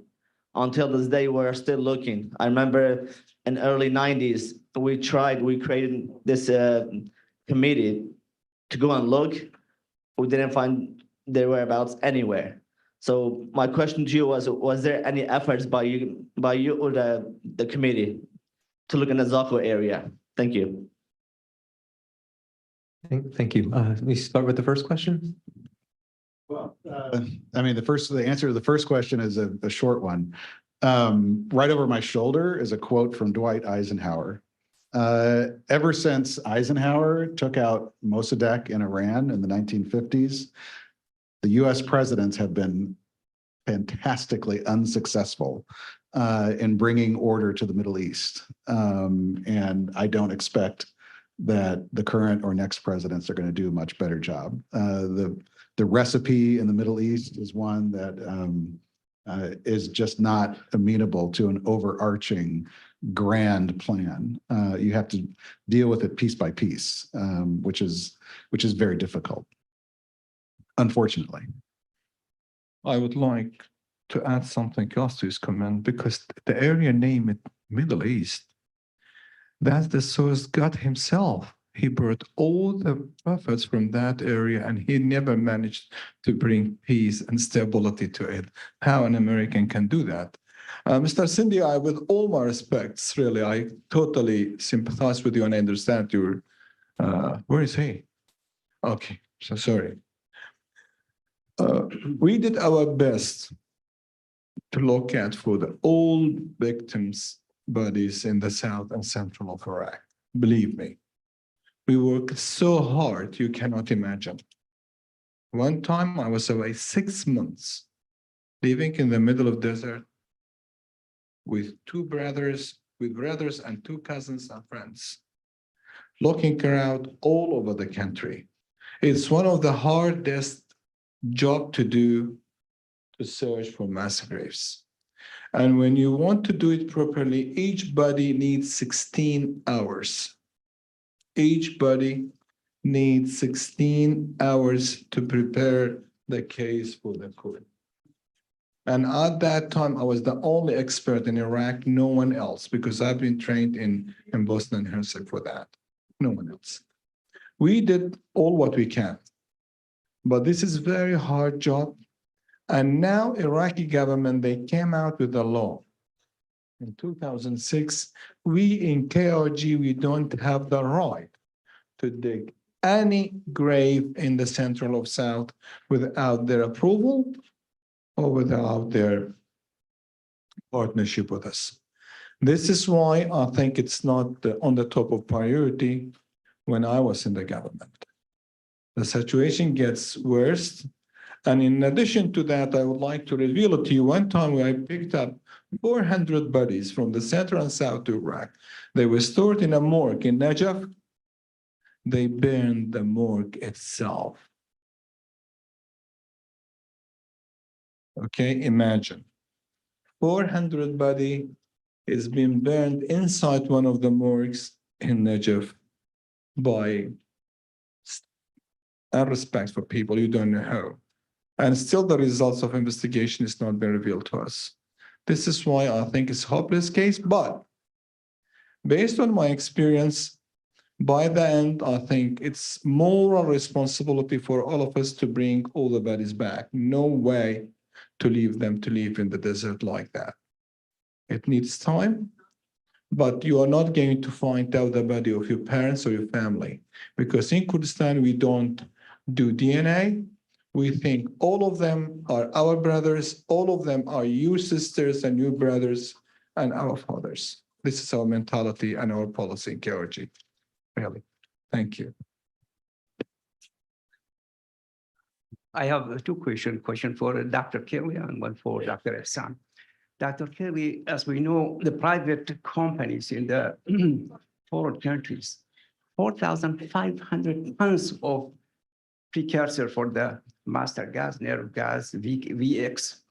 Until this day, we're still looking. I remember in early 90s, we created this committee to go and look. We didn't find their whereabouts anywhere. So my question to you was there any efforts by you or the committee to look in the Zakho area? Thank you. Thank you. We start with the first question. Well, I mean, the answer to the first question is a short one. Right over my shoulder is a quote from Dwight Eisenhower. Ever since Eisenhower took out Mossadegh in Iran in the 1950s, the US presidents have been fantastically unsuccessful in bringing order to the Middle East. And I don't expect that the current or next presidents are going to do a much better job. The recipe in the Middle East is one that is just not amenable to an overarching grand plan. You have to deal with it piece by piece, which is very difficult, unfortunately. I would like to add something else to his comment, because the area named Middle East, that's the source God himself. He brought all the prophets from that area, and he never managed to bring peace and stability to it. How an American can do that? Mr. Sindhi, with all my respects, really, I totally sympathize with you and I understand your, where is he? Okay, so sorry. We did our best to look at for the old victims' bodies in the south and central of Iraq. Believe me, we worked so hard you cannot imagine. One time I was away 6 months, living in the middle of desert with brothers and 2 cousins and friends, looking around all over the country. It's one of the hardest job to do to search for mass graves. And when you want to do it properly, each body needs 16 hours. Each body needs 16 hours to prepare the case for the court. And at that time, I was the only expert in Iraq, no one else, because I've been trained in Bosnia and Herzegovina for that, no one else. We did all what we can. But this is very hard job. And now Iraqi government, they came out with a law. In 2006, we in KRG, we don't have the right to dig any grave in the central of South without their approval or without their partnership with us. This is why I think it's not on the top of priority when I was in the government. The situation gets worse. And in addition to that, I would like to reveal it to you. One time I picked up 400 bodies from the center and south to Iraq. They were stored in a morgue in Najaf. They burned the morgue itself. Okay, imagine. 400 body is being burned inside one of the morgues in Najaf by respect for people you don't know how. And still the results of investigation is not been revealed to us. This is why I think it's a hopeless case, but based on my experience, by the end, I think it's moral responsibility for all of us to bring all the bodies back. No way to leave them to live in the desert like that. It needs time, but you are not going to find out the body of your parents or your family, because in Kurdistan, we don't do DNA. We think all of them are our brothers, all of them are your sisters and your brothers and our fathers. This is our mentality and our policy in KRG. Really, thank you. I have two questions, question for Dr. Kelly and one for Dr. Ehsan. Dr. Kelly, as we know, the private companies in the foreign countries, 4,500 tons of precursor for the master gas, nerve gas, VX.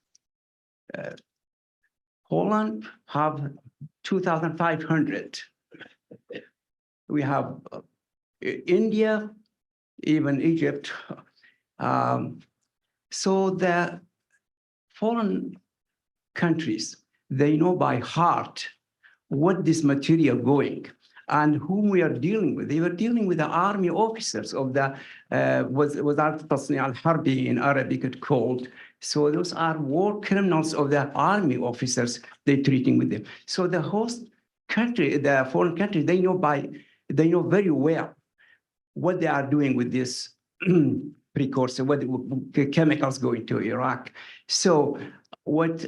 Poland have 2,500. We have India, even Egypt. So the foreign countries, they know by heart what this material going and whom we are dealing with. They were dealing with the army officers of the, without al-Harbi in Arabic it's called. So those are war criminals of the army officers they're treating with them. So the host country, the foreign country, they know very well what they are doing with this precursor, what the chemicals going to Iraq. So what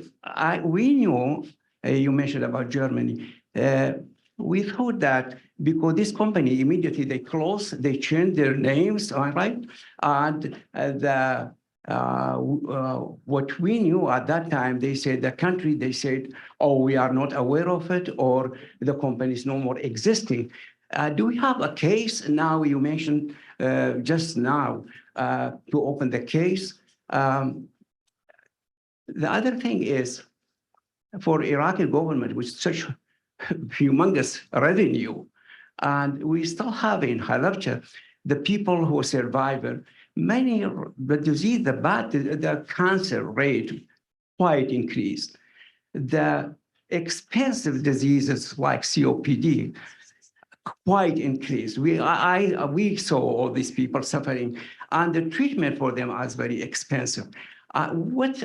we know, you mentioned about Germany, we thought that because this company immediately they closed, they changed their names, all right? And what we knew at that time, they said the country, they said, oh, we are not aware of it, or the company is no more existing. Do we have a case now? You mentioned just now to open the case. The other thing is for Iraqi government, with such humongous revenue, and we still have in Halabja, the people who survive, many, the disease, the cancer rate quite increased. The expensive diseases like COPD quite increased. We saw all these people suffering, and the treatment for them is very expensive. What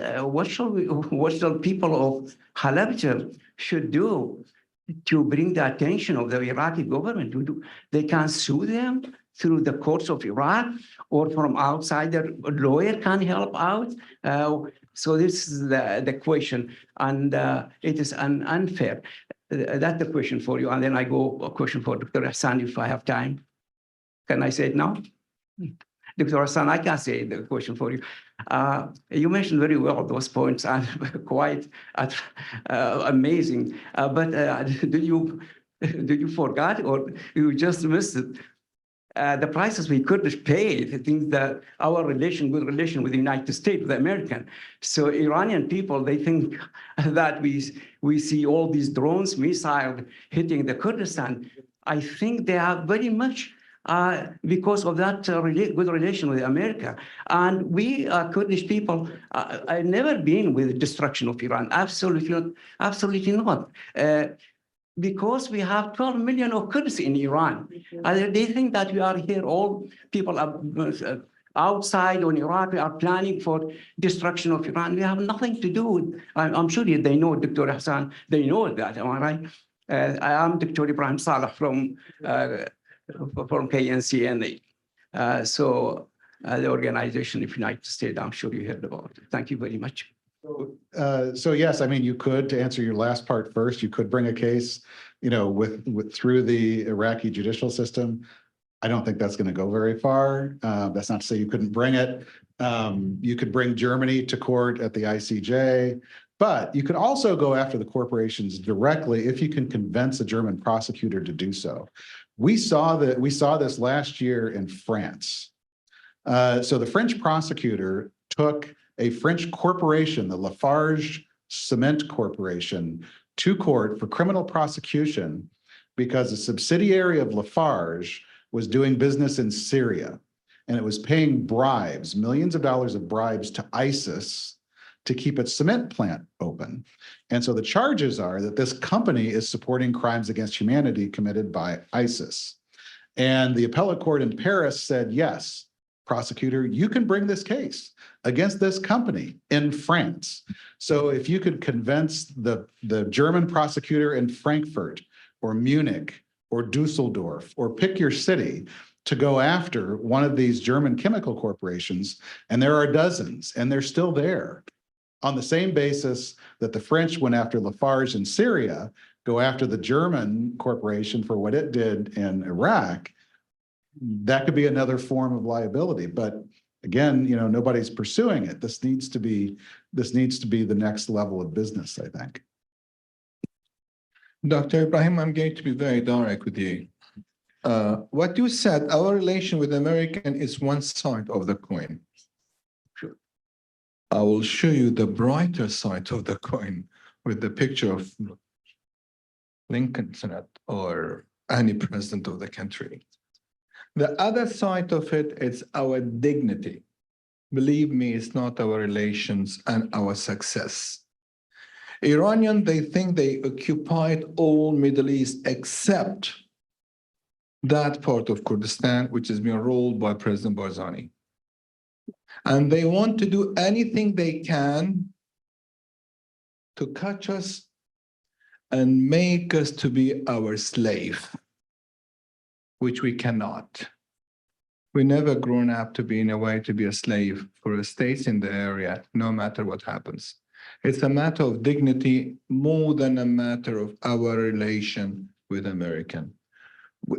shall people of Halabja should do to bring the attention of the Iraqi government to do? They can sue them through the courts of Iraq, or from outside, their lawyer can help out. So this is the question, and it is unfair. That's the question for you, and then I go a question for Dr. Hassan if I have time. Can I say it now? Dr. Hassan, I can say the question for you. You mentioned very well those points are quite amazing. But did you forget or you just missed it? The prices we could pay, the things that our good relation with the United States, with the American. So Iranian people, they think that we see all these drones, missiles hitting the Kurdistan. I think they are very much because of that good relation with America. And we Kurdish people, I've never been with destruction of Iran, absolutely not. Because we have 12 million of Kurds in Iran. They think that we are here, all people are outside on Iraq, we are planning for destruction of Iran. We have nothing to do with, I'm sure they know, Dr. Hassan, they know that, am I right? I am Dr. Ibrahim Saleh from KNCNA. So the organization of United States, I'm sure you heard about it. Thank you very much. So yes, I mean, you could, to answer your last part first, you could bring a case, with through the Iraqi judicial system. I don't think that's going to go very far. That's not to say you couldn't bring it. You could bring Germany to court at the ICJ, but you could also go after the corporations directly if you can convince a German prosecutor to do so. We saw this last year in France. So the French prosecutor took a French corporation, the Lafarge Cement Corporation, to court for criminal prosecution because a subsidiary of Lafarge was doing business in Syria, and it was paying bribes, millions of dollars of bribes to ISIS to keep its cement plant open. And so the charges are that this company is supporting crimes against humanity committed by ISIS. And the appellate court in Paris said, yes, prosecutor, you can bring this case against this company in France. So if you could convince the German prosecutor in Frankfurt or Munich or Dusseldorf, or pick your city, to go after one of these German chemical corporations, and there are dozens, and they're still there, on the same basis that the French went after Lafarge in Syria, go after the German corporation for what it did in Iraq, that could be another form of liability. But again, nobody's pursuing it. This needs to be the next level of business, I think. Dr. Ibrahim, I'm going to be very direct with you. What you said, our relation with American is one side of the coin. I will show you the brighter side of the coin with the picture of Lincoln Senate or any president of the country. The other side of it is our dignity. Believe me, it's not our relations and our success. Iranian, they think they occupied all Middle East except that part of Kurdistan, which is being ruled by President Barzani. And they want to do anything they can to catch us and make us to be our slave, which we cannot. We never grown up to be in a way to be a slave for the states in the area, no matter what happens. It's a matter of dignity more than a matter of our relation with American.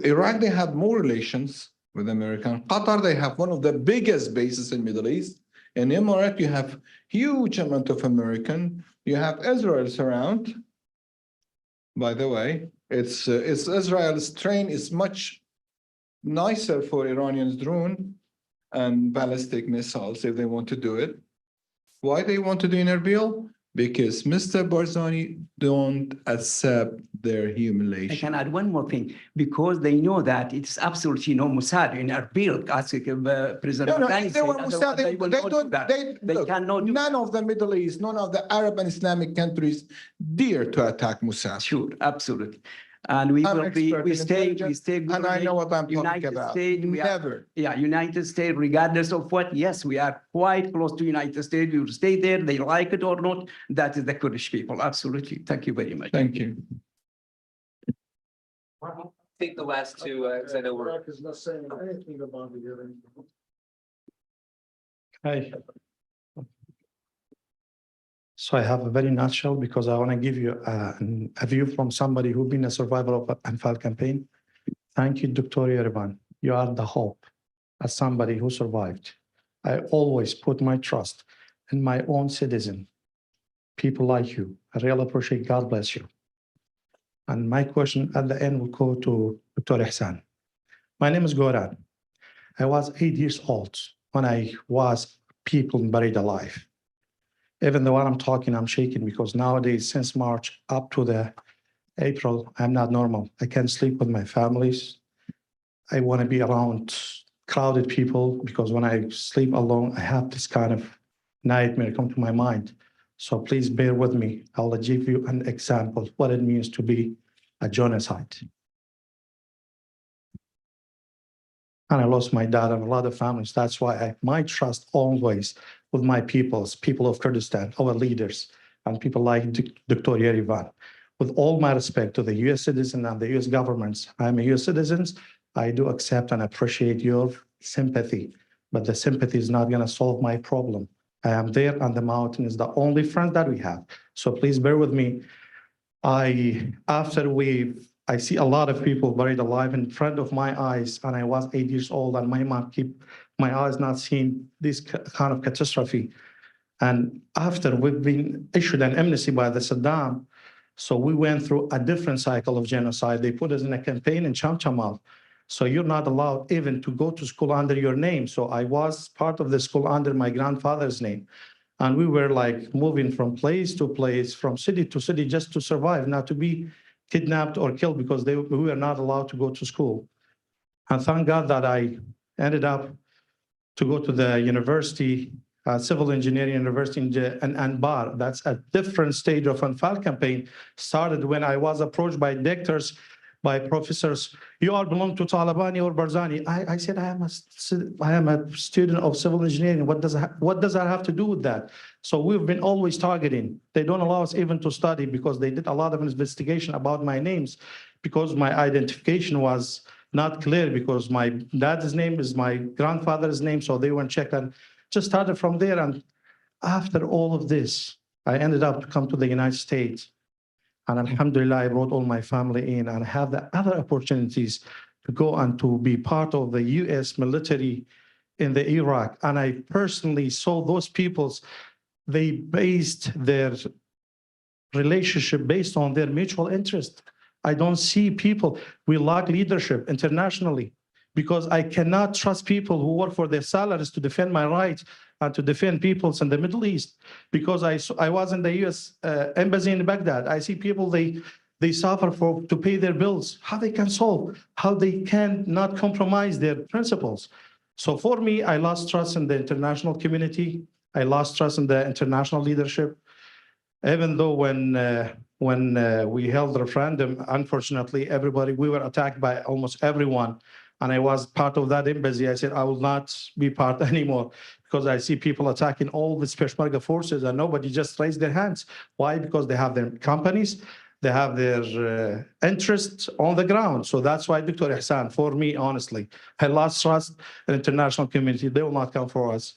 Iraq, they have more relations with American. Qatar, they have one of the biggest bases in Middle East. In Emirates, you have huge amount of American. You have Israel surround. By the way, it's Israel's train is much nicer for Iranians drone and ballistic missiles if they want to do it. Why they want to do in Erbil? Because Mr. Barzani don't accept their humiliation. I can add one more thing, because they know that it's absolutely no Mossad in Erbil, as President If they were Mossad, they They cannot do none of the Middle East, none of the Arab and Islamic countries dare to attack Mossad. Sure, absolutely. And we stay good. And I know what I'm talking United about. States, Never. United States, regardless of what, yes, we are quite close to United States. We will stay there, they like it or not. That is the Kurdish people, absolutely. Thank you very much. Thank you. Take the last two, because I know we're. Iraq is not saying anything about the hearing. Hi. So I have a very nutshell because I want to give you a view from somebody who's been a survivor of an Anfal campaign. Thank you, Dr. Yerevan. You are the hope as somebody who survived. I always put my trust in my own citizen, people like you. I really appreciate. God bless you. And my question at the end will go to Dr. Ihsan. My name is Goran. I was 8 years old when I was people buried alive. Even though I'm talking, I'm shaking because nowadays, since March up to the April, I'm not normal. I can't sleep with my families. I want to be around crowded people because when I sleep alone, I have this kind of nightmare come to my mind. So please bear with me. I'll give you an example of what it means to be a genocide. And I lost my dad and a lot of families. That's why my trust always with my people of Kurdistan, our leaders, and people like Dr. Yerevan. With all my respect to the US citizen and the US governments, I'm a US citizen. I do accept and appreciate your sympathy, but the sympathy is not going to solve my problem. I am there on the mountain is the only friend that we have. So please bear with me. I see a lot of people buried alive in front of my eyes, and I was 8 years old, and my mom keep my eyes not seeing this kind of catastrophe. And after we've been issued an amnesty by the Saddam, so we went through a different cycle of genocide. They put us in a campaign in Chamchamal. So you're not allowed even to go to school under your name. So I was part of the school under my grandfather's name. And we were like moving from place to place, from city to city, just to survive, not to be kidnapped or killed because we were not allowed to go to school. And thank God that I ended up to go to the university Civil Engineering University in Anbar. That's a different stage of Anfal campaign. Started when I was approached by doctors, by professors. You all belong to Talabani or Barzani. I said, I am a student of civil engineering. What does that have to do with that? So we've been always targeting. They don't allow us even to study because they did a lot of investigation about my names because my identification was not clear because my dad's name is my grandfather's name. So they went check and just started from there. And after all of this, I ended up to come to the United States. And alhamdulillah, I brought all my family in and have the other opportunities to go and to be part of the US military in the Iraq. And I personally saw those peoples, they based their relationship based on their mutual interest. I don't see people, we lack leadership internationally because I cannot trust people who work for their salaries to defend my rights and to defend peoples in the Middle East. Because I was in the US embassy in Baghdad. I see people, they suffer to pay their bills, how they can solve, how they can not compromise their principles. So for me, I lost trust in the international community. I lost trust in the international leadership. Even though when we held the referendum, unfortunately, we were attacked by almost everyone. And I was part of that embassy. I said, I will not be part anymore because I see people attacking all the Peshmerga forces and nobody just raised their hands. Why? Because they have their companies, they have their interests on the ground. So that's why, Dr. Ihsan, for me, honestly, I lost trust in the international community. They will not come for us.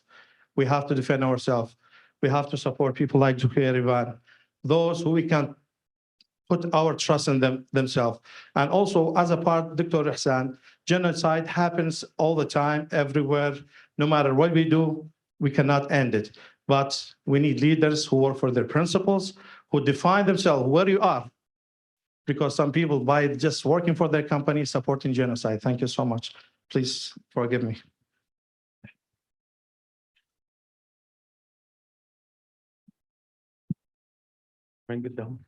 We have to defend ourselves. We have to support people like Dr. Erivan, those who we can put our trust in themselves. And also, as a part, Dr. Ihsan, genocide happens all the time, everywhere. No matter what we do, we cannot end it. But we need leaders who work for their principles, who define themselves where you are. Because some people, by just working for their company, supporting genocide. Thank you so much. Please forgive me. Bring it down.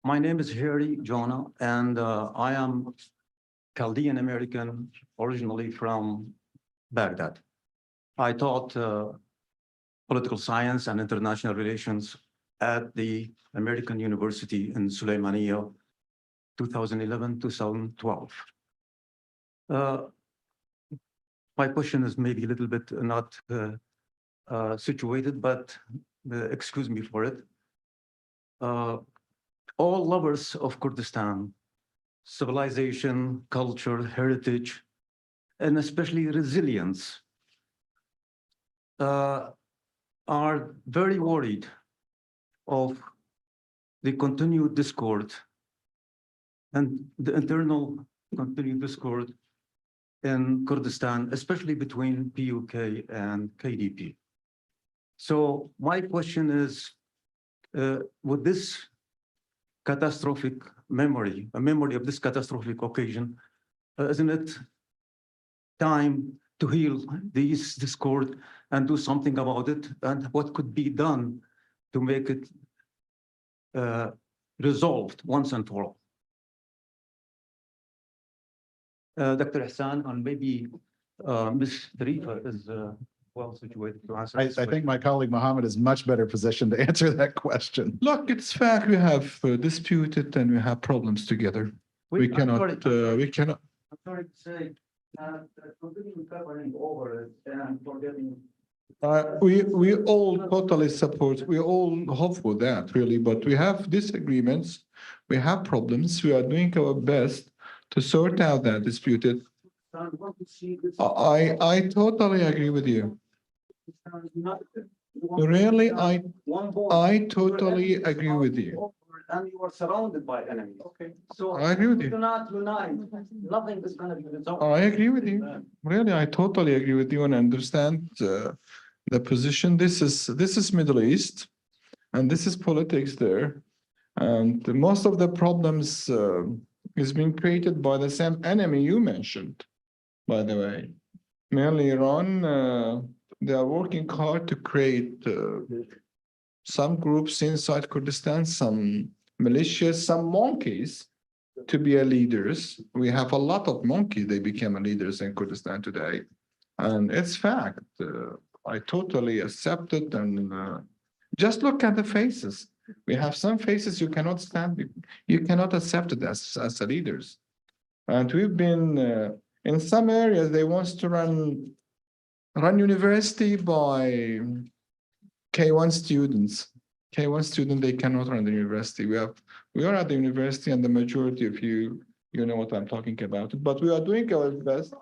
My name is Harry Jonah, and I am Chaldean American, originally from Baghdad. I taught political science and international relations at the American University in Suleimania, 2011-2012. My question is maybe a little bit not situated, but excuse me for it. All lovers of Kurdistan, civilization, culture, heritage, and especially resilience, are very worried of the continued discord and the internal continued discord in Kurdistan, especially between PUK and KDP. So my question is, with this catastrophic memory, a memory of this catastrophic occasion, isn't it time to heal this discord and do something about it? And what could be done to make it resolved once and for all? Dr. Ihsan, and maybe Ms. Tarifa is well situated to answer. I think my colleague Mohammed is much better positioned to answer that question. Look, it's fact we have disputed and we have problems together. We cannot. I'm sorry to say that completely covering over it and forgetting. We all totally support, we all hope for that really, but we have disagreements, we have problems, we are doing our best to sort out that disputed. I totally agree with you. Really, I totally agree with you. And you are surrounded by enemies. Okay. So I agree with you. Do not unite. Nothing is going to be resolved. I agree with you. Really, I totally agree with you and understand the position. This is Middle East, and this is politics there, and most of the problems is being created by the same enemy you mentioned. By the way, mainly Iran. They are working hard to create some groups inside Kurdistan, some militias, some monkeys to be a leaders. We have a lot of monkeys, they became a leaders in Kurdistan today. And it's fact. I totally accept it. And just look at the faces. We have some faces you cannot stand, you cannot accept it as a leaders. And we've been in some areas, they want to run university by K1 students. K1 student, they cannot run the university. We are at the university, and the majority of you know what I'm talking about. But we are doing our best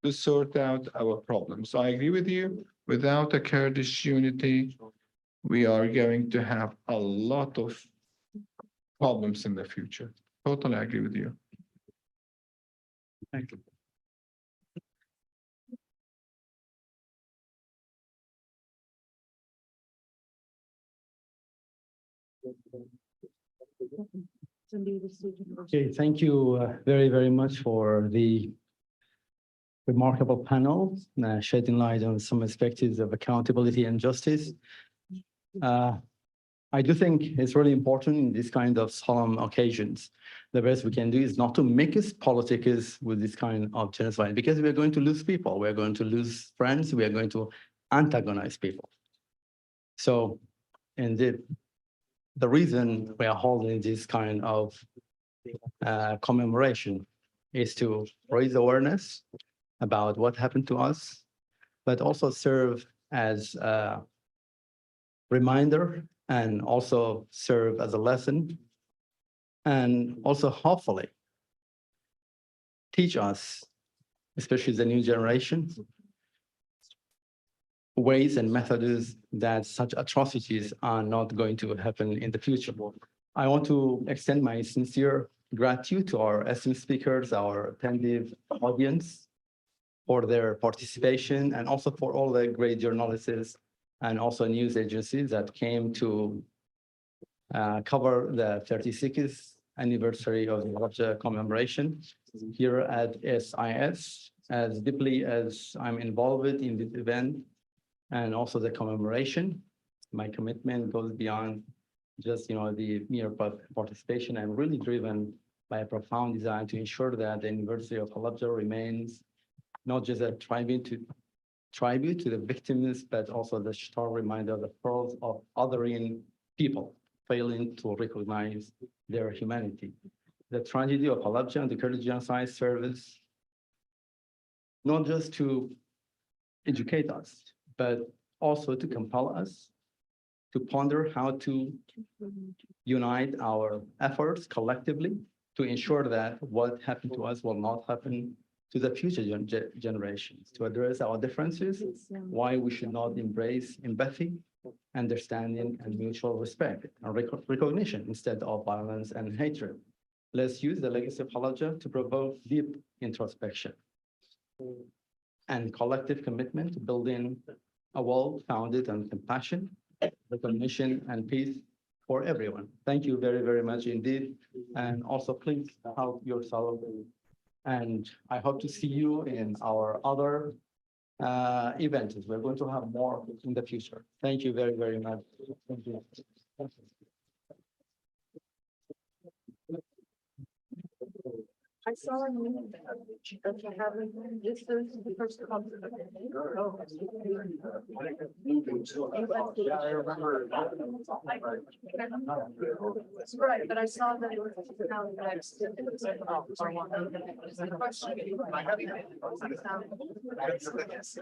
to sort out our problems. So I agree with you. Without a Kurdish unity, we are going to have a lot of problems in the future. Totally agree with you. Thank you. Okay, thank you very, very much for the remarkable panel, shedding light on some aspects of accountability and justice. I do think it's really important in this kind of solemn occasions. The best we can do is not to mix politics with this kind of genocide, because we are going to lose people. We are going to lose friends. We are going to antagonize people. So indeed, the reason we are holding this kind of commemoration is to raise awareness about what happened to us, but also serve as a reminder and also serve as a lesson, and also hopefully teach us, especially the new generation, ways and methods that such atrocities are not going to happen in the future. I want to extend my sincere gratitude to our esteemed speakers, our attentive audience, for their participation, and also for all the great journalists and also news agencies that came to cover the 36th anniversary of the Halabja commemoration here at SIS. As deeply as I'm involved in this event and also the commemoration, my commitment goes beyond just the mere participation. I'm really driven by a profound desire to ensure that the University of Halabja remains not just a tribute to the victims, but also the stark reminder of the pearls of othering people, failing to recognize their humanity. The tragedy of Halabja and the Kurdish genocide serves not just to educate us, but also to compel us to ponder how to unite our efforts collectively to ensure that what happened to us will not happen to the future generations, to address our differences, why we should not embrace empathy, understanding, and mutual respect and recognition instead of violence and hatred. Let's use the legacy of Halabja to provoke deep introspection and collective commitment to building a world founded on compassion, recognition, and peace for everyone. Thank you very, very much indeed. And also please help yourself. And I hope to see you in our other events. We're going to have more in the future. Thank you very, very much. Thank you. I saw a new that you have this is the first concert. Right, but I saw that it was now the next. The question.